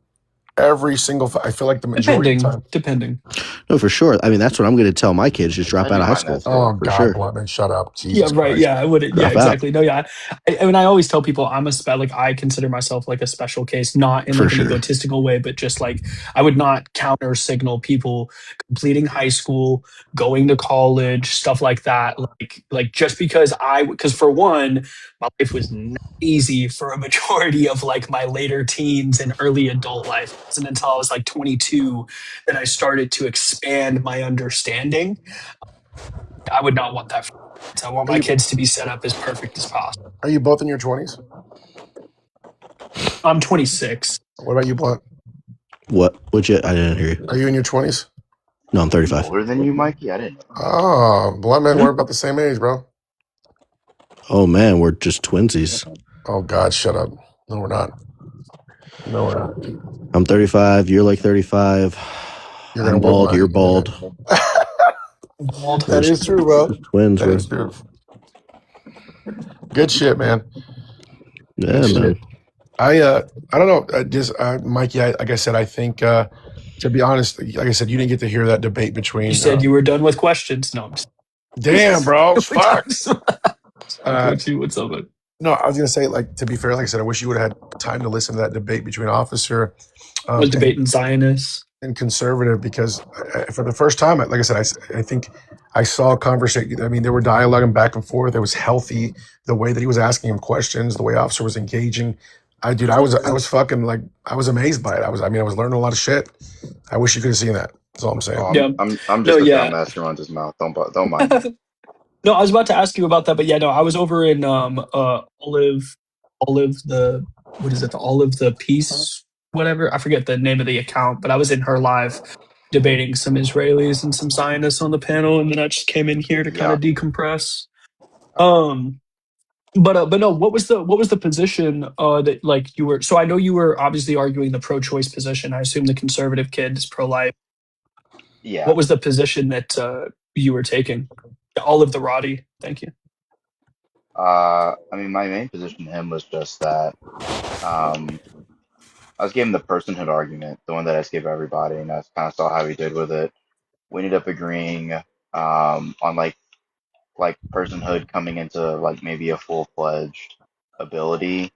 Every single, I feel like the majority of the time. Depending. No, for sure. I mean, that's what I'm going to tell my kids: just drop I out do of high find school that too. Oh for God, sure. Blattman, shut up, Yeah, Jesus right. Christ, Yeah, I would. Yeah, Drop out exactly. No, yeah. I mean, I always tell people I'm like I consider myself like a special case, not in for like an sure. egotistical way, but just like I would not counter signal people completing high school, going to college, stuff like that. Like just because for one, my life was not easy for a majority of like my later teens and early adult life. It wasn't until I was like 22 that I started to expand my understanding. I would not want that for my kids. I want are my you kids to be set up as perfect as possible. are you both in your 20s? I'm 26. What about you, Blunt? What? Which I didn't hear you. Are you in your 20s? No, I'm I'm 35. older than you, Mikey. I didn't know that. Oh, Blattman, Hmm? we're about the same age, bro. Oh man, we're just twinsies. Oh God, shut up. No, we're not. No, we're not. I'm 35. You're like 35. You're gonna I'm whip bald. my. You're bald. Bald. That We're is true, bro. just twins, That bro. is true. Good shit, man. Good Yeah, shit. man. I don't know. Mikey. Like I said, I think to be honest, like I said, you didn't get to hear that debate You between. said you were done with questions. No, I'm just Damn, bro. we talked Fuck. fucking with you. What's up, man? No, I was gonna say, like, to be fair, like I said, I wish you would have had time to listen to that debate between Officer I was and debating Zionists. conservative, because for the first time, like I said, I think I saw a conversation. I mean, they were dialoguing back and forth. It was healthy. The way that he was asking him questions, the way Officer was engaging. I was fucking like, I was amazed by it. I was learning a lot of shit. I wish you could have seen that. That's all I'm Oh, saying. Yeah. I'm No, just a yeah. dumbass who runs his mouth. Don't mind me. No, I was about to ask you about that, but yeah, no, I was over in Olive the what is it, the Olive the Peace, whatever. I forget the name of the account, but I was in her live debating some Israelis and some Zionists on the panel, and then I just came in here to kind Yeah. of decompress. Um but no, what was the position that like you were, so I know you were obviously arguing the pro choice position. I assume the conservative kid is pro life. Yeah. What was the position that you were taking? Olive the Roddy, thank you. I mean, my main position to him was just that um, I was giving the personhood argument, the one that I just gave everybody, and I kind of saw how he did with it. We ended up agreeing on like personhood coming into like maybe a full-fledged ability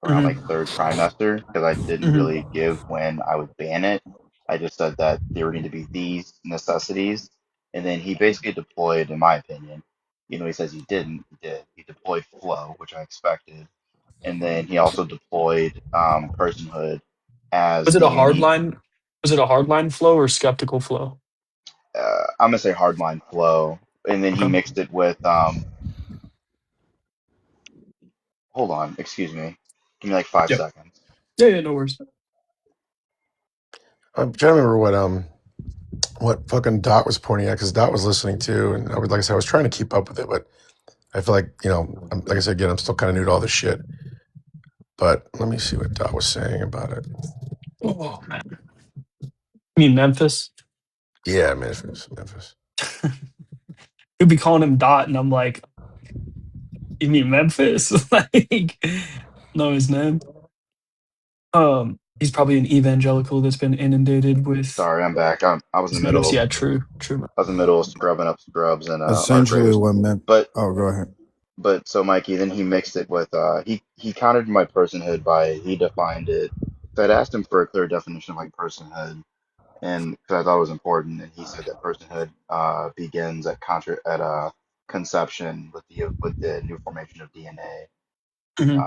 around Hmm. like third trimester, because I didn't Hmm. really give when I would ban it. I just said that there would need to be these necessities, and then he basically deployed, in my opinion. He says he didn't. He did. He deployed flow, which I expected, and then he also deployed personhood as Was it the a unique. hardline? Was it a hardline flow or skeptical flow? I'm gonna say hardline flow, and then he Okay. mixed it with hold on, excuse me, give me like five Yep. seconds. Yeah, no worries. I'm trying to remember what fucking Dot was pointing at, because Dot was listening too, and like I said, I was trying to keep up with it, but I feel like like I said again, I'm still kind of new to all this shit. But let me see what Dot was saying about it. Oh man. You mean Memphis? Yeah, Memphis. You'd be calling him Dot, and I'm like, you mean Memphis? Like, know his name. He's probably an evangelical that's been inundated with. Sorry, I'm back. I was in the middle of Yeah, true. scrubbing up scrubs and Mark Essentially, Raiders, what meant. but Oh, go ahead. so Mikey, then he mixed it with he countered my personhood by he defined it. So I'd asked him for a clear definition of like personhood, and because I thought it was important, and he said that personhood begins at conception with the new formation of DNA. Hmm.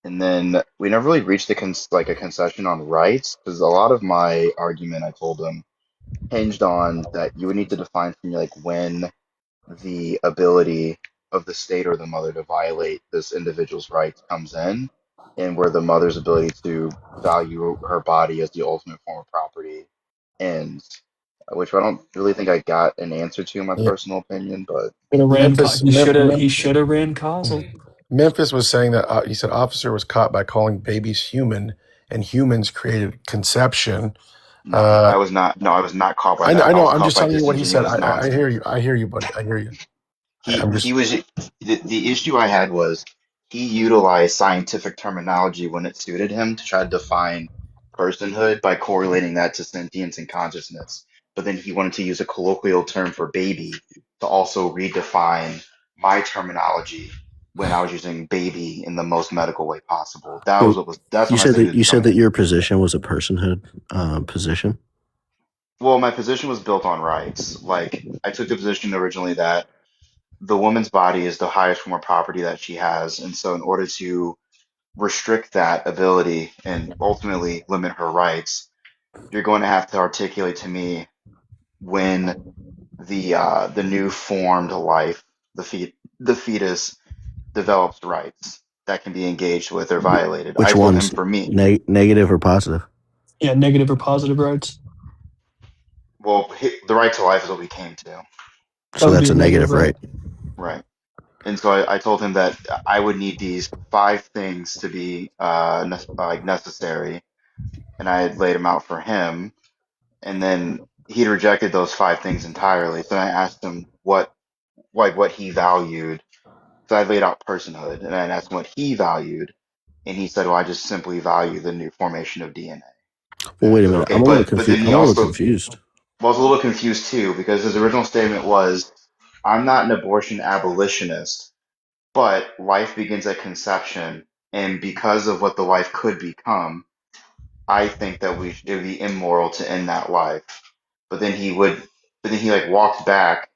And then we never really reached like a concession on rights, because a lot of my argument, I told him, hinged on that you would need to define for me like when the ability of the state or the mother to violate this individual's rights comes in, and where the mother's ability to value her body as the ultimate form of property ends, which I don't really think I got an answer to in my Yeah, personal opinion, but Memphis. He should have ran causal. Memphis was saying that he said Officer was caught by calling babies human, and humans created conception. no, I was not. No, I was not caught by I that. I know. was I'm caught just by telling you what he said. disingenuous I hear nonsense. you. I hear you, buddy. I hear you. He was the issue I had was he utilized scientific terminology when it suited him to try to define personhood by correlating that to sentience and consciousness. But then he wanted to use a colloquial term for baby to also redefine my terminology when I was using baby in the most medical way possible. Wait, That's you when I said said he that was becoming. your position was a personhood position. Well, my position was built on rights. Like I took the position originally that the woman's body is the highest form of property that she has, and so in order to restrict that ability and ultimately limit her rights, you're going to have to articulate to me when the new formed life, the fetus, develops rights that can be engaged with or violated. I Which told him ones, for me, negative or positive? Yeah, negative or positive rights. well, the right to life is what we came to, That So would that's be a a negative negative, right. right? right? And so I told him that I would need these five things to be like necessary, and I had laid them out for him, and then he rejected those five things entirely. So I asked him what he valued. So I laid out personhood, and I asked him what he valued, and he said, "Well, I just simply value the new formation of DNA." Well, And I wait a said, minute. "Okay, but then he I'm a little also confused. well, I was a little confused too because his original statement was, "I'm not an abortion abolitionist, but life begins at conception, and because of what the life could become, I think that it would be immoral to end that life." But then he like walked back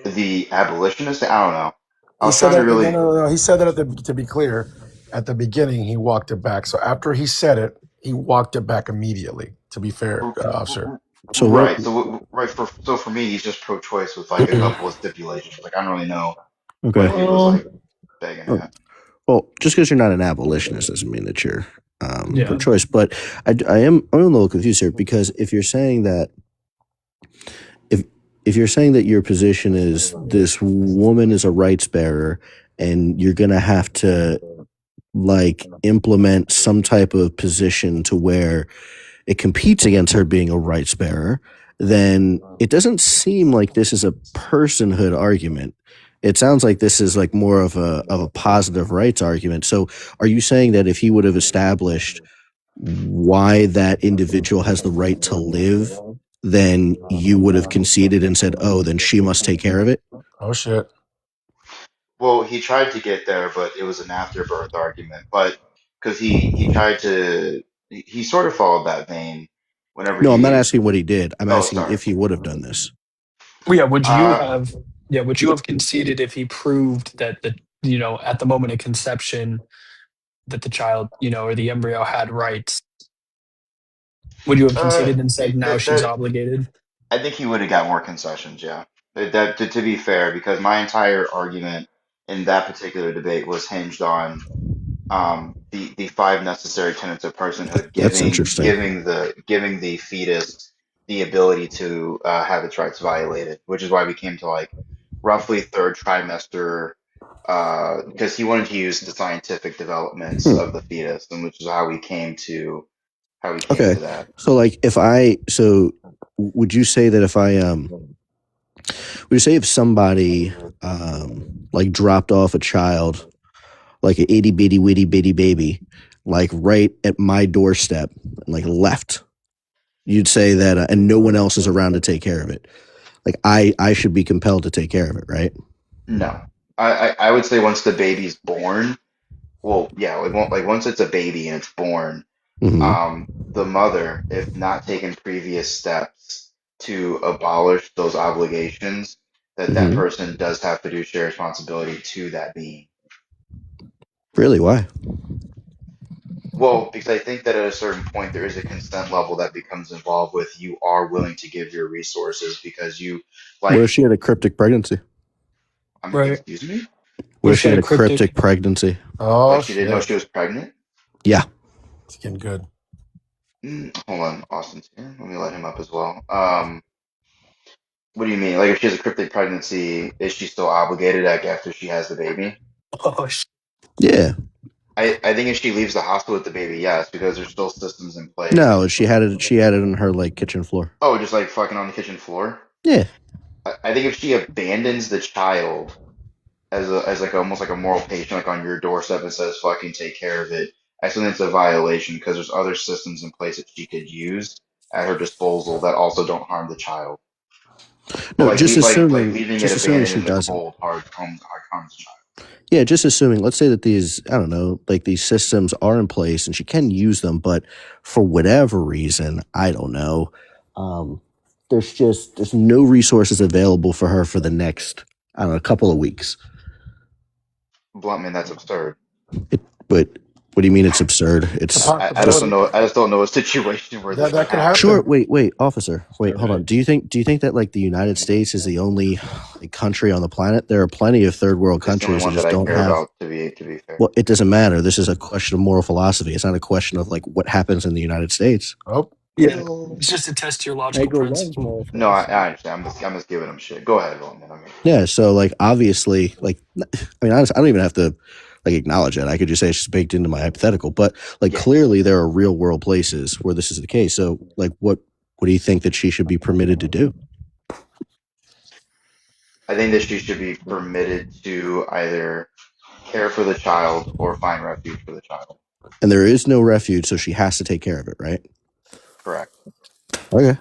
the abolitionist. I don't know. I He was said trying to that. No, really. no, no. He said that to be clear, at the beginning, he walked it back. So after he said it, he walked it back immediately. To be fair, officer. So what? Right. So for me, he's just pro-choice with like a couple of stipulations. Like I don't really know what Okay. he was like begging Oh, at. well, just because you're not an abolitionist doesn't mean that you're Yeah. pro-choice. But I'm a little confused here because if you're saying that if you're saying that your position is this woman is a rights bearer and you're gonna have to like implement some type of position to where it competes against her being a rights bearer, then it doesn't seem like this is a personhood argument. It sounds like this is like more of a positive rights argument. So are you saying that if he would have established why that individual has the right to live, then you would have conceded and said, oh, then she must take care of it? Oh shit. Well, he tried to get there, but it was an afterbirth argument. But because he tried to, he sort of followed that vein whenever No, I'm not he. asking what he did. I'm Oh, asking sorry. if he would have done this. Well, Uh, would you have conceded if he proved that at the moment of conception that the child, or the embryo had rights? Would you have conceded and said now she's that obligated? I think he would have got more concessions. Yeah, to be fair, because my entire argument in that particular debate was hinged on the five necessary tenets of personhood, That's interesting. giving the fetus the ability to have its rights violated, which is why we came to like roughly third trimester, because he wanted to use the scientific developments Hmm. of the fetus, and which is how we came Okay. to that. So like would you say that if I would you say if somebody like dropped off a child like an itty bitty witty bitty baby like right at my doorstep and like left, you'd say that and no one else is around to take care of it. Like I should be compelled to take care of it, right? No, I would say once the baby's born, well, yeah, like once it's a baby and it's born, Mm-hmm. the mother, if not taken previous steps to abolish those obligations, that Mm-hmm. person does have fiduciary responsibility to that being. Really? Why? Well, because I think that at a certain point there is a consent level that becomes involved with you are willing to give your resources because you What if like. she had a cryptic pregnancy? Right. Excuse me, What What if if she she had had a a cryptic cryptic? pregnancy? Oh like she didn't know shit. she was pregnant. Yeah. It's getting good. Hold on, Austin's here. Let me let him up as well. What do you mean? Like if she has a cryptic pregnancy, is she still obligated like after she has the baby? Oh, Yeah. I think if she leaves the hospital with the baby, yes, because there's still systems in place. No, she had it. She had it on her like kitchen floor. Oh, just like fucking on the kitchen floor. Yeah. I think if she abandons the child as like almost like a moral patient, like on your doorstep and says fucking take care of it. I still think it's a violation because there's other systems in place that she could use at her disposal that also don't harm the child. But No, like leaving it just assuming abandoned she in the doesn't. cold hard harms the child. Yeah, just assuming, let's say that these, I don't know, like these systems are in place and she can use them, but for whatever reason, I don't know, there's no resources available for her for the next, I don't know, couple of weeks. Bluntman, that's absurd. But what do you mean it's absurd? It's I just don't know. I just don't know a situation where this would happen. Sure. Wait, officer. Wait, hold on. Do you think that like the United States is the only like, country on the planet? There are plenty of third world It's the only countries that one that just I don't care have. about. To be fair. Well, it doesn't matter. This is a question of moral philosophy. It's not a question of like what happens in the United States. Oh, Yeah, it's just to test your logical principle. No, I understand. I'm just giving him shit. Go ahead, Bluntman. I mean, Yeah. So like obviously, like I mean, honestly, I don't even have to like acknowledge it. I could just say it's just baked into my hypothetical. But like clearly, there are real world places where this is the case. So like, what do you think that she should be permitted to do? I think that she should be permitted to either care for the child or find refuge for the child. And there is no refuge, so she has to take care of it, right? Correct. Okay.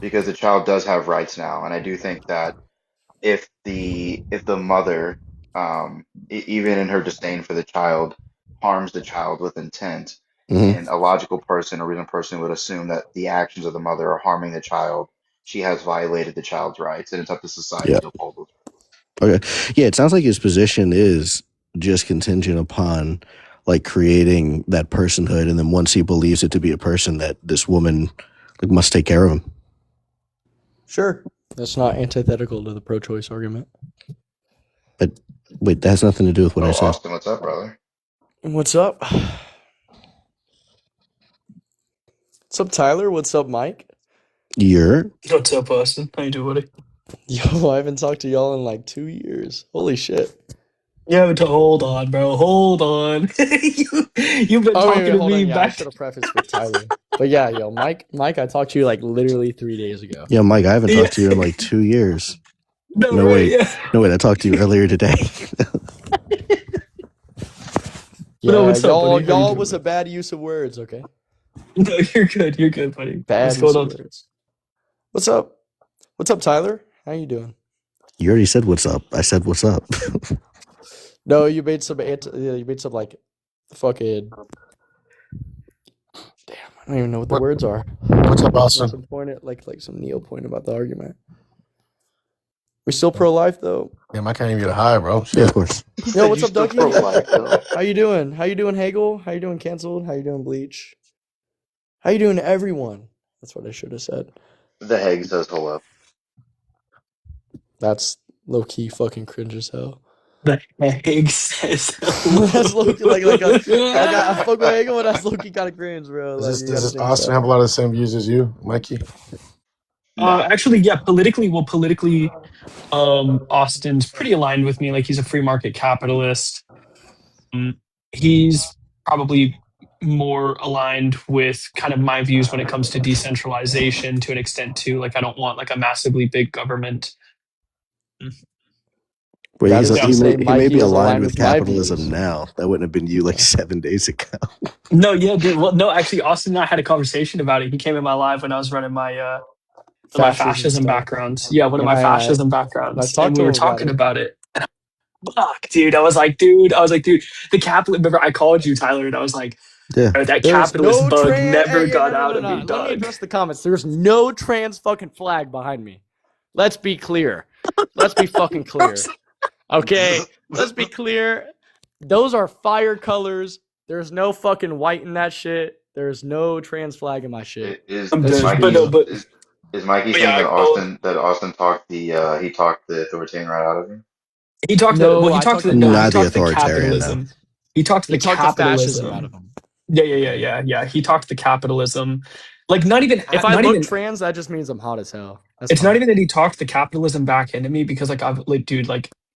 Because the child does have rights now, and I do think that if the mother, even in her disdain for the child, harms the child with intent, and a logical person or reasonable person would assume that the actions of the mother are harming the child, she has violated the child's rights, and it's up to society Yeah. to uphold those. Okay. Yeah, it sounds like his position is just contingent upon like creating that personhood, and then once he believes it to be a person, that this woman like must take care of him. Sure. That's not antithetical to the pro-choice argument. But wait, that has nothing to do with what I said. Austin, what's up, brother? What's up? What's up, Tyler? What's up, Mike? What's up, Austin? How you doing, buddy? Yo, I haven't talked to y'all in like 2 years. Holy shit. Yeah, hold on, bro. Hold on. You've been talking to hold me on. Yeah, I back. should have prefaced with Tyler. But yeah, yo, Mike, I talked to you like literally 3 days ago. Yeah, Mike, I haven't talked to you in like 2 years. No, wait, I talked to you earlier today. Yeah, No, what's up, buddy? How you y'all doing, was a bad use of words, okay? No, you're good. You're good, buddy. Bad What's use going of on? words. What's up? What's up, Tyler? How you doing? You already said what's up. I said what's up. No, you made some like fucking. Damn, I don't even know what the words are. What's up, Austin? Some point like some neo point about the argument. We still pro-life though. Damn, I can't even get a high, bro. Shit. Yeah, of course. Yo, what's up, Dougie? How you doing? How you doing, Hagel? How you doing, Canceled? How you doing, Bleach? How you doing, everyone? That's what I should have said. The Hague says hello. That's low key fucking cringe as hell. The Hague says that's low key like I fuck with Hagel, but that's low key kind of cringe, bro. Does this Austin have a lot of the same views as you, Mikey? Actually, yeah, politically, Austin's pretty aligned with me. Like, he's a free market capitalist. He's probably more aligned with kind of my views when it comes to decentralization to an extent too. Like, I don't want like a massively big government. Wait, he may be aligned with capitalism now. That wouldn't have been you like 7 days ago. No, yeah, dude. Well, no, actually, Austin and I had a conversation about it. He came in my live when I was running my fascism backgrounds. Yeah, one of my fascism backgrounds. And we were talking about it. And fuck, dude. I was like, dude, the capitalist. Remember, I called you, Tyler, and I was like, that capitalist bug never got out of me, dog. Let me address the comments. There's no trans fucking flag behind me. Let's be clear. Let's be fucking clear. Okay, let's be clear. Those are fire colors. There's no fucking white in that shit. There's no trans flag in my shit. Is Mikey saying that Austin talked the authoritarian right out of him? He talked the capitalism. He talked the fascism out of him. Yeah. He talked the capitalism. Like, not even if I look trans, that just means I'm hot as hell. It's not even that he talked the capitalism back into me, because like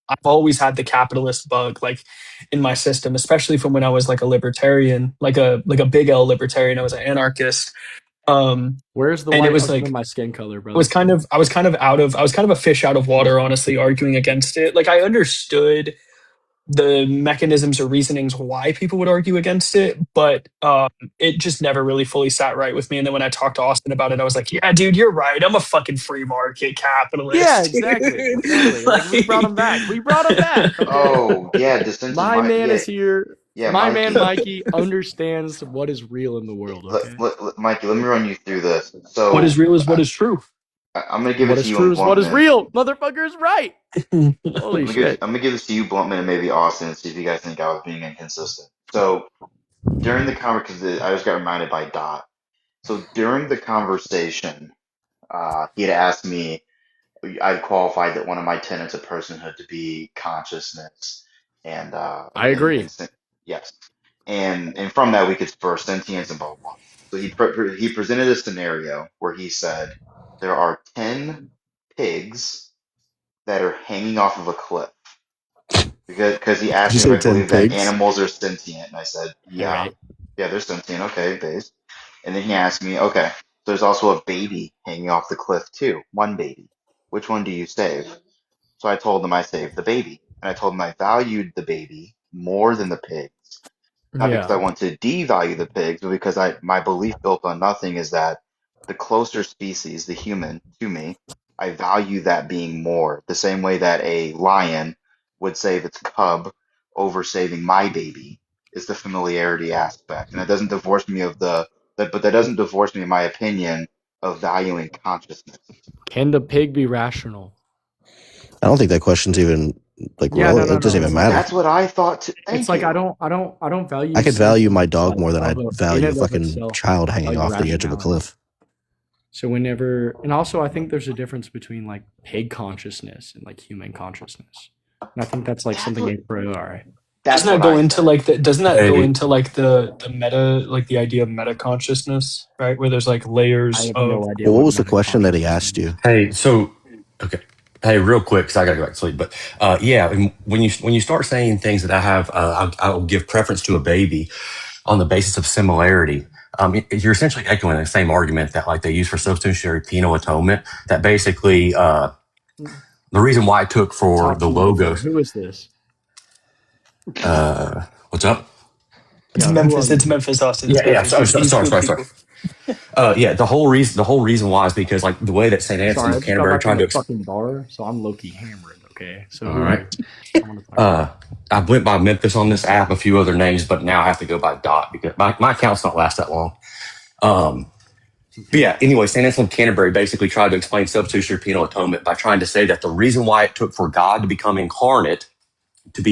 I've always had the capitalist bug like in my system, especially from when I was like a libertarian, like a big L libertarian. I was an anarchist. Where's the white in my skin color, bro? I was kind of a fish out of water, honestly, arguing against it. Like, I understood the mechanisms or reasonings why people would argue against it, but it just never really fully sat right with me. And then when I talked to Austin about it, I was like, yeah, dude, you're right. I'm a fucking free market Yeah, capitalist. exactly, Dude. exactly. Like we brought him back. We brought him back. Okay. Oh yeah, dissenting. My man Yeah, is here. yeah, My man Mikey. Mikey understands what is real in the world. Okay. Mikey, let me run you through this. What is So real is what is true. I'm gonna give it What to is you in true is what is Bluntman. real. Motherfucker is right. Holy shit. I'm gonna give this to you, Bluntman, and maybe Austin, and see if you guys think I was being inconsistent. So during the conversation, I just got reminded by Dot. So during the conversation, he had asked me. I'd qualified that one of my tenets of personhood to be consciousness, and I agree. yes, and from that we could spur sentience and blah blah blah. So he presented a scenario where he said there are 10 pigs that are hanging off of a cliff because he Did asked you me if say I 10 believe that pigs? animals are sentient, and I said All yeah, right. yeah they're sentient. Okay, based. And then he asked me, okay, there's also a baby hanging off the cliff too, one baby. Which one do you save? So I told him I saved the baby. And I told him I valued the baby more than the pigs. Not because I Yeah. want to devalue the pigs, but because my belief built on nothing is that the closer species, the human, to me, I value that being more. The same way that a lion would save its cub over saving my baby is the familiarity aspect. And that doesn't divorce me but that doesn't divorce me, in my opinion, of valuing consciousness. Can the pig be rational? I don't think that question's even like Yeah, no, relevant. no, It doesn't no. even It's like matter. That's what I thought. it's Thank like I you. don't I value could value my sentience dog like more than I'd in value a and of fucking itself. child I hanging value off the edge of a rationality. cliff. So whenever, and also I think there's a difference between like pig consciousness and like human consciousness. And I think that's like something a priori. Doesn't That's that what go I into said. like the doesn't that go Hey, into like the meta, like the idea of meta consciousness, right? Where there's like I layers have of no idea Well, what what was the meta question that he consciousness asked means. you? hey, so okay. Hey, real quick, because I gotta go back to sleep. But yeah, and when you start saying things that I'll give preference to a baby on the basis of similarity. You're essentially echoing the same argument that like they use for substitutionary penal atonement. That basically the reason why I took for Talk the to me, bro. logos. Who is this? What's up? it's Yeah, who are Memphis, it's you? Memphis, Austin, it's Yeah. Memphis. Sorry, He's sorry, cool sorry, sorry. people. Yeah, the whole reason why is because like the way that St. Anselm Sorry, I of just got Canterbury back from tried the to. fucking bar, so I'm low-key hammered, okay? So All who are right. you? I want to talk to you. I went by Memphis on this app, a few other names, but now I have to go by Dot because my accounts don't last that long. But Okay. yeah, anyway, St. Anselm of Canterbury basically tried to explain substitutionary penal atonement by trying to say that the reason why it took for God to become incarnate to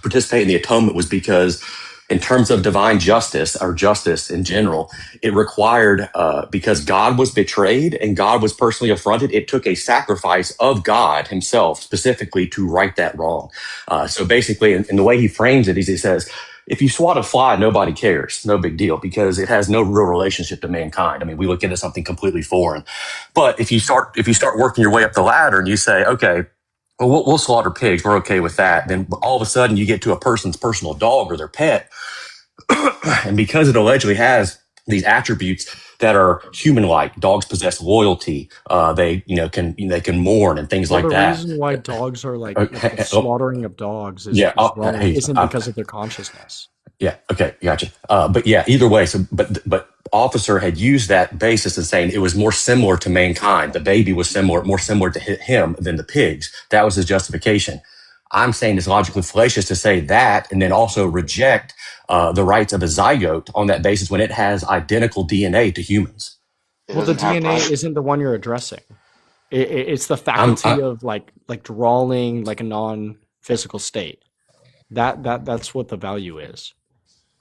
participate in the atonement was because, in terms of divine justice or justice in general, it required because God was betrayed and God was personally affronted. It took a sacrifice of God Himself specifically to right that wrong. So basically, in the way he frames it, is he says. If you swat a fly, nobody cares. No big deal because it has no real relationship to mankind. I mean, we look into something completely foreign. But if you start working your way up the ladder and you say, okay, well, we'll slaughter pigs. We're okay with that. Then all of a sudden you get to a person's personal dog or their pet. And because it allegedly has these attributes that are human-like, dogs possess loyalty. They can mourn and things Well, like the that. reason why dogs are like the Oh, slaughtering of dogs yeah. is wrong Hey, isn't because of their consciousness. yeah. Okay. Gotcha. But yeah, either way. So, but officer had used that basis in saying it was more similar to mankind. The baby was more similar to him than the pigs. That was his justification. I'm saying it's logically fallacious to say that and then also reject the rights of a zygote on that basis when it has identical DNA to humans. It Well, the doesn't have DNA right. isn't the one you're addressing. It's the I'm, faculty of like drawing like a non-physical state. That's what the value is.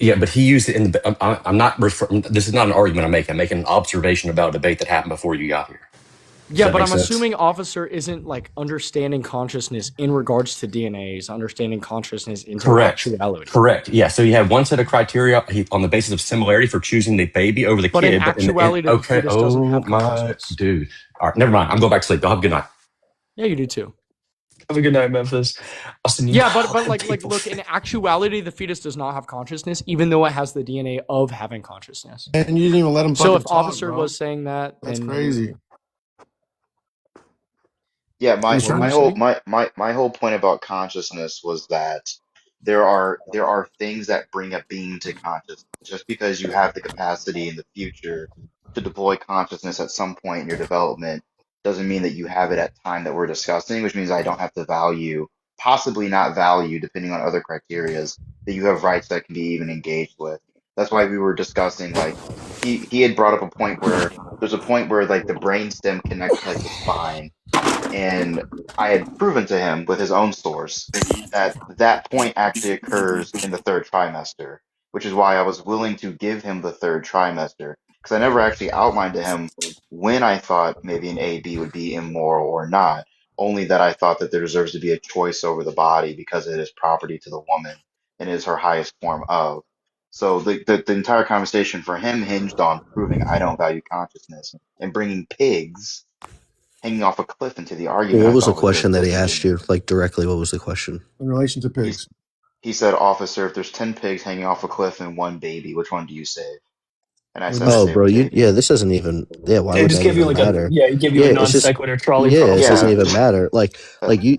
Yeah, but he used it in the. I'm not referring. This is not an argument I'm making. I'm making an observation about a debate that happened before you got here. Does Yeah, that but make I'm sense? assuming officer isn't like understanding consciousness in regards to DNA, is understanding consciousness into Correct. actuality. Correct. Yeah. So you had one set of criteria on the basis of similarity for choosing the baby over the But in kid. But actuality, the okay. fetus doesn't Oh have my consciousness. dude. All right. Never mind. I'm going back to sleep. Y'all have a good night. Yeah, you do too. Have a good night, Memphis. Austin, you Yeah, know but that like people. look, in actuality, the fetus does not have consciousness, even though it has the DNA of having consciousness. And you didn't even let him So fucking if talk, officer bro. was saying that, That's then crazy. Yeah, He my was what were trying you my to. whole saying? my my my whole point about consciousness was that there are things that bring a being to consciousness. Just because you have the capacity in the future to deploy consciousness at some point in your development doesn't mean that you have it at time that we're discussing, which means I don't have to value, possibly not value, depending on other criterias, that you have rights that can be even engaged with. That's why we were discussing like he had brought up a point where there's a point where like the brainstem connects to like the spine, and I had proven to him with his own source that that point actually occurs in the third trimester, which is why I was willing to give him the third trimester, because I never actually outlined to him when I thought maybe an AB would be immoral or not, only that I thought that there deserves to be a choice over the body because it is property to the woman and is her highest form of. So the entire conversation for him hinged on proving I don't value consciousness and bringing pigs hanging off a cliff into the Well, argument what I was the thought was question very that he asked disingenuous. you? Like directly, what was the question? In relation to He's, pigs. he said, Officer, if there's 10 pigs hanging off a cliff and one baby, which one do you save? And I said, I Oh, save bro, the you baby. this doesn't even. Yeah, why It would just that gave you even like a matter? yeah, it gave you Yeah, a it's non just sequitur trolley yeah, it problem. doesn't Yeah. even matter.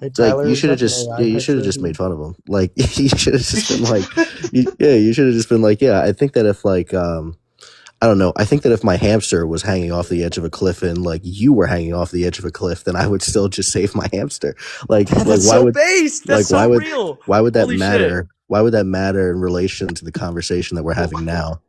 Hey Tyler, You is should have that an just AI you should headset have or just who? made fun of him. Like you should have just been like, you should have just been like, yeah, I think that if like I don't know. I think that if my hamster was hanging off the edge of a cliff and like you were hanging off the edge of a cliff, then I would still just save my hamster. That's Why so would based. That's like so real. why would that Holy shit. matter? Why would that matter in relation to the conversation that we're Well, having now?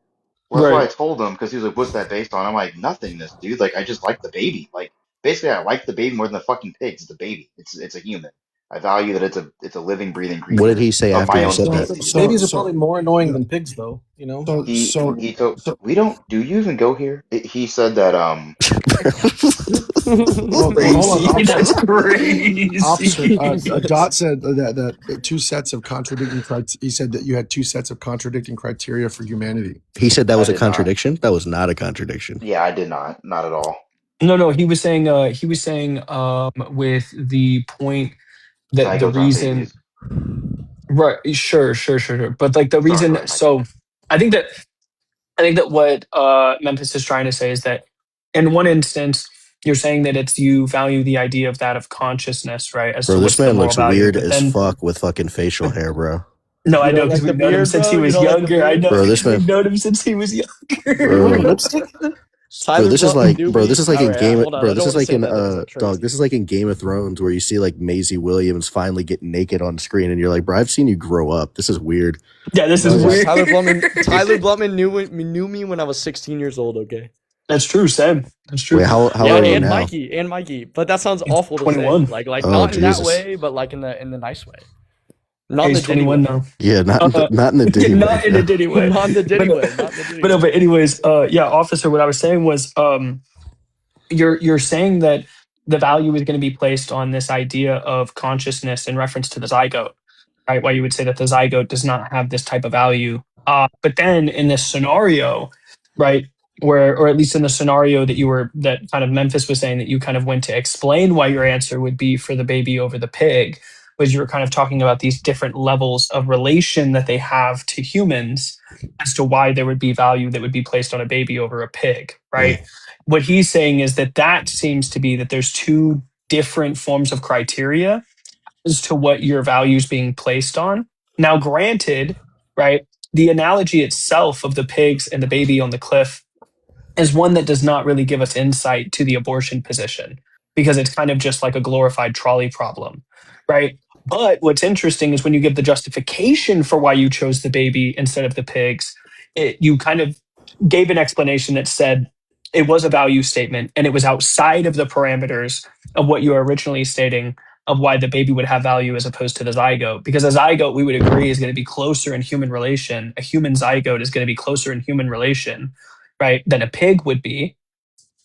well, that's why I Right. told him, because he was like, what's that based on? I'm like, nothingness, dude. Like, I just like the baby. Like, basically, I like the baby more than the fucking pigs. It's the baby. It's a human. I value that it's a living, breathing What did creature he say of after my you own said So, that? species. babies are So probably more annoying yeah. than pigs, though. You know. So He so he told we don't. Do you even go here? He said that well, hold on, Crazy. officer. That's Officer, crazy. Dot said that two sets of contradicting. He said that you had two sets of contradicting criteria for humanity. He said that I was a did not. contradiction. That was not a contradiction. Yeah, I did not at all. No, he was saying with the point that the Zygotes aren't reason babies. right, sure. But like the Sorry, go reason ahead, Mike. so I think that what Memphis is trying to say is that in one instance, you're saying that it's you value the idea of that of consciousness, right? As Bro, to this what's the man moral looks value. weird But as then fuck with fucking facial hair, bro. no, I You know don't because like the we've known him beard, since bro? he You was don't like the younger. I beard? know Bro, this man, we've known him since he was Are you wearing bro, younger. lipstick? bro, Tyler Blutman knew bro, me. this is like All in right, Game, hold on. bro, I don't this is want to like say in that. That sounds dog, crazy. this is like in Game of Thrones where you see like Maisie Williams finally get naked on screen, and you're like, bro, I've seen you grow up. This is weird. Yeah, this No, is yeah, weird. Tyler Blutman knew me when I was 16 years old. Okay. That's true, Sam. That's true. Wait, how Yeah, old are you and now? Mikey. But that sounds He's awful to say. 21. Like Oh not in that Jesus, way, but like in the nice way. Not in He's the Diddy 21 way. now. yeah, Uh, not in the Diddy way, not in a bro. Diddy way. Not in the Diddy But way. Not in the Diddy but no, way. but anyways, yeah, officer, what I was saying was you're saying that the value is going to be placed on this idea of consciousness in reference to the zygote, right? Why you would say that the zygote does not have this type of value. But then in this scenario, right, where or at least in the scenario that kind of Memphis was saying that you kind of went to explain why your answer would be for the baby over the pig, was you were kind of talking about these different levels of relation that they have to humans as to why there would be value that would be placed on a baby over a pig, right? What he's saying is that seems to be that there's two different forms of criteria as to what your value is being placed on. Now, granted, right, the analogy itself of the pigs and the baby on the cliff is one that does not really give us insight to the abortion position because it's kind of just like a glorified trolley problem, right? But what's interesting is when you give the justification for why you chose the baby instead of the pigs, you kind of gave an explanation that said it was a value statement and it was outside of the parameters of what you were originally stating of why the baby would have value as opposed to the zygote. Because a zygote, we would agree, is going to be closer in human relation. A human zygote is going to be closer in human relation, right, than a pig would be,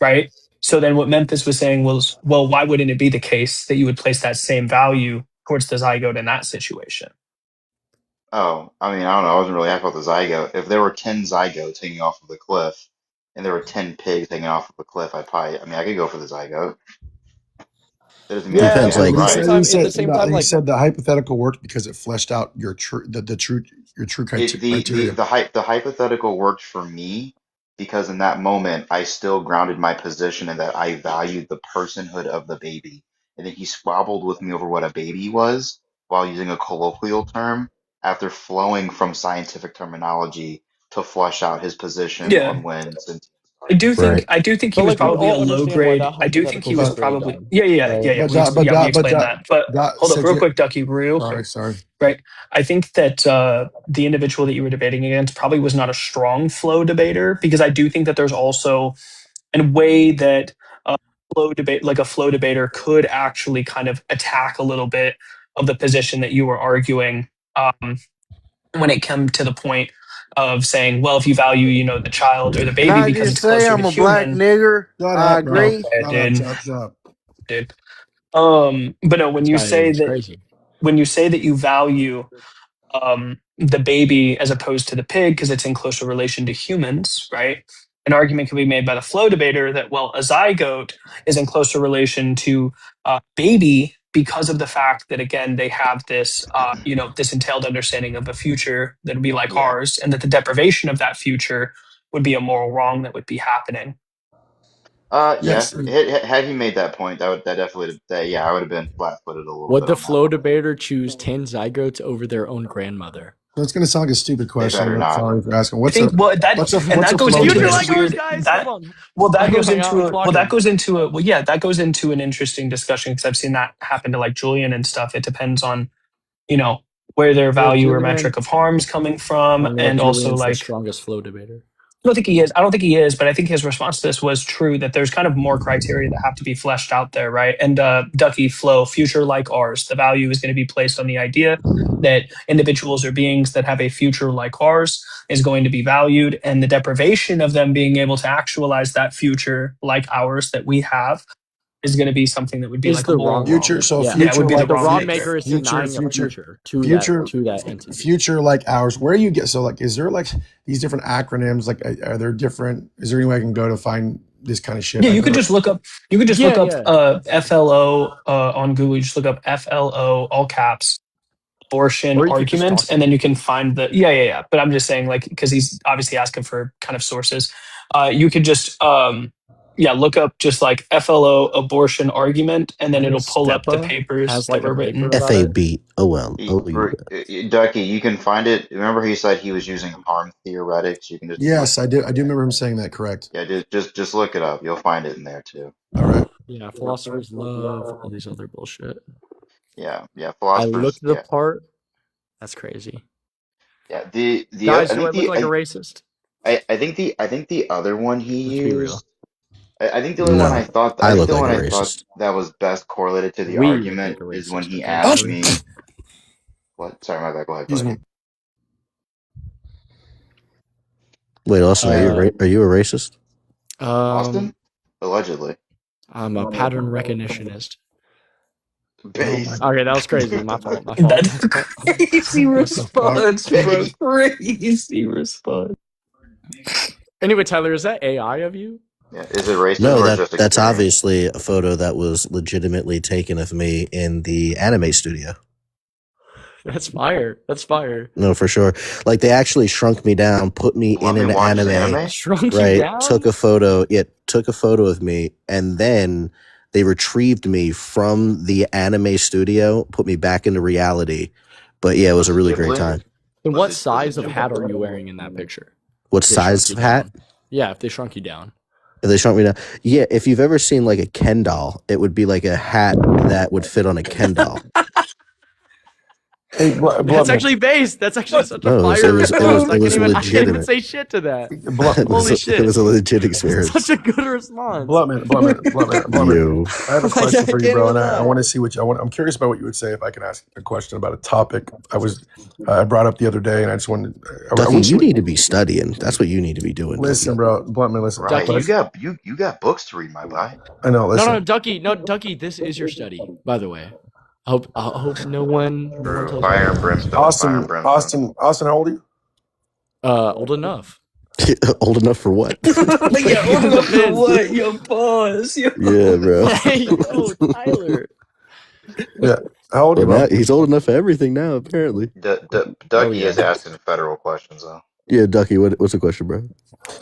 right? So then what Memphis was saying was, well, why wouldn't it be the case that you would place that same value towards the zygote in that situation? Oh, I mean, I don't know. I wasn't really happy about the zygote. If there were 10 zygotes hanging off of the cliff, and there were 10 pigs hanging off of a cliff, I mean, I could go for the zygote. That doesn't mean I Yeah, think Depends. I but have at the Like, the same right. time, at the same time, He like said the hypothetical worked because it fleshed out your true criteria. The hypothetical worked for me because in that moment I still grounded my position in that I valued the personhood of the baby. And then he squabbled with me over what a baby was while using a colloquial term. after flowing from scientific terminology to flush out his position Yeah. on when sentience I do started. think Right. I do think he But was like we probably a all low understand why grade. that I do think hypothetical he is was But silly, probably Dom. yeah. Right? We explained that. But hold up, said real you. quick, Ducky, real quick. Sorry. Right. I think that the individual that you were debating against probably was not a strong flow debater, because I do think that there's also a way that a flow debater could actually kind of attack a little bit of the position that you were arguing, when it came to the point of saying, well, if you value, the child or the Can baby I because just it's say closer to I'm a black human. nigger? Shut I up, bro. agree. Okay, Shut up. dude. Shut up. Dude. But no, when This you guy say is that crazy. you value the baby as opposed to the pig because it's in closer relation to humans, right? An argument can be made by the flow debater that, well, a zygote is in closer relation to baby because of the fact that, again, they have this, this entailed understanding of a future that would be like Yeah. ours, and that the deprivation of that future would be a moral wrong that would be happening. Yeah. Yes. Had he made that point, that definitely I would have been flat-footed a little Would bit the on that flow one. debater choose 10 zygotes over their own grandmother? So it's going to sound like a stupid They question. better I'm not. sorry for asking. I What's think a that goes flow into Future this like debater? ours, weird guys. that Hold on. that goes Hang into out, a clock in. that goes into an interesting discussion, because I've seen that happen to like Julian and stuff. It depends on where their Well, value or Julian, metric of harm's coming I from, don't know if and also Julian's the like strongest flow debater. I don't think he is, but I think his response to this was true, that there's kind of more criteria that have to be fleshed out there, right? And Ducky, flow, future like ours, the value is going to be placed on the idea that individuals or beings that have a future like ours is going to be valued, and the deprivation of them being able to actualize that future like ours that we have is going to be something that would be Is like a the moral wrong. wrong. Future. So Yeah. Yeah, it would be the Like the wrong raw maker. maker is denying a future to that entity. future like ours. Where you get, so like, is there like these different acronyms? Like, are there different, is there any way I can go to find this kind of shit? Yeah, Like, you could just look up. You could just look up FLO on Google. You just look up FLO all caps abortion Or you could just argument, talk to and then me. you can find the But I'm just saying, like, because he's obviously asking for kind of sources. You could just look up just like FLO abortion argument, and then I think it'll pull up the Stepa papers has that like a were paper written. about it. Ducky, you can find it. Remember, he said he was using harm theoretics. You can just yes, I do. I do remember him saying that. Correct. Yeah, just look it up. You'll find it in there too. All right. Yeah, philosophers love all these other bullshit. Yeah, I philosophers. looked the Yeah, part. That's crazy. yeah. The Guys, I do I think look the like a racist? I think the other one he Let's be real. used. I think the only one No, I thought. I I think look the like one a I thought racist. that was best correlated to the We look like argument a is when racist, he okay? Not asked you. me. What? Sorry, my bad. Go ahead, Excuse buddy. me. Wait, Austin, are you a racist? Austin, allegedly. I'm a pattern recognitionist. Based. Okay, that was crazy. My fault. That's a crazy response, bro. Based. Crazy response. Anyway, Tyler, is that AI of you? Yeah. Is it racism No, or just that's experience? obviously a photo that was legitimately taken of me in the anime studio. That's fire. That's fire. No, for sure. Like they actually shrunk me down, put me in an anime, Shrunk right? you down? Took a photo of me, and then they retrieved me from the anime studio, put me back into reality. But yeah, it was a really great time. And what size of hat are you wearing in that picture? What size of hat? Yeah, if they shrunk you down. If they shrunk me down. Yeah, if you've ever seen like a Ken doll, it would be like a hat that would fit on a Ken doll. Hey, That's actually based. That's actually such a No, fire it was response. I can't even legitimate. say shit to that. Holy shit. It was a legit experience. Such a good response. Bluntman. Yo. I have a question for you, can't bro, even and I lie. want to see what I'm curious about what you would say if I can ask a question about a topic I brought up the other day, and I just wanted. Ducky, you need to be studying. That's what you need to be doing. Listen, bro, Bluntman. Listen, Right, Ducky, you got books to read, my boy. I know. Listen, No, Ducky, this is your study, by the way. I hope no one tells Fire you. and brimstone. Fire and brimstone. Austin, how old are you? Old enough. Old enough for what? Yeah, old enough for what? Yo, pause. Yo. Yeah, bro. Hey, yo, Tyler. Yeah, how old are you, bro? He's old enough for everything now, apparently. Ducky is asking federal questions, though. Yeah, Ducky, what's the question, bro?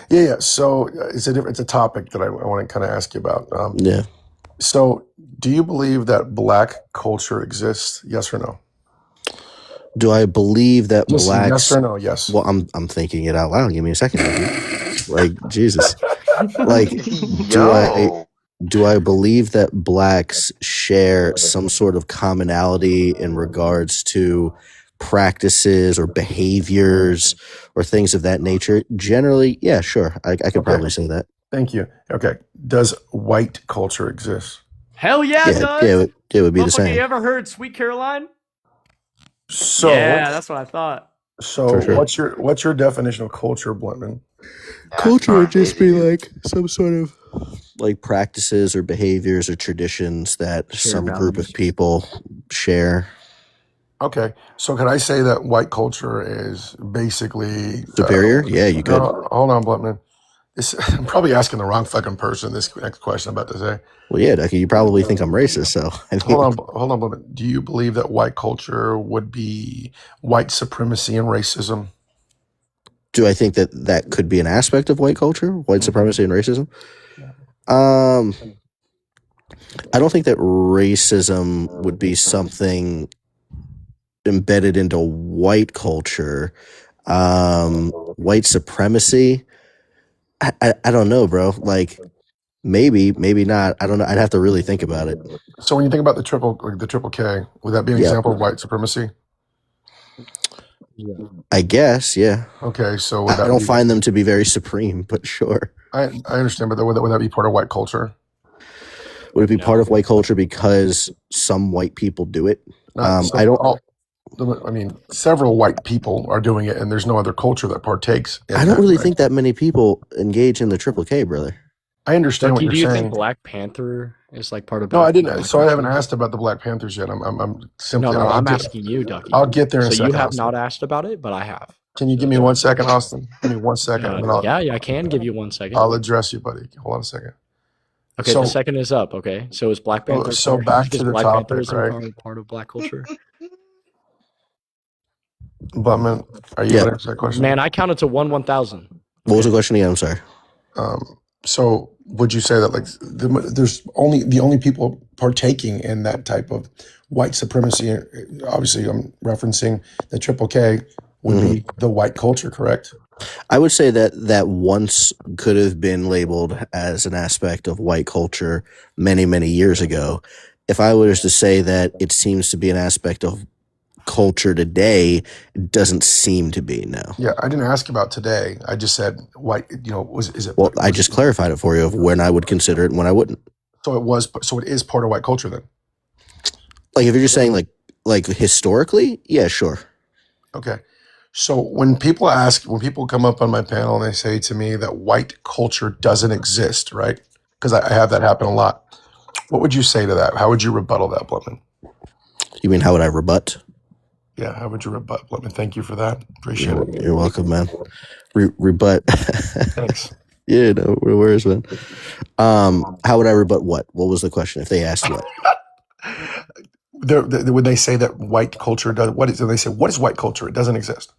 Yeah. So it's a topic that I want to kind of ask you about. Yeah. So, do you believe that Black culture exists? Yes or no? Do I believe that Just blacks? yes or no? Yes. Well, I'm thinking it out loud. Give me a second, Ducky. Like Jesus. Like Yo. do I believe that blacks share some sort of commonality in regards to practices or behaviors or things of that nature? Generally, yeah, sure. I could probably say that. Thank you. Okay. Does white culture exist? Hell yeah, it does. It would be the Motherfucker, same. you ever heard Sweet Caroline? So Yeah, that's what I thought. So For sure. what's your definition of culture, Blentman? Culture would just be like some sort of like practices or behaviors or traditions that some group of people share. Okay, so can I say that white culture is basically superior? Yeah, you could. No, hold on, Blentman. I'm probably asking the wrong fucking person this next question I'm about to say. Well, yeah, Ducky, you probably think I'm racist, so I mean, hold on, Blentman. Do you believe that white culture would be white supremacy and racism? do I think that that could be an aspect of white culture, white supremacy and racism? I don't think that racism would be something embedded into white culture. White supremacy, I don't know, bro. Like maybe not. I don't know. I'd have to really think about it. So when you think about the triple K, would that be an example of white supremacy? I guess, yeah. Okay, so I don't find them to be very supreme, but sure. I understand, but would that be part of white culture? Would it be part of white culture because some white people do it? I don't. I mean, several white people are doing it, and there's no other culture that partakes. I don't really think that many people engage in the triple K, brother. I understand what you're saying. Do you think Black Panther is like part of? No, I didn't. So I haven't asked about the Black Panthers yet. I'm simply. No, I'm asking you, Ducky. I'll get there in a second. So you have Austin. not asked about it, but I have. Can you give me 1 second, Austin? Give me 1 second. Yeah, I can give you 1 second. I'll address you, buddy. Hold on a second. Okay, the second is up. Okay, so is Black Panther? So back to the Black topic, Pantherism part of Black culture? Butman, are you going to answer that question? Man, I counted to 1,000. What was the question again? I'm sorry. So would you say that like there's the only people partaking in that type of white supremacy? Obviously, I'm referencing the triple K would be the white culture, correct? I would say that once could have been labeled as an aspect of white culture many, many years ago. If I was to say that it seems to be an aspect of culture today, it doesn't seem to be, no. Yeah, I didn't ask about today. I just said white, is it? Well, I just clarified it for you of when I would consider it and when I wouldn't. So it is part of white culture then? Like if you're just saying like historically, yeah, sure. Okay. So when people come up on my panel and they say to me that white culture doesn't exist, right? Because I have that happen a lot. What would you say to that? How would you rebuttal that, Blutman? You mean how would I rebut? Yeah, how would you rebut, Blutman? Thank you for that. Appreciate it. You're welcome, man. Rebut. Thanks. Yeah, no worries, man. How would I rebut what? What was the question if they asked what? Would they say that white culture does? They say what is white culture? It doesn't exist.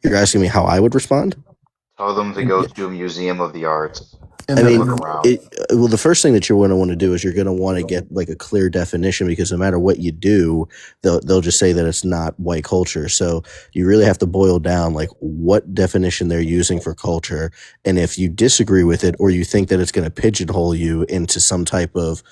You're asking me how I would respond? Tell them to go to a museum of the arts. I mean, look around. The first thing that you're going to want to do is you're going to want to get like a clear definition, because no matter what you do, they'll just say that it's not white culture. So you really have to boil down like what definition they're using for culture. And if you disagree with it, or you think that it's going to pigeonhole you into some type of,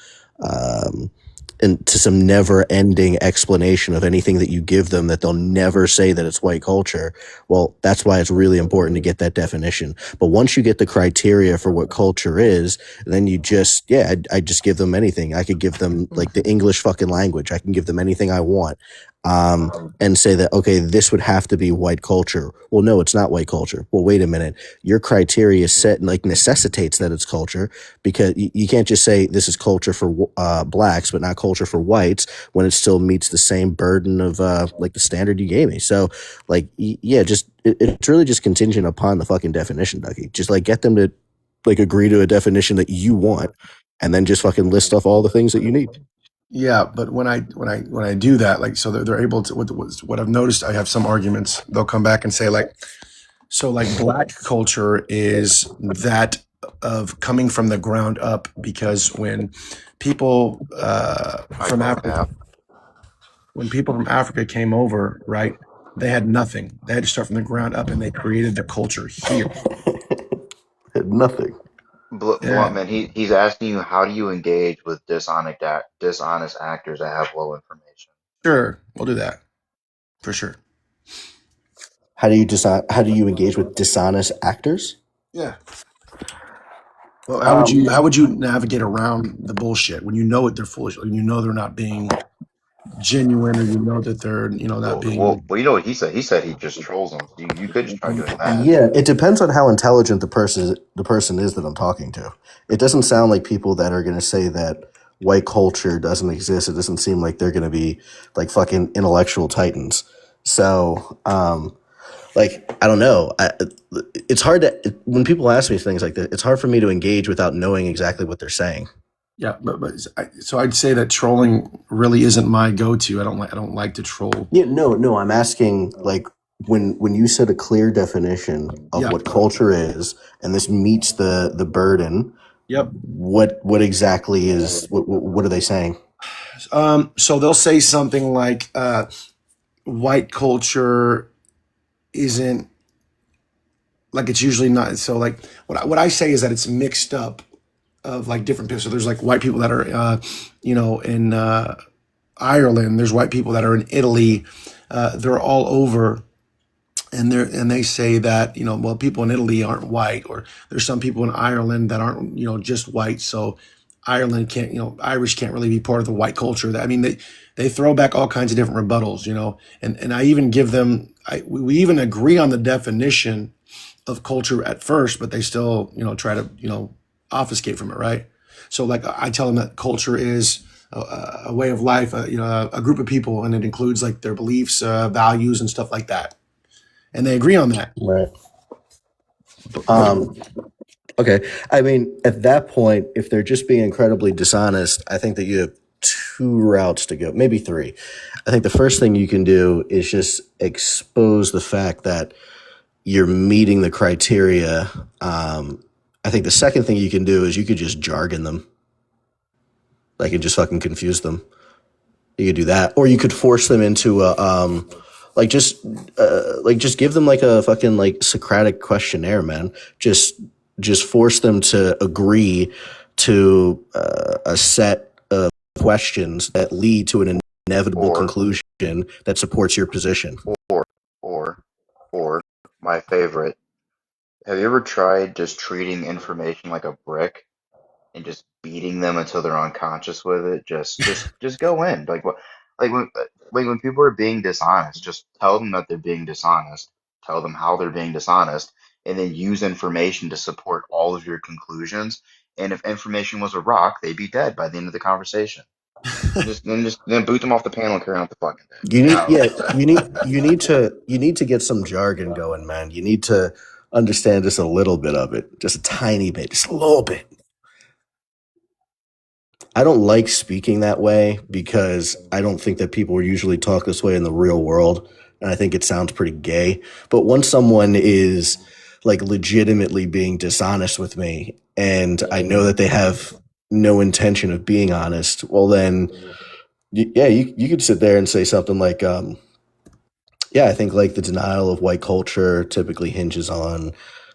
into some never-ending explanation of anything that you give them, that they'll never say that it's white culture. Well, that's why it's really important to get that definition. But once you get the criteria for what culture is, then you just, I just give them anything. I could give them like the English fucking language. I can give them anything I want. And say that, okay, this would have to be white culture. Well, no, it's not white culture. Well, wait a minute. Your criteria set and like necessitates that it's culture, because you can't just say this is culture for blacks, but not culture for whites, when it still meets the same burden of like the standard you gave me. So like, it's really just contingent upon the fucking definition, Ducky. Just like get them to like agree to a definition that you want, and then just fucking list off all the things that you need. Yeah, but when I do that, like, so they're able to. What I've noticed, I have some arguments. They'll come back and say like, so like black culture is that of coming from the ground up, because when people from Africa, when people from Africa came over, right? They had nothing. They had to start from the ground up, and they created the culture here. Had nothing. Blunt man, he's asking you, how do you engage with dishonest actors that have low information? Sure, we'll do that for sure. How do you engage with dishonest actors? Yeah. Well, how would you navigate around the bullshit when you know it? They're foolish. When you know they're not being genuine, or you know that they're not being. Well, you know what he said? He said he just trolls them. You could just try doing that. Yeah, it depends on how intelligent the person is that I'm talking to. It doesn't sound like people that are going to say that white culture doesn't exist. It doesn't seem like they're going to be like fucking intellectual titans. So, like, I don't know. It's hard to when people ask me things like that. It's hard for me to engage without knowing exactly what they're saying. Yeah, so I'd say that trolling really isn't my go-to. I don't like to troll. Yeah, no. I'm asking, like, when you said a clear definition of what culture is, and this meets the burden. Yep. What exactly is what are they saying? So they'll say something like, white culture isn't like, it's usually not. So like what I say is that it's mixed up of like different people. So there's like white people that are, in Ireland. There's white people that are in Italy. They're all over, and they say that well, people in Italy aren't white, or there's some people in Ireland that aren't just white. So Ireland can't, Irish can't really be part of the white culture. I mean, they throw back all kinds of different rebuttals, and I even give them. We even agree on the definition of culture at first, but they still try to obfuscate from it, right? So like I tell them that culture is a way of life, a group of people, and it includes like their beliefs, values, and stuff like that, and they agree on that. Right. Okay. I mean, at that point, if they're just being incredibly dishonest, I think that you have two routes to go, maybe three. I think the first thing you can do is just expose the fact that you're meeting the criteria. I think the second thing you can do is you could just jargon them. Like, and just fucking confuse them. You could do that. Or you could force them into a, just give them like a fucking like Socratic questionnaire, man. Just force them to agree to a set of questions that lead to an inevitable conclusion that supports your position. Or my favorite. Have you ever tried just treating information like a brick and just beating them until they're unconscious with it? Just go in. When people are being dishonest, just tell them that they're being dishonest. Tell them how they're being dishonest, and then use information to support all of your conclusions. And if information was a rock, they'd be dead by the end of the conversation. Then boot them off the panel and carry on with the fucking day. You need to get some jargon going, man. You need to understand just a little bit of it, just a tiny bit, just a little bit. I don't like speaking that way because I don't think that people usually talk this way in the real world, and I think it sounds pretty gay. But once someone is like legitimately being dishonest with me, and I know that they have no intention of being honest, well then, you could sit there and say something like, I think like the denial of white culture typically hinges on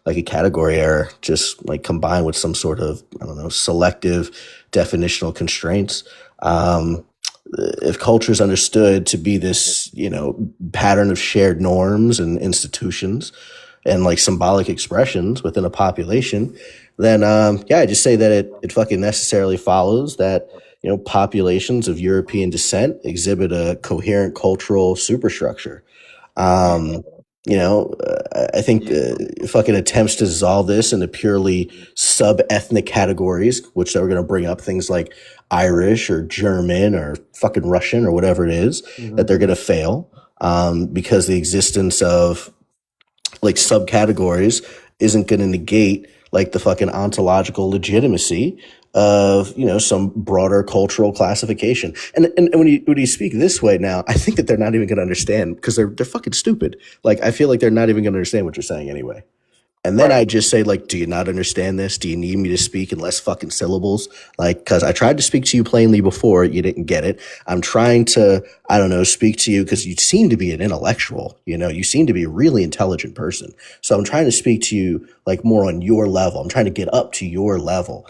like a category error, just like combined with some sort of, I don't know, selective definitional constraints. If culture is understood to be this, pattern of shared norms and institutions and like symbolic expressions within a population, then I just say that it fucking necessarily follows that populations of European descent exhibit a coherent cultural superstructure. I think fucking attempts to dissolve this into purely sub-ethnic categories, which are going to bring up things like Irish or German or fucking Russian or whatever it is, that they're going to fail because the existence of like subcategories isn't going to negate like the fucking ontological legitimacy of some broader cultural classification. And when you speak this way now, I think that they're not even going to understand because they're fucking stupid. Like I feel like they're not even going to understand what you're saying anyway. And then I just say, like, do you not understand this? Do you need me to speak in less fucking syllables? Like, because I tried to speak to you plainly before, you didn't get it. I'm trying to, I don't know, speak to you because you seem to be an intellectual. You know, you seem to be a really intelligent person. So I'm trying to speak to you, like, more on your level. I'm trying to get up to your level.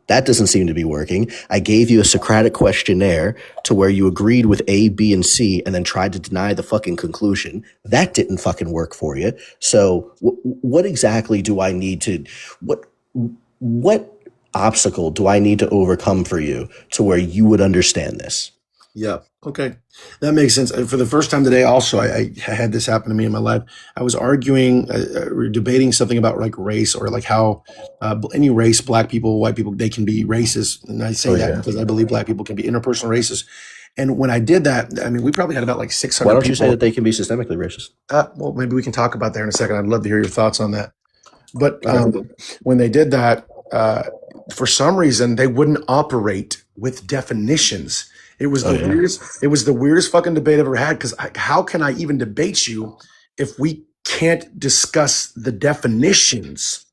That doesn't seem to be working. I gave you a Socratic questionnaire to where you agreed with A, B, and C and then tried to deny the fucking conclusion. That didn't fucking work for you. So what exactly do I need to, what obstacle do I need to overcome for you to where you would understand this? Yeah. Okay. That makes sense. For the first time today, also, I had this happen to me in my life. I was arguing, debating something about like race or like how any race, black people, white people, they can be racist. And I say that because I believe black people can be interpersonal racist. And when I did that, I mean, we probably had about like 600 Why don't people. you say that they can be systemically racist? Well, maybe we can talk about that in a second. I'd love to hear your thoughts on that. But when they did that, for some reason, they wouldn't operate with definitions. It was the weirdest. It was the weirdest fucking debate I've ever had. Because how can I even debate you if we can't discuss the definitions?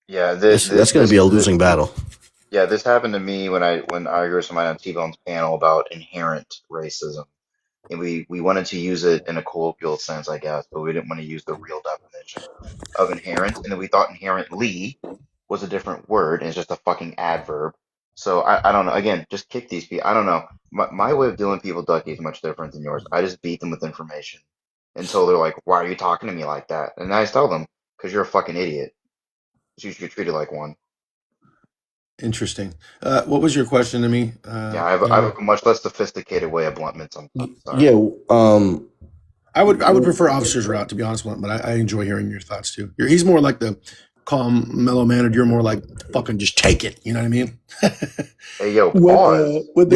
Yeah, That's going to be a losing battle. Yeah, this happened to me when I argued with somebody on T-Bone's panel about inherent racism, and we wanted to use it in a colloquial sense, I guess, but we didn't want to use the real definition of inherent, and then we thought inherently was a different word, and it's just a fucking adverb. So I don't know. Again, just kick these people. I don't know. My way of dealing with people, Ducky, is much different than yours. I just beat them with information until they're like, "Why are you talking to me like that?" And I just tell them, "Because you're a fucking idiot. You should be treated like one." Interesting. What was your question to me? Yeah, I have a much less sophisticated way of bluntment sometimes. Sorry. Yeah. I would prefer officer's route, to be honest, but I enjoy hearing your thoughts too. He's more like the calm, mellow mannered. You're more like fucking just take it. You know what I mean? Hey yo, pause. Bro. When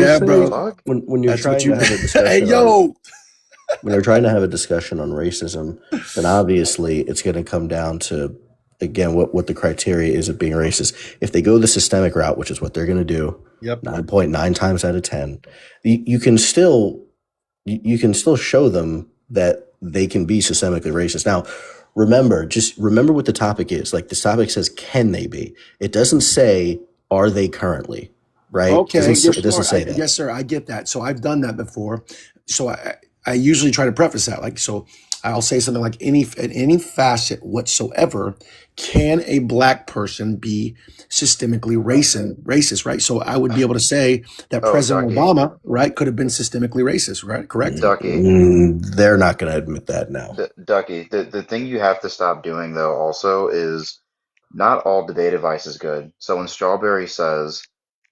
you're That's trying what you to have a discussion, hey yo. When you're trying to have a discussion on racism, then obviously it's going to come down to, again, what the criteria is of being racist. If they go the systemic route, which is what they're going to do, 9.9 times out of 10, you can still show them that they can be systemically racist. Now, remember what the topic is. Like, this topic says, can they be? It doesn't say, are they currently? Right? Okay, It doesn't say that. Yes, sir. I get that. So I've done that before. So I usually try to preface that. Like, so I'll say something like, in any facet whatsoever, can a black person be systemically racist, right? So I would be able to say that President Obama, right, could have been systemically racist, right? Correct? Ducky. They're not going to admit that now. Ducky, the thing you have to stop doing though also is not all debate advice is good. So when Strawberry says,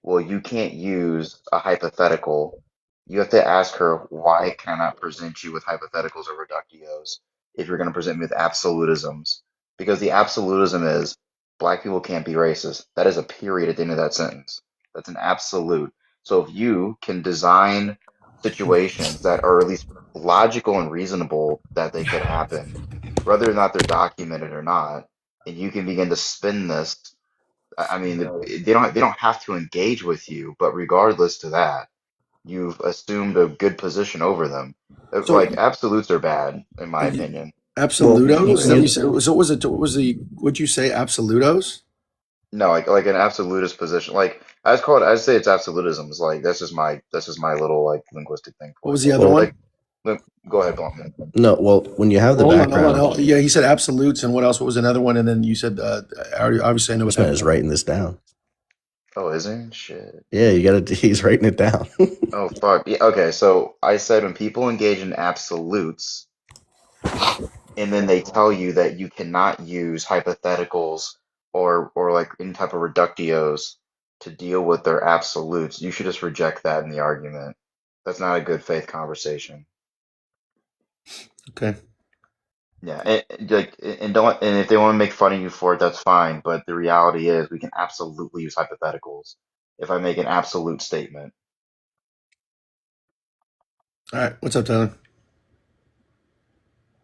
well, you can't use a hypothetical, you have to ask her, why can I present you with hypotheticals or reductios if you're going to present me with absolutisms? Because the absolutism is black people can't be racist. That is a period at the end of that sentence. That's an absolute. So if you can design situations that are at least logical and reasonable that they could happen, whether or not they're documented or not, and you can begin to spin this. I mean, they don't have to engage with you, but regardless to that, you've assumed a good position over them. So, Like absolutes are bad, in my opinion. Absolutos? So what was the what'd you say? Absolutos? No, like an absolutist position. Like I'd say it's absolutisms. Like that's just my little like linguistic thing for What was it. the other one? Go ahead, Bluntman. No, well, when you have the background, hold on. Yeah, he said absolutes, and what else? What was another one? And then you said, obviously, I know what this man is writing this down. Oh, is he? Shit. Yeah, he's writing it down. Oh, fuck. Yeah, okay, so I said when people engage in absolutes, and then they tell you that you cannot use hypotheticals or like any type of reductios to deal with their absolutes, you should just reject that in the argument. That's not a good faith conversation. Okay. Yeah, and if they want to make fun of you for it, that's fine. But the reality is, we can absolutely use hypotheticals if I make an absolute statement. All right. What's up, Tyler?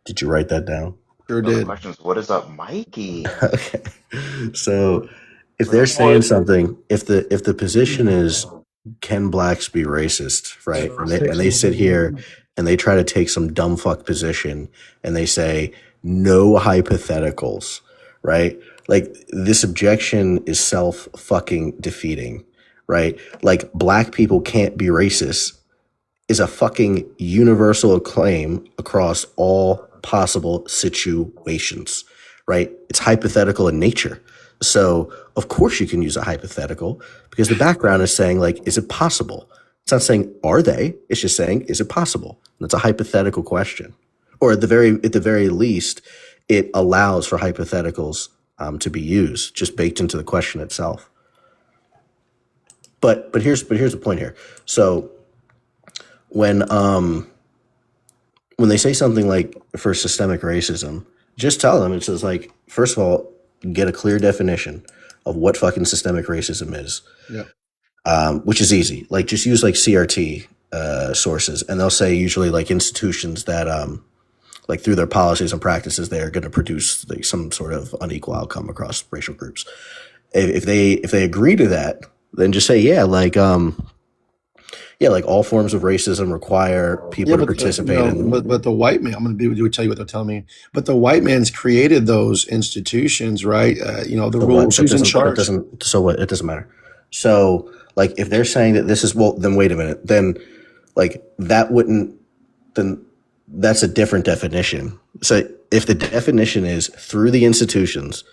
Did you write that down? Sure The did. question is, what is up, Mikey? Okay. So if they're saying something, if the position is, can blacks be racist, right? And they sit here and they try to take some dumb fuck position and they say no hypotheticals, right? Like this objection is self fucking defeating, right? Like black people can't be racist is a fucking universal claim across all possible situations, right? It's hypothetical in nature. So, of course, you can use a hypothetical because the background is saying, like, is it possible? It's not saying, are they? It's just saying, is it possible? And it's a hypothetical question. Or at the very least, it allows for hypotheticals to be used, just baked into the question itself. But here's the point here. So when they say something like for systemic racism, just tell them it says like, first of all, get a clear definition of what fucking systemic racism is, Yeah. which is easy. Like just use like CRT sources, and they'll say usually like institutions that like through their policies and practices they are going to produce like some sort of unequal outcome across racial groups. If they agree to that, then just say like all forms of racism require people Yeah, to but participate in. but the white man. I'm going to tell you what they're telling me. But the white man's created those institutions, right? The So what? rules. Who's in That charge? doesn't. So what? It doesn't matter. So like, if they're saying that this is then wait a minute. Then like that wouldn't. Then that's a different definition. So if the definition is through the institutions,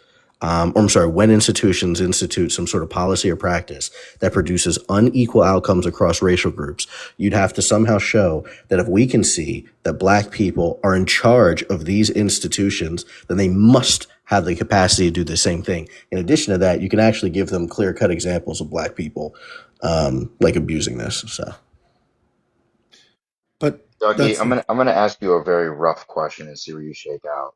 or I'm sorry, when institutions institute some sort of policy or practice that produces unequal outcomes across racial groups, you'd have to somehow show that if we can see that black people are in charge of these institutions, then they must have the capacity to do the same thing. In addition to that, you can actually give them clear-cut examples of black people like abusing this. So, but Dougie, I'm gonna ask you a very rough question and see where you shake out.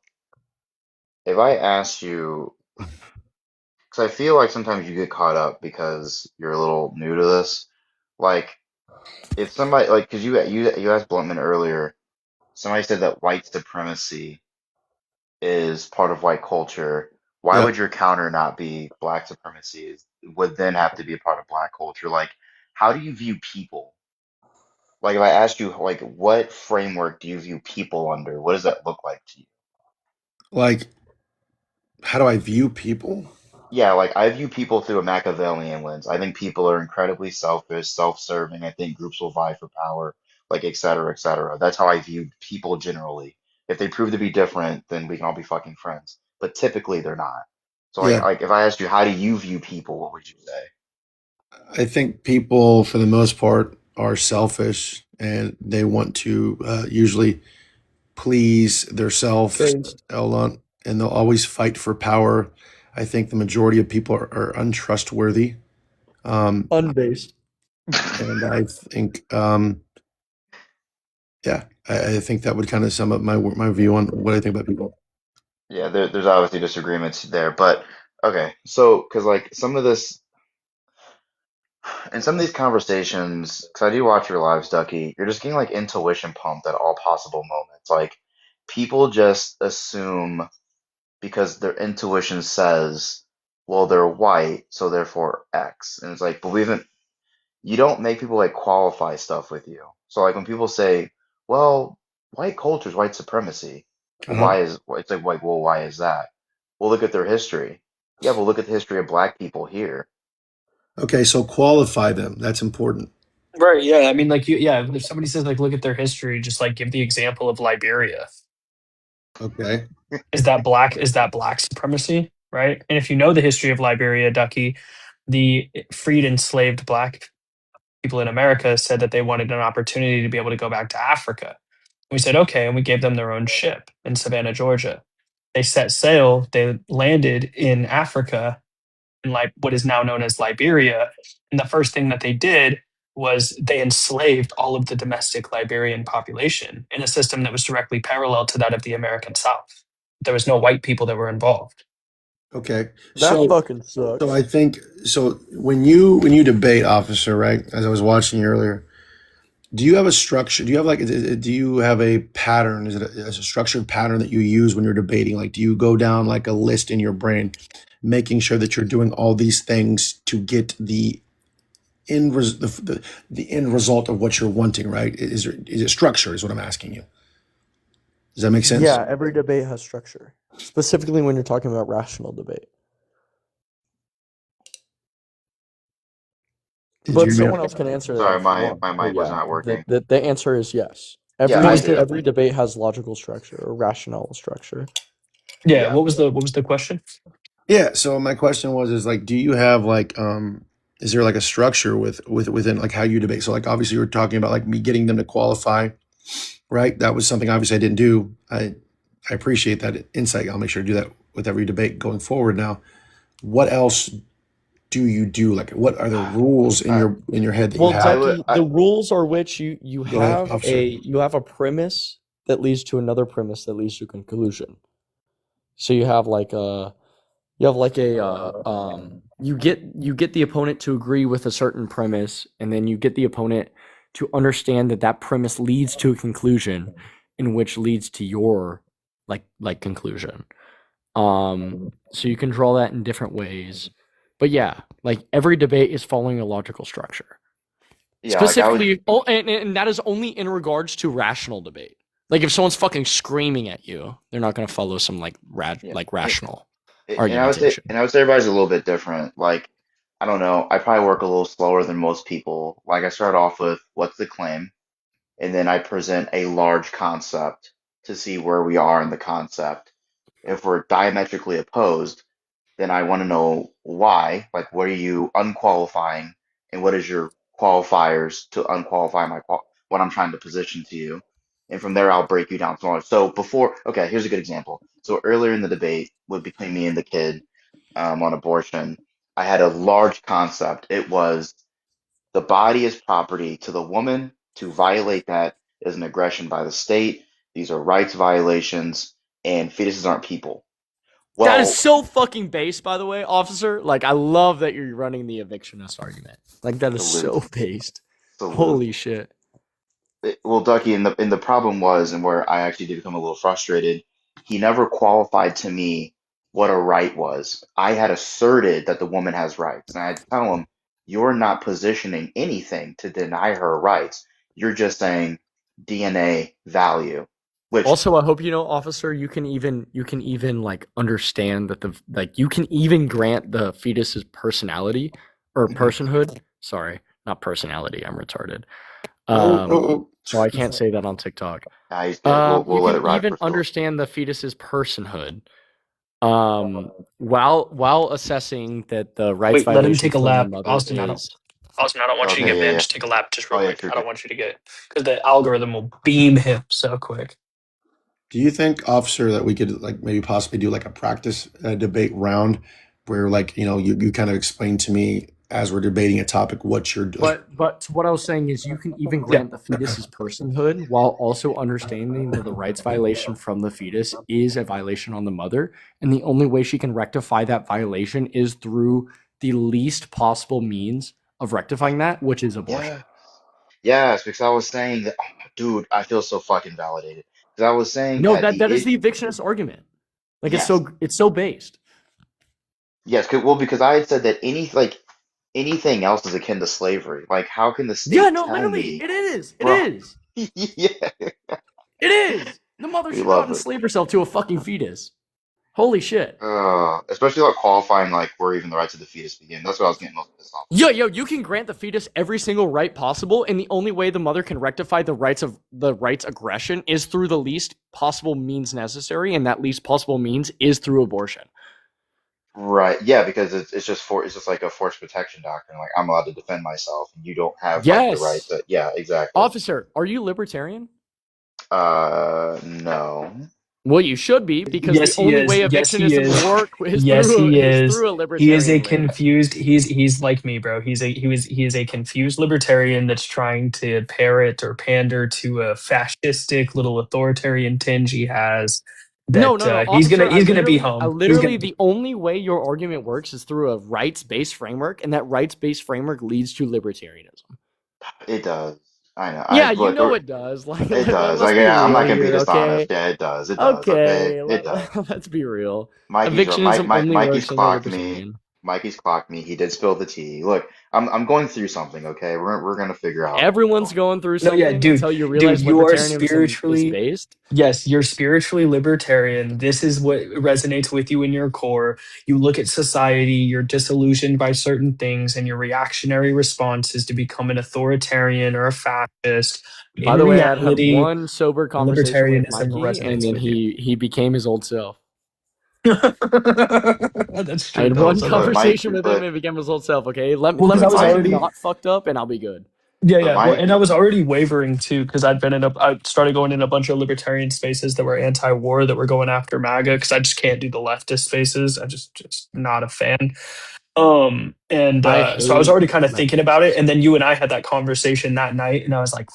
If I asked you, because I feel like sometimes you get caught up because you're a little new to this. Like, if somebody like, because you asked Bluntman earlier, somebody said that white supremacy is part of white culture. Why Yeah. would your counter not be black supremacy would then have to be a part of black culture? Like, how do you view people? Like, if I asked you, like, what framework do you view people under? What does that look like to you? Like, how do I view people? Yeah, like I view people through a Machiavellian lens. I think people are incredibly selfish, self-serving. I think groups will vie for power, like et cetera, et cetera. That's how I view people generally. If they prove to be different, then we can all be fucking friends. But typically they're not. So Yeah. like if I asked you, how do you view people, what would you say? I think people, for the most part, are selfish and they want to usually please themselves, Based. and they'll always fight for power. I think the majority of people are untrustworthy. Unbased. And I think, I think that would kind of sum up my view on what I think about people. Yeah, there's obviously disagreements there, but okay. So, because like some of this, in some of these conversations, because I do watch your lives, Ducky, you're just getting like intuition pumped at all possible moments. Like people just assume because their intuition says, well, they're white, so therefore X. And it's like, but we haven't, you don't make people like qualify stuff with you. So like when people say, well, white culture is white supremacy, well, Uh-huh. why is, it's like, well, why is that? Well, look at their history. Yeah, but look at the history of black people here. Okay, so qualify them. That's important. Right. Yeah. I mean, like, if somebody says, like, look at their history, just like give the example of Liberia. Okay. Is that black supremacy? Right. And if you know the history of Liberia, Ducky, the freed enslaved black people in America said that they wanted an opportunity to be able to go back to Africa. We said, okay. And we gave them their own ship in Savannah, Georgia. They set sail, they landed in Africa, in like what is now known as Liberia. And the first thing that they did was they enslaved all of the domestic Liberian population in a system that was directly parallel to that of the American South. There was no white people that were involved. Okay. That So fucking so sucks. I think so when you debate, officer, right? As I was watching you earlier, do you have a structure? Do you have do you have a pattern? Is it a structured pattern that you use when you're debating? Like, do you go down like a list in your brain, making sure that you're doing all these things to get the the end result of what you're wanting, right? Is it structure? Is what I'm asking you. Does that make sense? Yeah, every debate has structure. specifically when you're talking about rational debate. But someone else can answer that Sorry, if you my want. my But mic was yeah, not working. the answer is yes. Yeah, What I was the Every debate has logical structure or rational structure. Yeah, what was the question? Yeah. So my question was, is like, do you have like, is there like a structure within like how you debate? So like, obviously, you were talking about like me getting them to qualify, right? That was something obviously I didn't do. I appreciate that insight. I'll make sure to do that with every debate going forward. Now, what else do you do? Like, what are the rules in your head that you Well, have? Ducky, the rules are which you Go ahead, have officer. you have a premise that leads to another premise that leads to a conclusion. So you have like a you get the opponent to agree with a certain premise, and then you get the opponent to understand that that premise leads to a conclusion, in which leads to your like conclusion. So you can draw that in different ways, but yeah, like every debate is following a logical structure. Yeah, like I would. Specifically, and that is only in regards to rational debate. Like if someone's fucking screaming at you, they're not going to follow some like rational And argumentation. I would say everybody's a little bit different. Like, I don't know, I probably work a little slower than most people. Like, I start off with what's the claim, and then I present a large concept to see where we are in the concept. If we're diametrically opposed, then I want to know why. Like, what are you unqualifying, and what is your qualifiers to unqualify what I'm trying to position to you. And from there, I'll break you down smaller. So okay, here's a good example. So earlier in the debate between me and the kid on abortion, I had a large concept. It was the body is property to the woman. To violate that is an aggression by the state. These are rights violations, and fetuses aren't people. That is Well, so fucking base, by the way, officer. Like, I love that you're running the evictionist argument. Like, that is salute, so based. salute. Holy shit. Well, Ducky, and the problem was, and where I actually did become a little frustrated, he never qualified to me what a right was. I had asserted that the woman has rights, and I had to tell him, you're not positioning anything to deny her rights. You're just saying DNA value, which Also, I hope you know, officer, you can even like understand that you can even grant the fetus's personality or personhood. Sorry, not personality. I'm retarded. So I can't say that on TikTok. he's good. We'll You let can it rock even for Phil. understand the fetus's personhood, while assessing that the rights Wait, let him violation take a from the lap, mother Austin. is. Austin, I don't want you to Okay, get yeah, banned. yeah. Just take a lap, just real Oh yeah, quick. true, I true. don't want you to get because the algorithm will beam him so quick. Do you think, officer, that we could like maybe possibly do like a practice debate round where like you kind of explain to me as we're debating a topic what you're doing? But what I was saying is you can even Yeah. grant the fetus's personhood while also understanding that the rights violation from the fetus is a violation on the mother, and the only way she can rectify that violation is through the least possible means of rectifying that, which is abortion. Yeah. Yes, because I was saying that, oh, dude, I feel so fucking validated. Because I was saying No, that that is the evictionist argument. Like yes, it's so based. yes, well, because I had said that anything else is akin to slavery. Like, how can the Yeah, state no, tell literally, me, it is. It bro? is. Yeah, It is. The mother we should not love it. enslave herself to a fucking fetus. Holy shit. Especially like qualifying like where even the rights of the fetus begin. That's what I was getting most pissed off Yo, you can grant the fetus every single right possible, and the only way the mother can rectify the rights aggression is through the least possible means necessary, and that least possible means is through abortion. Right. Yeah, because it's just like a forced protection doctrine. Like I'm allowed to defend myself, and you don't have like the right Yes. to. Yeah, exactly. Officer, are you libertarian? No. Well, you should be, because the Yes, he only way is. Yes, he evictionism is. work Yes, he is is. through a He is a libertarian lens. confused. He's like me, bro. He is a confused libertarian that's trying to parrot or pander to a fascistic little authoritarian tinge he has. No, That officer. he's gonna be home. He's gonna. The only way your argument works is through a rights-based framework, and that rights-based framework leads to libertarianism. It does. I know. Yeah, you Look. know it does. Like, It does. let's Like, be yeah, I'm real not gonna be here, dishonest. okay? Yeah, it does. It does. Okay, Okay, it does. let's be real. Mikey's right. Evictionism only Mikey's works under clocked me. libertarian. Mikey's clocked me. He did spill the tea. Look, I'm going through something. Okay, we're gonna figure out what's Everyone's going on. going through No, yeah, something dude, until you dude, realize you are libertarianism is spiritually, based. yes, you're spiritually libertarian. This is what resonates with you in your core. You look at society, you're disillusioned by certain things, and your reactionary response is to become an authoritarian or a fascist. By In the way, I'd had reality, one sober conversation with libertarianism Mikey, and resonates then with you. he became his old self. That's I true. had That one was But hilarious. Mike, conversation with him but and became his old self. Okay, let Well, me and I but was get him already, not fucked up, and I'll be good. yeah, but yeah. Well, and I Mike, was already wavering too because I started going in a bunch of libertarian spaces that were anti-war that were going after MAGA because I just can't do the leftist spaces. I just not a fan. And I so I was hate already kind of thinking about it, leftists. and then you and I had that conversation that night, and I was like,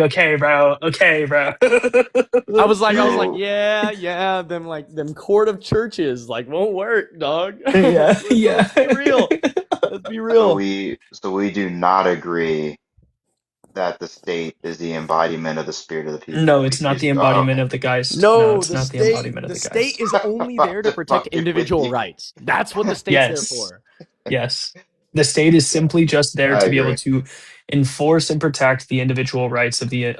okay, bro, okay, bro. I was like, so yeah, them court of churches like won't work, dog. Yeah, yeah. Let's be real. Let's be so real. we do not agree that the state is the embodiment of the spirit of the No, people. it's not We the embodiment of the Geist. No, No, it's the not the state embodiment of the the state Geist. is only I'm there to just protect fucking with individual you. rights. That's what the state's there Yes, for. yes. The state is Yeah, simply just there I to be able agree. to enforce and protect the individual rights of the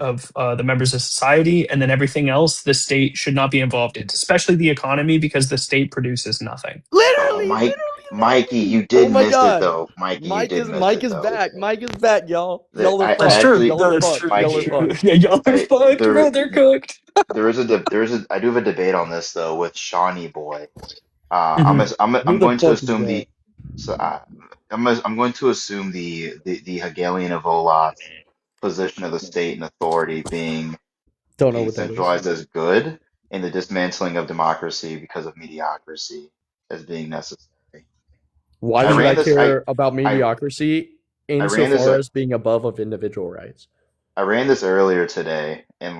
members of society, and then everything else the state should not be involved in, especially the economy, because the state produces nothing. Oh, Literally, Mike, Mikey, you Oh did my miss it god. though. Mikey, you did miss Mike it is though. back. Mike is back, y'all. That Y'all are That's fucked. true. Y'all are No, that's fucked. true. Y'all That's are Mikey, true. fucked. Yeah, y'all are I fucked, there bro. They're cooked. I do have a debate on this though with Shawnee Boy. Mhm. Who I'm the going to fuck is assume that? so I'm going to assume the Hegelian of Olaf's position of the state and authority being Don't know what that is. conceptualized as good and the dismantling of democracy because of mediocrity as being necessary. Why I should ran I this care about I mediocrity I ran this insofar as being above of individual rights? I ran this earlier today and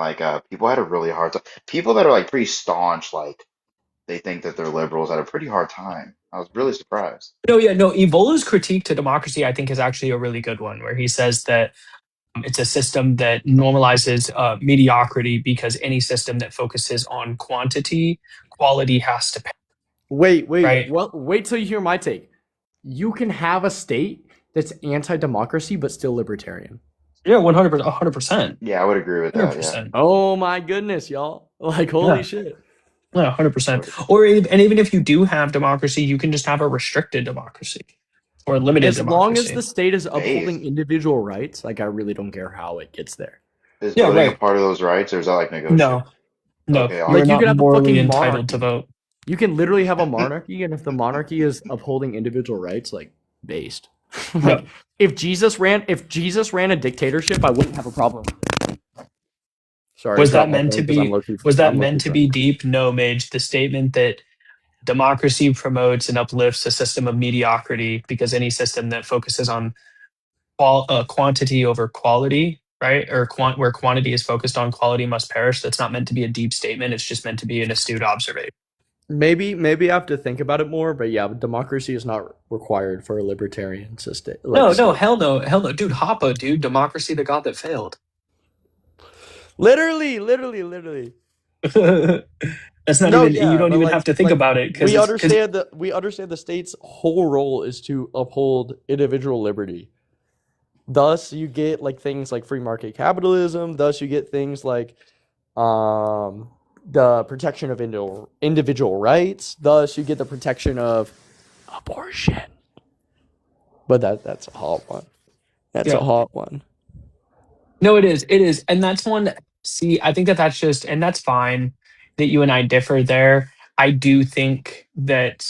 people had a really hard time. People that are like pretty staunch, like they think that they're liberals had a pretty hard time. I was really surprised. No, yeah, no. Evola's critique to democracy, I think, is actually a really good one, where he says that it's a system that normalizes mediocrity because any system that focuses on quantity, quality has to pay, Wait. right? Well, wait till you hear my take. You can have a state that's anti-democracy but still libertarian. Yeah, 100%, 100%, Yeah, I would agree with that. Yeah, 100%. Oh my goodness, y'all. Like holy Yeah, shit. yeah, I 100%. would. And even if you do have democracy, you can just have a restricted democracy or a limited As long as the democracy. state is upholding Based. individual rights, like I really don't care how it gets there. Is Yeah, voting a right. part of those rights, or is that like negotiable? No, no, Okay, you are Like you awesome. not could have a morally fucking entitled to monarchy. vote. You can literally have a monarchy, and if the monarchy is upholding individual rights, like based. Like No. if Jesus ran a dictatorship, I wouldn't have a problem. Sorry, Was that drop my meant phone to because be was that I'm low-key meant to be drunk. deep? No, Mage. The statement that democracy promotes and uplifts a system of mediocrity because any system that focuses on quantity over quality, right? Or where quantity is focused on quality must perish. That's not meant to be a deep statement. It's just meant to be an astute observation. Maybe I have to think about it more, but yeah, democracy is not required for a libertarian system. Like No, no, state. hell no, hell no, dude. Hoppe, dude. Democracy, the god that failed. Literally. That's not No, even. You yeah, don't but even have to think about it because we it's because understand that the state's whole role is to uphold individual liberty. Thus, you get like things like free market capitalism. Thus, you get things like the protection of individual rights. Thus, you get the protection of abortion. But that's a hot one. That's a yeah. hot one. No, it is, and that's one. See, I think that's just, and that's fine that you and I differ there. I do think that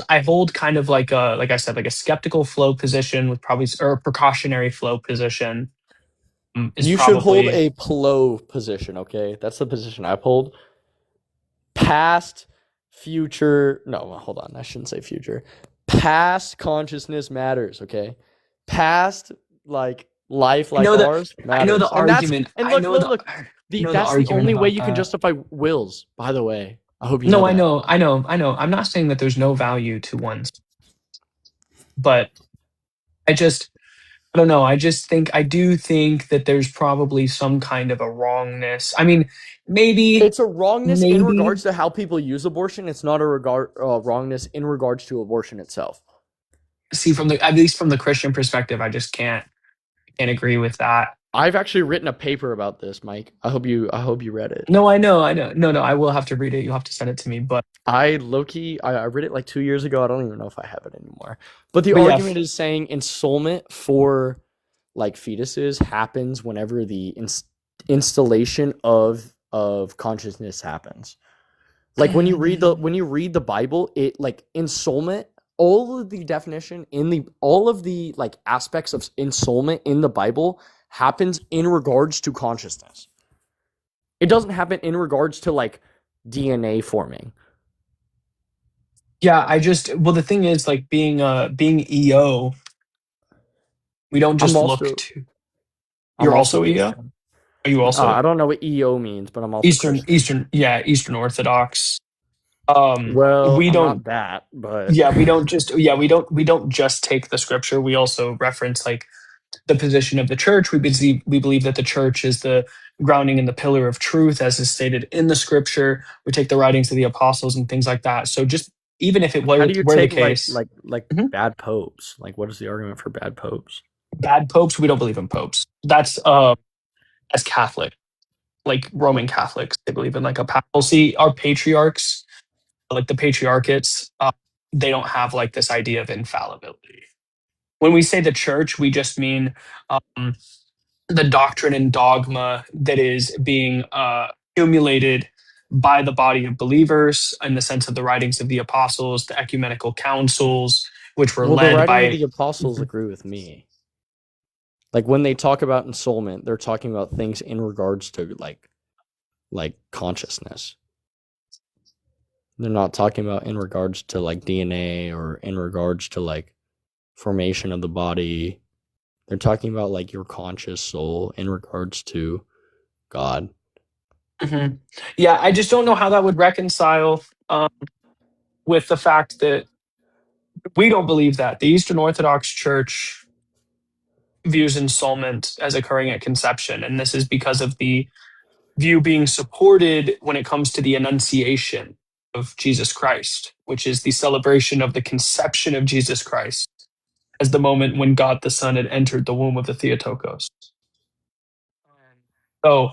I hold kind of like I said, like a skeptical flow position with probably or a precautionary flow position is You should hold probably a PLO position, okay? That's the position I hold. Past, future. No, hold on. I shouldn't say future. Past consciousness matters, okay? Past, like life I like know that ours I know the matters. argument. I know the Look. I know the That's the argument only way about you can that. justify wills, by the way. I hope you know No, that. I know. I'm not saying that there's no value to one's, but I just I don't know. I do think that there's probably some kind of a wrongness. I mean, maybe, It's a wrongness in maybe. regards to how people use abortion. It's not a wrongness in regards to abortion itself. See, at least from the Christian perspective, I just can't agree with that. I've actually written a paper about this, Mike. I hope you read it. No, I know. No, I will have to read it. You'll have to send it to me. But I low-key, I read it like 2 years ago. I don't even know if I have it anymore. But the But yeah, argument is saying ensoulment for like fetuses happens whenever the installation of consciousness happens. Like when you read the Bible, it like ensoulment, all of the definition all of the like aspects of ensoulment in the Bible happens in regards to consciousness. It doesn't happen in regards to like DNA forming. yeah, the thing is, like, being EO, we don't just look to. I'm You're also also EO? Christian. Are you also I don't know what EO means, but I'm also Christian. Eastern Orthodox? Well, We I'm don't. not that, but Yeah, we don't just take the scripture. We also reference, like, the position of the church. We believe that the church is the grounding and the pillar of truth, as is stated in the scripture. We take the writings of the apostles and things like that. So just even if it how do you were the take case, bad popes? Like, what is the argument for bad popes? bad popes, we don't believe in popes. That's as Catholic, like Roman Catholics, they believe in like a papacy. Our patriarchs, like the patriarchates, they don't have like this idea of infallibility. When we say the church, we just mean the doctrine and dogma that is being accumulated by the body of believers in the sense of the writings of the apostles, the ecumenical councils, which were Well, the led writing of by. the apostles agree with me. Like when they talk about ensoulment, they're talking about things in regards to like consciousness. They're not talking about in regards to like DNA or in regards to like formation of the body. They're talking about like your conscious soul in regards to God. Mhm. Yeah, I just don't know how that would reconcile with the fact that we don't believe that. The Eastern Orthodox Church views ensoulment as occurring at conception, and this is because of the view being supported when it comes to the Annunciation of Jesus Christ, which is the celebration of the conception of Jesus Christ as the moment when God the Son had entered the womb of the Theotokos. So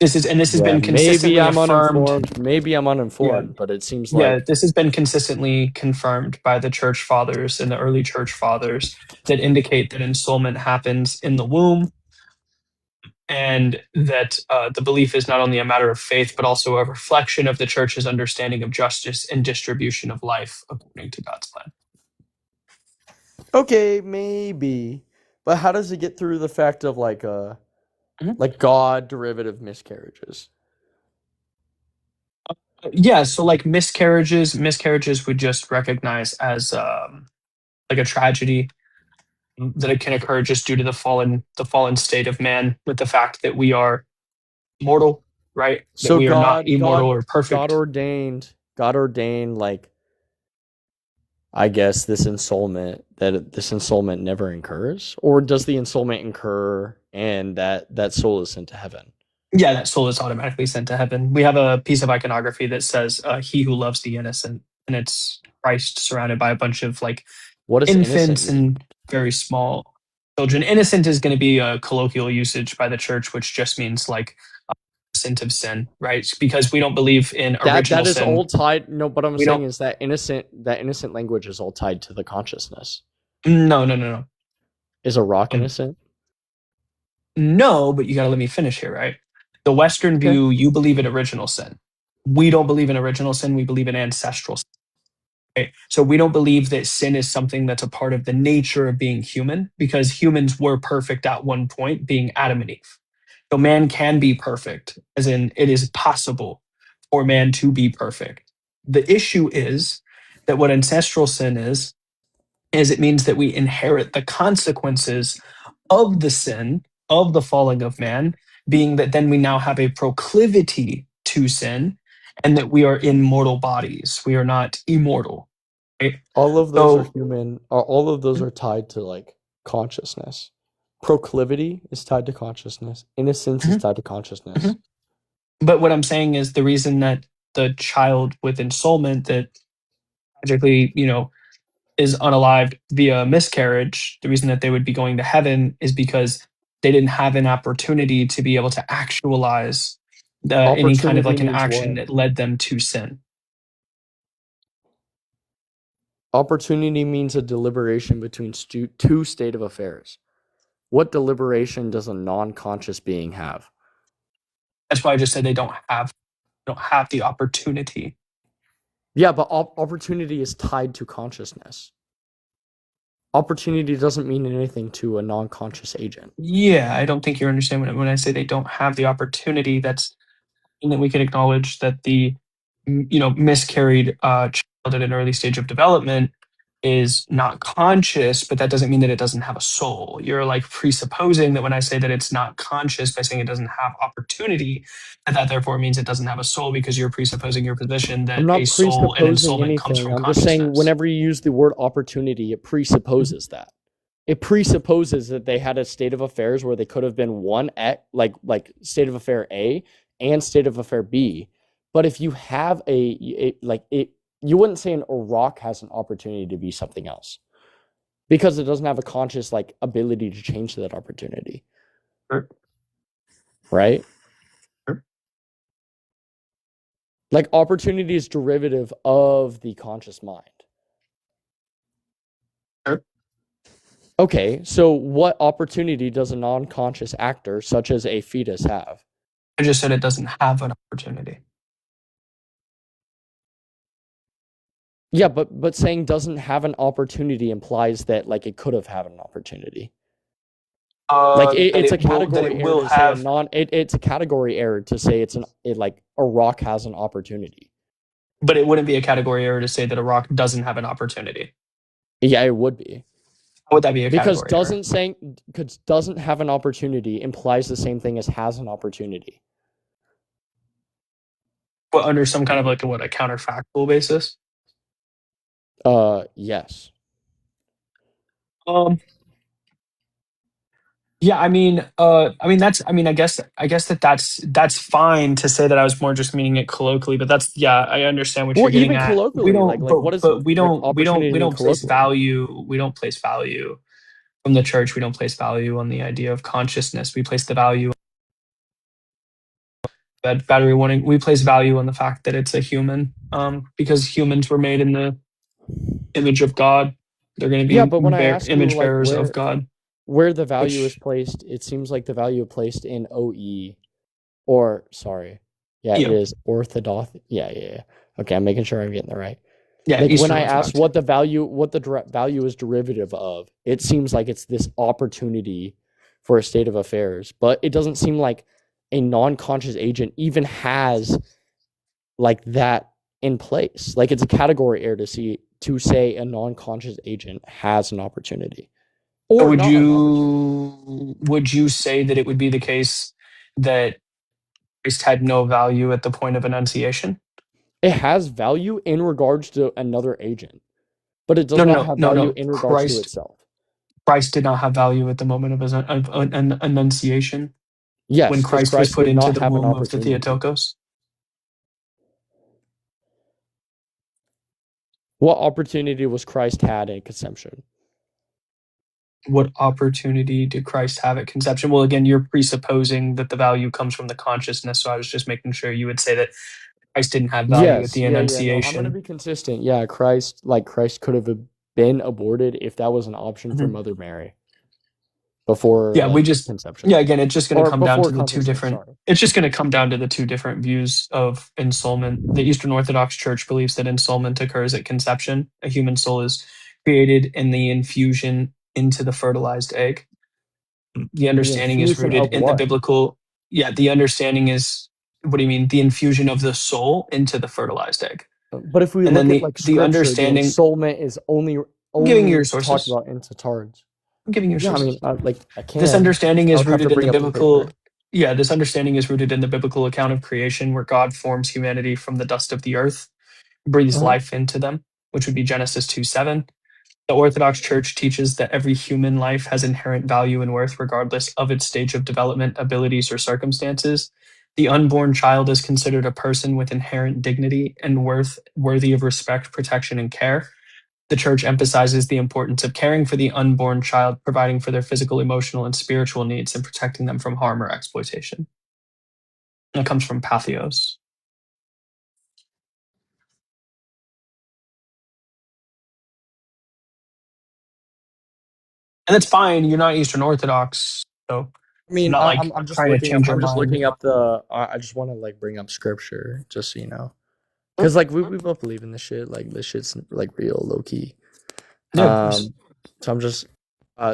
this has Yeah, been maybe consistently I'm affirmed. uninformed. Maybe I'm Yeah, uninformed, but it seems yeah, like this has been consistently confirmed by the church fathers and the early church fathers that indicate that ensoulment happens in the womb, and that the belief is not only a matter of faith, but also a reflection of the church's understanding of justice and distribution of life according to God's plan. okay, maybe. But how does it get through the fact of like like God derivative miscarriages? Yeah, so like miscarriages would just recognize as like a tragedy that it can occur just due to the fallen state of man, with the fact that we are mortal, right? That So we are not God immortal God or perfect. God ordained like I guess this ensoulment never incurs, or does the ensoulment incur and that soul is sent to heaven? Yeah, that soul is automatically sent to heaven. We have a piece of iconography that says, "He who loves the innocent," and it's Christ surrounded by a bunch of like What does innocent infants mean? and very small children. Innocent is going to be a colloquial usage by the church, which just means like innocent of sin, right? Because we don't believe in That original is all sin. tied. No, what I'm We saying don't. is that innocent language is all tied to the consciousness. No. Is a rock Um, innocent? no, but you got to let me finish here, right? The Western Okay. view, you believe in original sin. We don't believe in original sin. We believe in ancestral sin. Right? So we don't believe that sin is something that's a part of the nature of being human, because humans were perfect at one point, being Adam and Eve. So man can be perfect, as in it is possible for man to be perfect. The issue is that what ancestral sin is it means that we inherit the consequences of the sin, of the falling of man, being that then we now have a proclivity to sin, and that we are in mortal bodies. We are not immortal. Right? All of those are So human. All of those are tied to like consciousness. proclivity is tied to consciousness. Innocence is tied to consciousness. Mhm. But what I'm saying is the reason that the child with ensoulment that magically, is unalived via miscarriage, the reason that they would be going to heaven is because they didn't have an opportunity to be able to actualize any kind of Opportunity like an means action what? that led them to sin. Opportunity means a deliberation between two state of affairs. What deliberation does a non-conscious being have? That's why I just said they don't have the opportunity. Yeah, but opportunity is tied to consciousness. Opportunity doesn't mean anything to a non-conscious agent. Yeah, I don't think you understand when I say they don't have the opportunity. That's and that we can acknowledge that the miscarried child at an early stage of development is not conscious, but that doesn't mean that it doesn't have a soul. You're like presupposing that when I say that it's not conscious by saying it doesn't have opportunity, that therefore means it doesn't have a soul because you're presupposing your position I'm that a not soul and presupposing ensoulment comes anything. from I'm just saying consciousness. whenever you use the word opportunity, it presupposes that. It presupposes that they had a state of affairs where they could have been one at like state of affair A and state of affair B. But if you have you wouldn't say a rock has an opportunity to be something else because it doesn't have a conscious ability to change that opportunity. Sure. Right? Sure. Like opportunity is derivative of the conscious mind. Sure. Okay, so what opportunity does a non-conscious actor, such as a fetus, have? I just said it doesn't have an opportunity. Yeah, but saying doesn't have an opportunity implies that it could have had an opportunity. It's a category error to say it's a category error to say a rock has an opportunity. But it wouldn't be a category error to say that a rock doesn't have an opportunity. Yeah, it would be. How would that be a because category error? doesn't have an opportunity implies the same thing as has an opportunity. But under some kind of a counterfactual basis? Yes. Yeah, I mean, I guess that's fine to say that I was more just meaning it colloquially, but I understand what you're getting Even at. colloquially, what is But we don't opportunity mean place colloquially? value. We don't place value from the church. We don't place value on the idea of consciousness. We place the value that battery warning. We place value on the fact that it's a human, because humans were made in the image of God. They're going to be but when I ask you image bearers of God. where the value is placed, it seems like the value placed in OE, or sorry, it is orthodox. Yeah. Okay, I'm making sure I'm getting it right. Yeah, when I Orthodox. ask what the value is derivative of, it seems like it's this opportunity for a state of affairs, but it doesn't seem like a non-conscious agent even has that in place. It's a category error to say a non-conscious agent has an opportunity. Or would you say that it would be the case that Christ had no value at the point of enunciation? It has value in regards to another agent, but it does not have value in regards to itself. Christ did not have value at the moment of his enunciation. Yes, when Christ was put did into not the have an womb of the opportunity. Theotokos. What opportunity was Christ had in conception? What opportunity did Christ have at conception? Well, again, you're presupposing that the value comes from the consciousness. So I was just making sure you would say that Christ didn't have value at the enunciation. No, I'm going to be consistent. Yeah, Christ could have been aborted if that was an option for Mother Mary before conception. Yeah, again, it's just going to come down to the two conception, different. It's just going to come down to the two different views of ensoulment. The Eastern Orthodox Church believes that ensoulment occurs at conception. A human soul is created in the infusion into the fertilized egg. The understanding is rooted in the biblical. Yeah, the understanding is, what do you mean? The infusion of the soul into the fertilized egg. But if we look at scripture, understanding, the ensoulment is only giving your sources. Talked about into tards. I'm giving your sources. I mean, I can't. This understanding is rooted in the biblical. Yeah, this understanding is rooted in the biblical account of creation, where God forms humanity from the dust of the earth, breathes life into them, which would be Genesis 2:7. The Orthodox Church teaches that every human life has inherent value and worth, regardless of its stage of development, abilities, or circumstances. The unborn child is considered a person with inherent dignity and worth, worthy of respect, protection, and care. The Church emphasizes the importance of caring for the unborn child, providing for their physical, emotional, and spiritual needs, and protecting them from harm or exploitation. And it comes from Patheos. And it's fine. You're not Eastern Orthodox, so I mean, not like I'm just trying to looking up. change your I'm just mind. looking up the. I just want to like bring up scripture, just so you know, because like we both believe in this shit. Like this shit's like real, low key. Yeah, of course. So I'm just.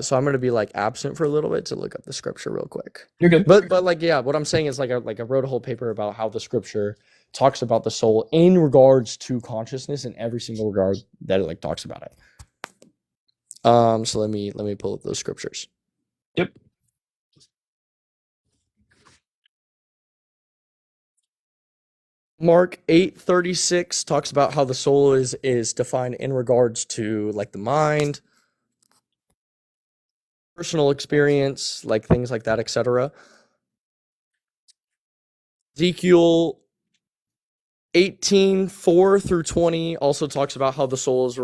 So I'm gonna be like absent for a little bit to look up the scripture real quick. You're good. But like yeah, what I'm saying is like I wrote a whole paper about how the scripture talks about the soul in regards to consciousness in every single regard that it like talks about it. So let me pull up those scriptures. Yep. Mark 8:36 talks about how the soul is defined in regards to like the mind, personal experience, like things like that, etc. Ezekiel 18:4 through 20 also talks about how the soul is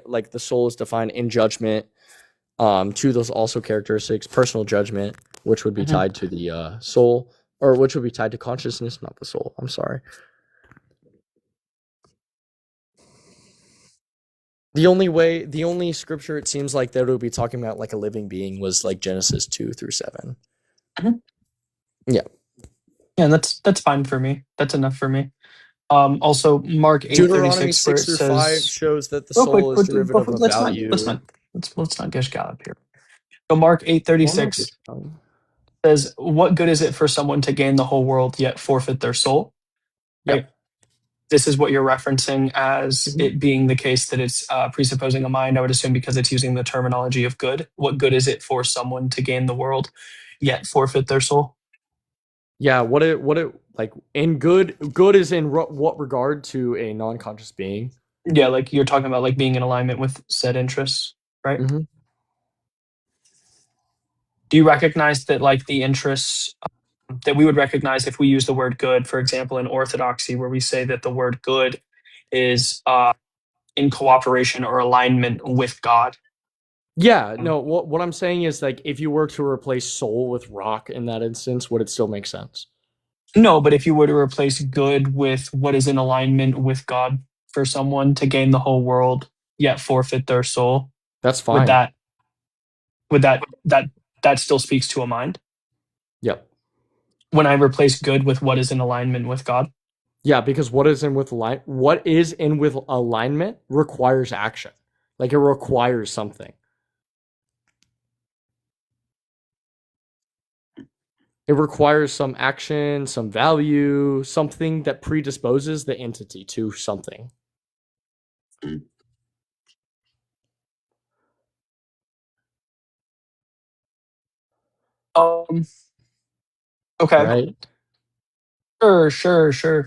like the soul is defined in judgment. To those also characteristics, personal judgment, which would be tied to the soul, or which would be tied to consciousness, not the soul. I'm sorry. The only scripture it seems like that it would be talking about like a living being was like Genesis 2 through 7. Yeah. Yeah, that's fine for me. That's enough for me. Also, Mark Deuteronomy 8:36, where 6 it through 5 says, shows that the real quick, soul is derivative of value. let's not get gallop here. So Mark Well, no, 8:36 says, "What good is it for someone to gain the whole world yet forfeit their soul?" Right. This is what you're referencing as it being the case that it's presupposing a mind. I would assume because it's using the terminology of good. What good is it for someone to gain the world yet forfeit their soul? Yeah, what it like in good is in what regard to a non-conscious being? Yeah, like you're talking about like being in alignment with said interests, right? Mm-hmm. Do you recognize that like the interests that we would recognize if we use the word good, for example, in orthodoxy, where we say that the word good is in cooperation or alignment with God? Yeah, no, what I'm saying is like if you were to replace soul with rock in that instance, would it still make sense? No, but if you were to replace good with what is in alignment with God for someone to gain the whole world yet forfeit their soul, that's fine. Would that still speaks to a mind? Yep. When I replace good with what is in alignment with God? Yeah, because what is in with alignment requires action. Like it requires something. It requires some action, some value, something that predisposes the entity to something. Okay. Right. Sure. So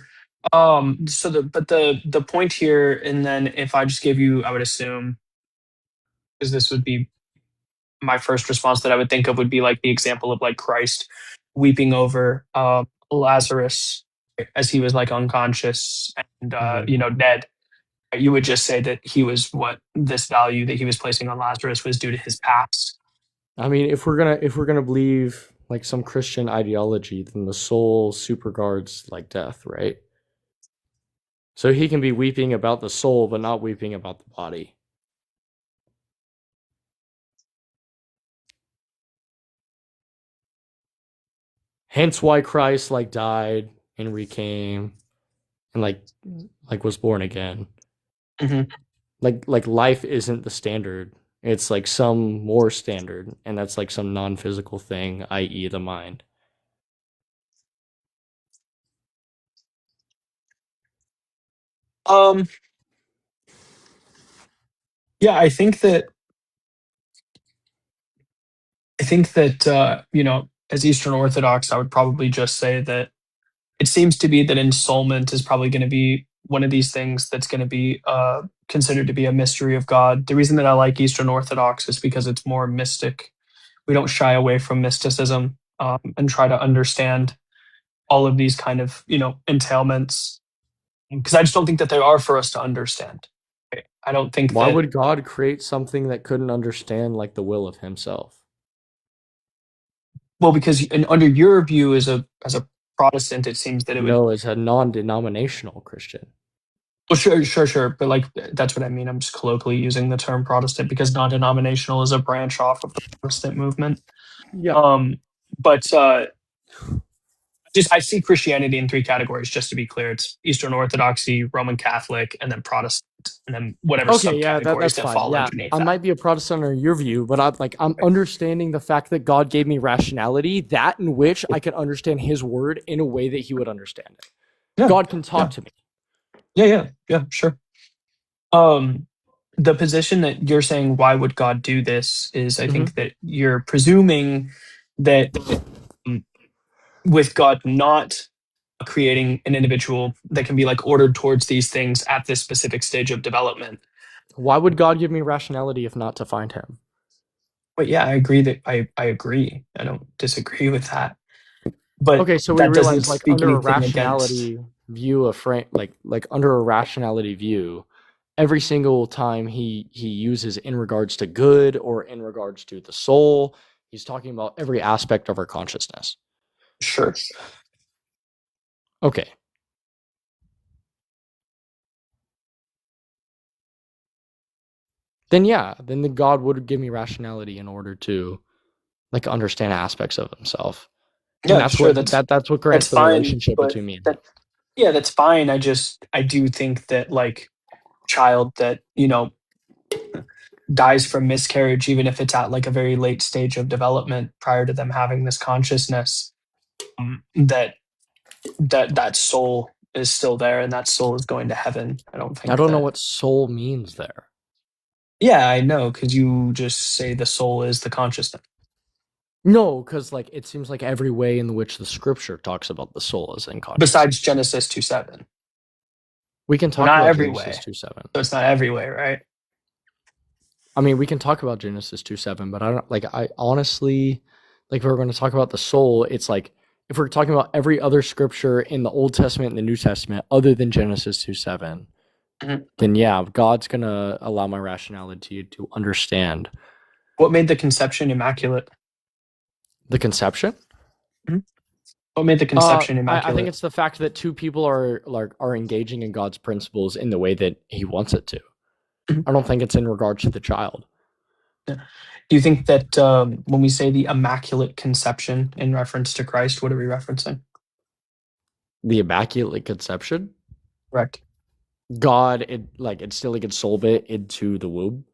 the point here, and then if I just give you, I would assume, because this would be my first response that I would think of would be like the example of like Christ weeping over Lazarus as he was like unconscious and dead. You would just say that he was what this value that he was placing on Lazarus was due to his past. I mean, if we're gonna believe like some Christian ideology, then the soul superguards like death, right? So he can be weeping about the soul, but not weeping about the body. Hence why Christ like died and recame and like was born again. Mm-hmm. Like life isn't the standard. It's like some more standard, and that's like some non-physical thing, i.e. the mind. Yeah, I think that as Eastern Orthodox, I would probably just say that it seems to be that ensoulment is probably going to be one of these things that's going to be considered to be a mystery of God. The reason that I like Eastern Orthodox is because it's more mystic. We don't shy away from mysticism and try to understand all of these kind of entailments, because I just don't think that they are for us to understand. I don't think Why that. would God create something that couldn't understand like the will of himself? Well, because under your view as a Protestant, it seems that it would. No, as a non-denominational Christian. Well, sure, but like that's what I mean. I'm just colloquially using the term Protestant because non-denominational is a branch off of the Protestant movement. Yeah. But just I see Christianity in three categories. Just to be clear, it's Eastern Orthodoxy, Roman Catholic, and then Protestant, and then whatever Okay, yeah, subcategories that's that fine. fall Yeah, underneath I that. might be a Protestant under your view, but I'm understanding the fact that God gave me rationality, that in which I can understand His word in a way that He would understand it. Yeah, God can talk to me. Yeah, sure. The position that you're saying, why would God do this, is I think that you're presuming that with God not creating an individual that can be like ordered towards these things at this specific stage of development. Why would God give me rationality if not to find Him? But yeah, I agree that I agree. I don't disagree with that. But okay, so we that doesn't realize like speak under a anything against. rationality view of frame, like under a rationality view, every single time he uses in regards to good or in regards to the soul, he's talking about every aspect of our consciousness. Sure. Okay. Then yeah, then the God would give me rationality in order to like understand aspects of himself. Yeah, And that's sure. what that's what grants the fine. relationship But between me and him. that's fine. I do think that like child that dies from miscarriage, even if it's at like a very late stage of development prior to them having this consciousness, that soul is still there and that soul is going to heaven. I don't I don't know that. what soul means there. Yeah, I know, because you just say the soul is the consciousness. No, because like it seems like every way in which the scripture talks about the soul is in consciousness. Besides Genesis 2:7. We can talk not about every Genesis way. 2:7. So it's not every way, right? I mean, we can talk about Genesis 2:7, but I honestly, like if we're going to talk about the soul, it's like if we're talking about every other scripture in the Old Testament and the New Testament other than Genesis 2:7, then yeah, God's going to allow my rationality to understand. What made the conception immaculate? The conception? What made the conception immaculate? I think it's the fact that two people are engaging in God's principles in the way that He wants it to. I don't think it's in regards to the child. Do you think that when we say the immaculate conception in reference to Christ, what are we referencing? The immaculate conception? Correct. God, instilling ensoulment into the womb.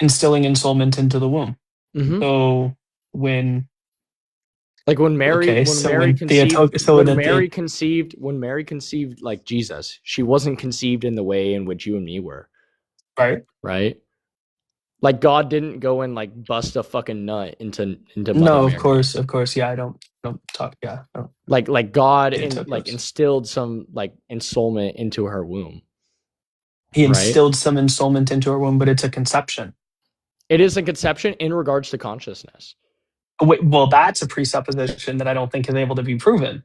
Instilling ensoulment into the womb. Mm-hmm. So when Mary conceived like Jesus, she wasn't conceived in the way in which you and me were. Right? Like God didn't go and like bust a fucking nut into Mother No, Mary. of course, yeah. I don't talk. Yeah, like God instilled some like ensoulment into her womb. He instilled some ensoulment into her womb, but it's a conception. It is a conception in regards to consciousness. Wait, well, that's a presupposition that I don't think is able to be proven.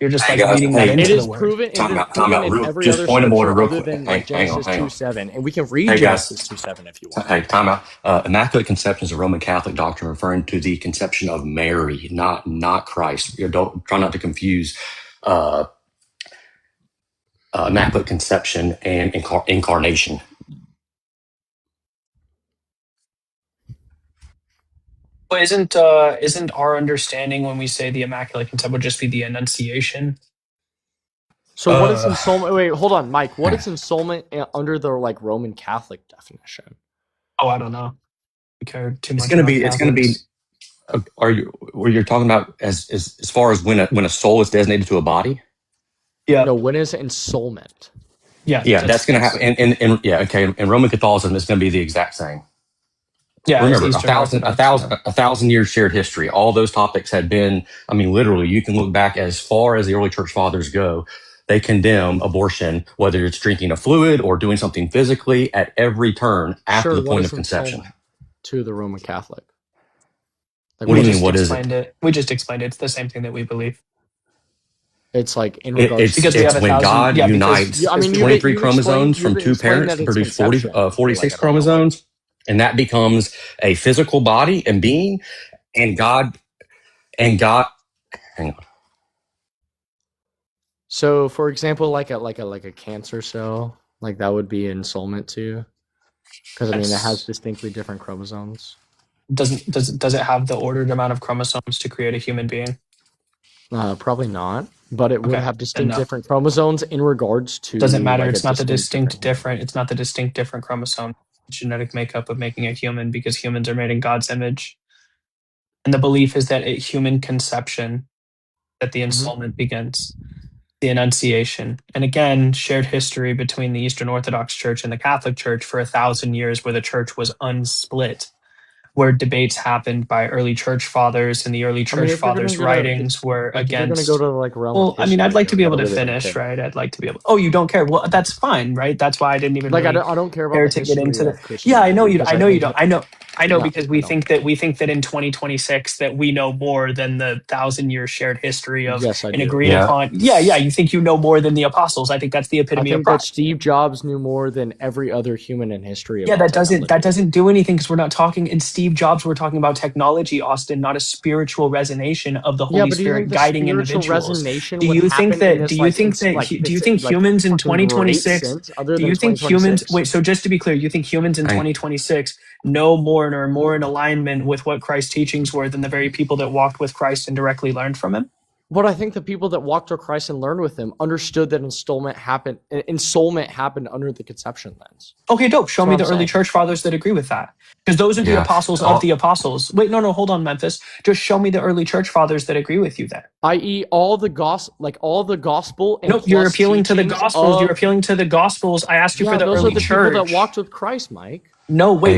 You're just reading that into the word. It is proven in every other scripture other than like Genesis 2:7, and we can read Genesis 2:7 if you want. Hey, time out. Immaculate conception is a Roman Catholic doctrine referring to the conception of Mary, not Christ. Don't try not to confuse immaculate conception and incarnation. But isn't our understanding when we say the immaculate conception would just be the Annunciation? So what is ensoulment? Wait, hold on, Mike. What is ensoulment under the like Roman Catholic definition? Oh, I don't know. We care too much. It's going to be. Are you're talking about as far as when a soul is designated to a body? Yeah. No, when is ensoulment? Yeah, that's going to happen. In Roman Catholicism, it's going to be the exact same. Yeah, remember a thousand years shared history. All those topics had been. I mean, literally, you can look back as far as the early church fathers go. they condemn abortion, whether it's drinking a fluid or doing something physically at every turn after the What point is of conception. installment to the Roman Catholic? Like, What do you mean? just What is it? explained it. We just explained it. It's the same thing that we believe. It's like in regards because to we have It's when 1,000. God Yeah, unites I mean, 23 you've explained chromosomes from two that parents to it's produce conception. So, 46 like, I don't know. chromosomes, and that becomes a physical body and being, and God, hang on. So, for example, like a cancer cell, like that would be ensoulment too, because I mean, it has distinctly different chromosomes. Does it have the ordered amount of chromosomes to create a human being? Probably not, but it would Okay, have then distinct no. different chromosomes in regards to. Doesn't matter. Like, It's a not the distinct different. It's not the distinct different chromosome genetic makeup of making a human, because humans are made in God's image, and the belief is that at human conception, that the ensoulment begins, the Annunciation, and again, shared history between the Eastern Orthodox Church and the Catholic Church for 1,000 years, where the church was unsplit, where debates happened by early church fathers, and the early I mean, church if you're fathers' writings were if you're gonna go against. to like realm Well, of I mean, I'd history, like to be I able to really don't finish, care. right? I'd like to be able. Oh, you don't care? Well, that's fine, right? That's why I didn't even Like, really I don't care about care the to get history into the. of Yeah, I Christianity know you. because I I know you think don't. I know no, because I don't. we think that in 2026 that we know more than the 1,000-year shared history of Yes, I an do. agreed upon. Yeah. You think you know more than the apostles? I think that's the I epitome of think pride. that Steve Jobs knew more than every other human in history Yeah, about that technology. doesn't do anything, because we're not talking in Steve Jobs. We're talking about technology, Austin, not a spiritual resonation of the Yeah, Holy but do you think Spirit the guiding spiritual individuals. resonation Do would you think happen in that? this like Do you it's think like humans in fucking great 2026? sense other Do than you think humans? 2026? Wait, so just to be clear, you think humans in 2026 know more and are more in alignment with what Christ's teachings were than the very people that walked with Christ and directly learned from him? But I think the people that walked with Christ and learned with him understood that ensoulment happened under the conception lens. Okay, dope. Show That's me what the I'm early saying. church fathers that agree with that. Because those are the apostles of the apostles. Wait, no, hold on, Memphis. Just show me the early church fathers that agree with you there. I.e., all the gospel and Nope, you're plus appealing to the teachings gospels. You're of appealing to the gospels. I asked you for the those are early the people that church. walked with Christ, Mike. No, wait.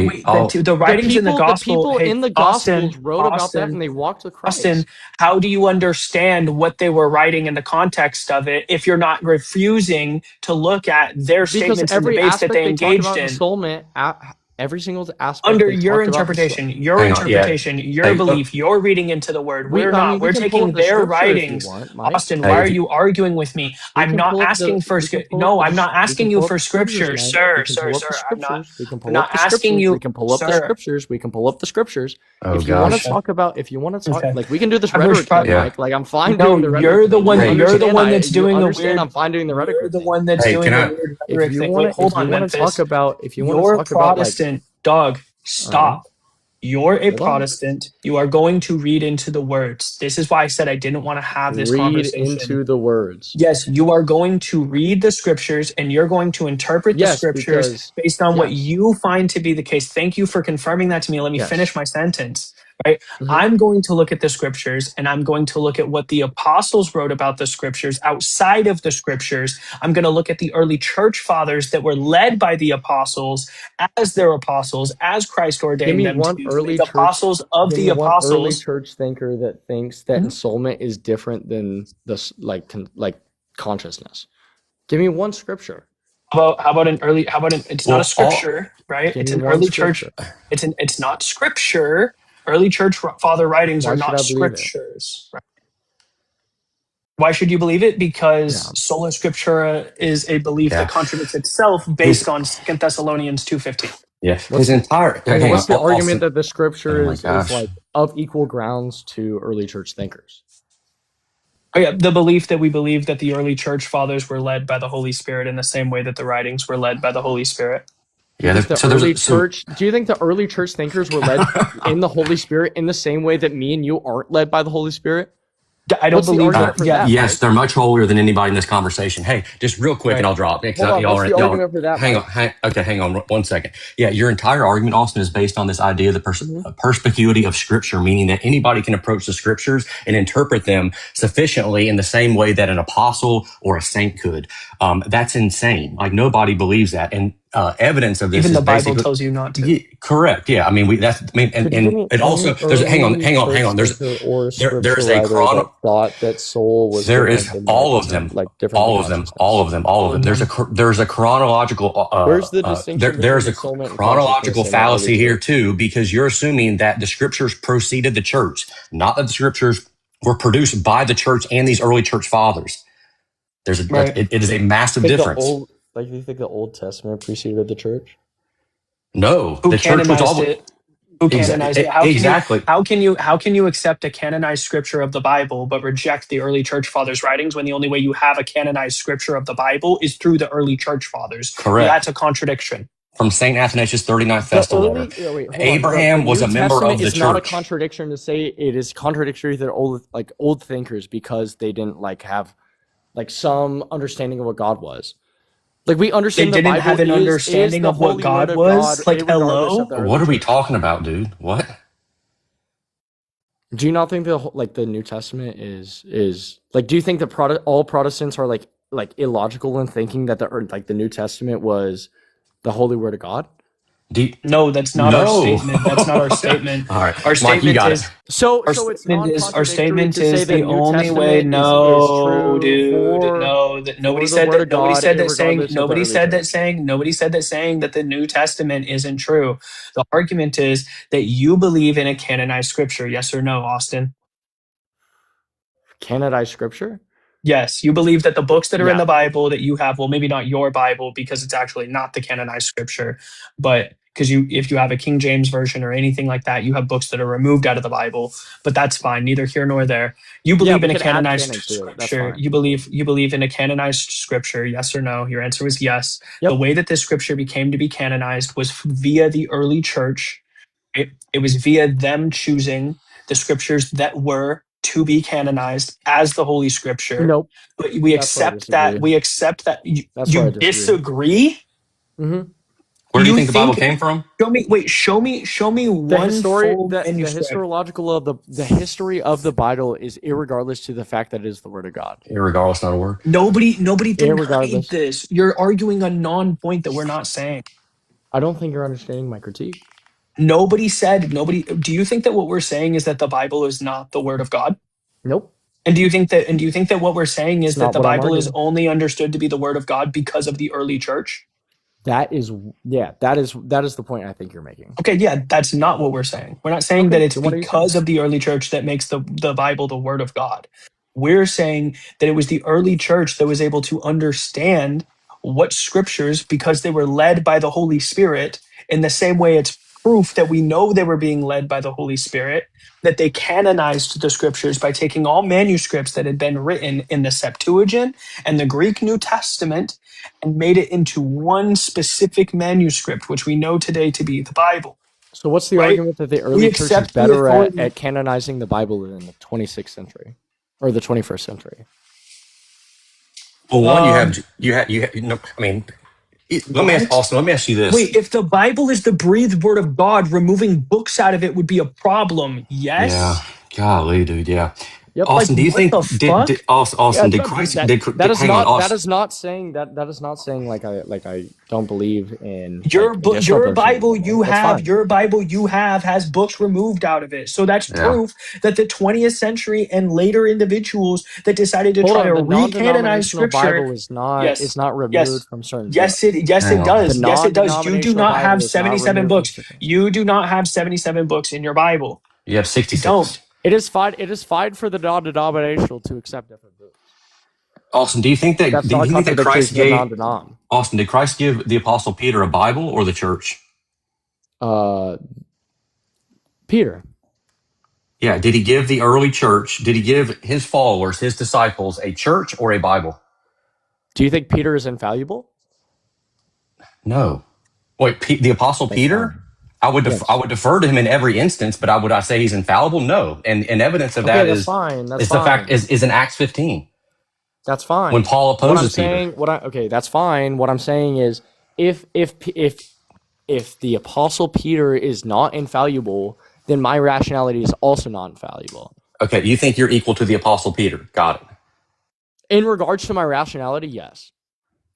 The writings in the the gospel. people Hey, in the gospels wrote about that, and they walked with Christ. Austin, how do you understand what they were writing in the context of it if you're not refusing to look at their statements and debates that they engaged in? Ensoulment, every single aspect Under they your talked about interpretation, Hang on, belief, you're reading into the word. We're I not. mean, we We're can pull taking up the their scripture if you writings. want, Mike. Austin, why are you arguing with me? I'm not asking for. No, I'm not asking you for scripture, sir. We can I'm pull not up the asking scriptures. you, We can pull up the sir. scriptures. We can pull up the scriptures. Oh, if you want to gosh. talk about, Okay. like we can do this I've rhetoric thing, respect- Mike. Like I'm fine No, doing the rhetoric. you're the thing. one. You You're the understand one that's you doing a understand weird. I'm fine doing the rhetoric. You're the thing. one that's doing a weird rhetoric thing. Wait, hold on, Memphis. Talk about, You're Protestant, dog. like, Stop. You're a Hold on. Protestant. You are going to read into the words. This is why I said I didn't want to have this conversation. into the words. Yes, you are going to read the scriptures and you're going to interpret the scriptures based on what you find to be the case. Thank you for confirming that to me. Let me finish my sentence. Right? I'm going to look at the scriptures and I'm going to look at what the apostles wrote about the scriptures outside of the scriptures. I'm going to look at the early church fathers that were led by the apostles as their apostles, as Christ ordained them to be the apostles of the apostles. Early church thinker that thinks that ensoulment is different than this, like consciousness. Give me one scripture. How about it's not a scripture, right? It's an early church. It's not scripture. Early church father writings are not scriptures. Right? Why should you believe it? Because sola scriptura is a belief that contradicts itself based on 2 Thessalonians 2:15. Yeah, his entire. What's the argument that the scripture is gosh. like of equal grounds to early church thinkers? Oh yeah, the belief that we believe that the early church fathers were led by the Holy Spirit in the same way that the writings were led by the Holy Spirit. Do you think the early church thinkers were led in the Holy Spirit in the same way that me and you aren't led by the Holy Spirit? I don't believe that. Yes, they're much holier than anybody in this conversation. Hey, just real quick, and I'll drop. What's the argument for that? Hang on 1 second. Yeah, your entire argument, Austin, is based on this idea of the perspicuity of Scripture, meaning that anybody can approach the Scriptures and interpret them sufficiently in the same way that an apostle or a saint could. That's insane. Like nobody believes that. And evidence of this Even is the Bible basically tells you not to. correct. Yeah, I mean, Could you give and me it any also there's early hang church on. thinker or There scripture is a writer that chrono. thought that soul was There is different than all like of them, different than consciousness? all of All them. of them. There's a chronological Where's the distinction there's between a soulmate and chronological consciousness in the early fallacy here church? too, because you're assuming that the scriptures preceded the church, not that the scriptures were produced by the church and these early church fathers. Right. It is a massive Think the difference. old you think the Old Testament preceded the church? No, Who the church was canonized always it? Who canonized it? exactly. How can you accept a canonized scripture of the Bible but reject the early church fathers' writings when the only way you have a canonized scripture of the Bible is through the early church fathers? Correct. That's a contradiction. From St. Athanasius' 39th The Festal letter. early wait, hold on. The Abraham was New a member Testament of the is not a church. contradiction to say it is contradictory to old thinkers because they didn't have some understanding of what God was. We They understand the didn't Bible have an is understanding the of what holy word God of God, was. Like, regardless of hello? the early What are we church. talking about, dude? What? Do you not think the New Testament is do you think that all Protestants are illogical in thinking that the New Testament was the holy word of God? No, that's not our No. statement. That's not our statement. All right, Our Mike, you statement got it. is So it's our non-contradictory statement to say is the the New only way. Testament is No, true dude, no. That for the word of God, regardless of the early church. nobody said that saying that the New Testament isn't true. The argument is that you believe in a canonized scripture. Yes or no, Austin? Canonized scripture? Yes, you believe that the books that are in Yeah. the Bible that you have, well, maybe not your Bible because it's actually not the canonized scripture, but because if you have a King James version or anything like that, you have books that are removed out of the Bible, but that's fine, neither here nor there. You Yeah, believe we in a could add canonized canon to it. That's scripture. fine. You believe in a canonized scripture, yes or no? Your answer was yes. Yep. The way that this scripture became to be canonized was via the early church. It was via them choosing the scriptures that were to be canonized as the Holy Scripture. Nope. But we That's where I accept that. disagree. We accept that. That's where I You disagree. disagree? Mm-hmm. Where do you think the Bible came from? Show me The one full the manuscript. historiological of the history of the Bible is irregardless to the fact that it is the word of God. Irregardless, not a word. Nobody denied Irregardless. this. You're arguing a non-point that we're not saying. I don't think you're understanding my critique. Nobody. Do you think that what we're saying is that the Bible is not the word of God? Nope. And do you think that what we're saying is It's that not the what I'm Bible is arguing. only understood to be the word of God because of the early church? That is the point I think you're making. Okay, yeah, that's not what we're saying. We're not saying Okay, that it's then what are you because saying? of the early church that makes the Bible the word of God. We're saying that it was the early church that was able to understand what scriptures, because they were led by the Holy Spirit, in the same way it's proof that we know they were being led by the Holy Spirit, that they canonized the scriptures by taking all manuscripts that had been written in the Septuagint and the Greek New Testament and made it into one specific manuscript, which we know today to be the Bible. So what's the Right? argument that the We early church is accept the better authority. at canonizing the Bible than the 26th century or the 21st century? Well, one, you have. No, I mean, let me ask What? Austin. Let me ask you this. Wait, if the Bible is the breathed word of God, removing books out of it would be a problem. Yeah, Yes? golly, dude. Yeah, Yep. Like, Austin. Do you what the think fuck? Austin? Did Yeah, Christ? that is Hang on, not Austin. saying that is not saying I don't believe in Your additional books in the Bible. That's fine. Your Bible you have has books removed out of it. So that's Yeah. proof that the 20th century and later individuals that decided to Hold try on, to the recanonize non-denominational scripture. Bible is not Yes. removed Yes. from certain Yes, books. it Hang on. does. The Yes, it does. You do non-denominational not have Bible is not 77 removed from books. certain. You do not have 77 books in your Bible. You have You 66. don't. It is fine. It is fine for the non-denominational to accept different books. Austin, do you think That's not that contradictory Christ to the gave non-denom. Austin? Did Christ give the Apostle Peter a Bible or the church? Peter. Yeah. Did he give the early church? Did he give his followers, his disciples, a church or a Bible? Do you think Peter is infallible? No. Wait, the Apostle That's Peter? fine. I would Yes. defer to him in every instance, but would I say he's infallible? No. And evidence of Okay, that that's fine. That's is the fact fine. is in Acts 15 That's fine. when Paul opposes Peter. Okay, that's fine. What I'm saying is, if the Apostle Peter is not infallible, then my rationality is also not infallible. Okay, you think you're equal to the Apostle Peter? Got it. In regards to my rationality, yes.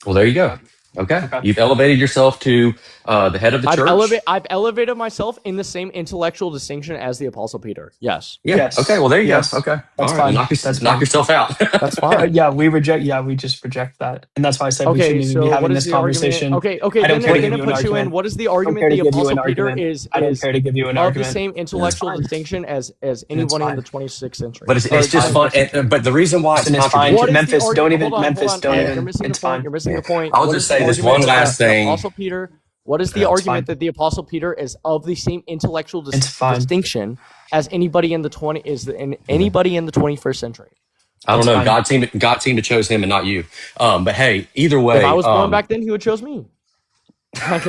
Well, there you go. Okay. You've elevated yourself to the head of the church. I've elevated myself in the same intellectual distinction as the Apostle Peter. Yes. Yeah. Yes. Okay. Well, there you Yes. go. Okay. That's All right. fine. Knock Fine. yourself out. That's fine. Yeah, we just reject that, and that's why I said we Okay, shouldn't even be so what having is this the argument? conversation. Okay, I don't then care to then give it you an puts you in. argument. What is the I don't argument care to the give you Apostle an Peter argument. is I don't care to give you an of argument. the same It's intellectual fine. distinction as anybody in the 26th century? But it's just fun. But the reason why it's It's fine. What is the Memphis, don't argument? even. Hold on, Memphis, don't Ed, even. you're missing the It's point. fine. You're missing the point. I'll What just is the say this argument one that last the thing. Apostle Peter? What is the argument that the Apostle Peter is of the same intellectual distinction as anybody in the 21st century? I don't know. God seemed to chose him and not you. But hey, either way, If I was born back then, he would chose me.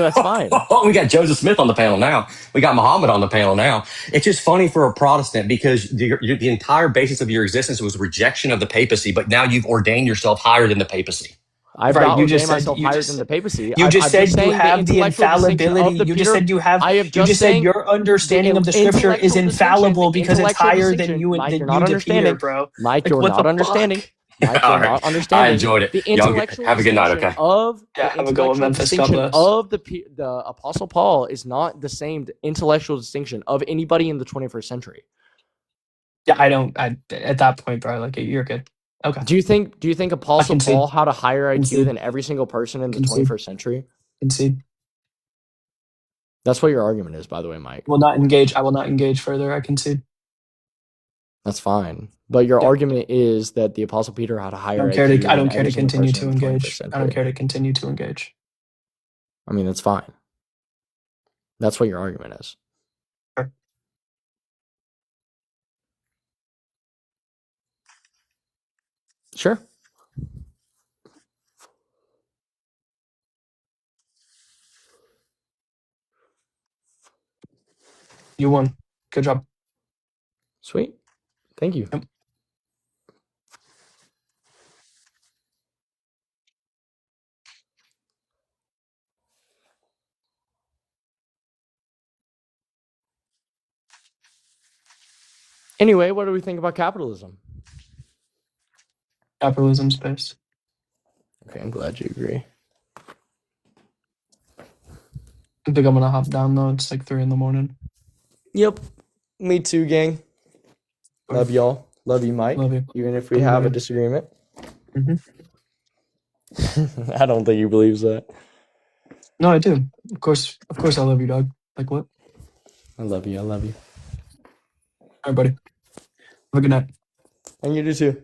That's fine. We got Joseph Smith on the panel now. We got Muhammad on the panel now. It's just funny for a Protestant because the entire basis of your existence was rejection of the papacy, but now you've ordained yourself higher than the papacy. I've not ordained myself higher than the papacy. You just said you saying have the infallibility. You just said you have. I have You just just said saying your understanding of the scripture is infallible because it's higher than you Mike, than you're you not to Peter, understanding. bro. Mike, you're not understanding. Mike, All you're right. not understanding. I enjoyed it. The Y'all intellectual have a good night. Okay. Of Yeah, the have a go in intellectual Memphis. God distinction bless. of the Apostle Paul is not the same intellectual distinction of anybody in the 21st century. Yeah, I don't. At that point, bro, like you're good. Okay. Do you think Apostle concede. Paul had a higher IQ Concede. than every single person in the Concede. 21st century? Concede. That's what your argument is, by the way, Mike. Will not engage. I will not engage further. I concede. That's fine. But your argument is that the Apostle Peter had a I higher don't care IQ to. I than don't care every to single continue person to in the 21st engage. century. I don't care to continue to engage. I mean, that's fine. That's what your argument is. Sure. Sure. You won. Good job. Sweet. Thank you. Yep. Anyway, what do we think about capitalism? Capitalism space. Okay, I'm glad you agree. I think I'm gonna hop down though. It's like 3 a.m. Yep. Me too, gang. Love y'all. Love you, Mike. Love you. Even if we have a disagreement. I don't think he believes that. No, I do. Of course, I love you, dog. Like what? I love you. All right, buddy. Have a good night. And you do too.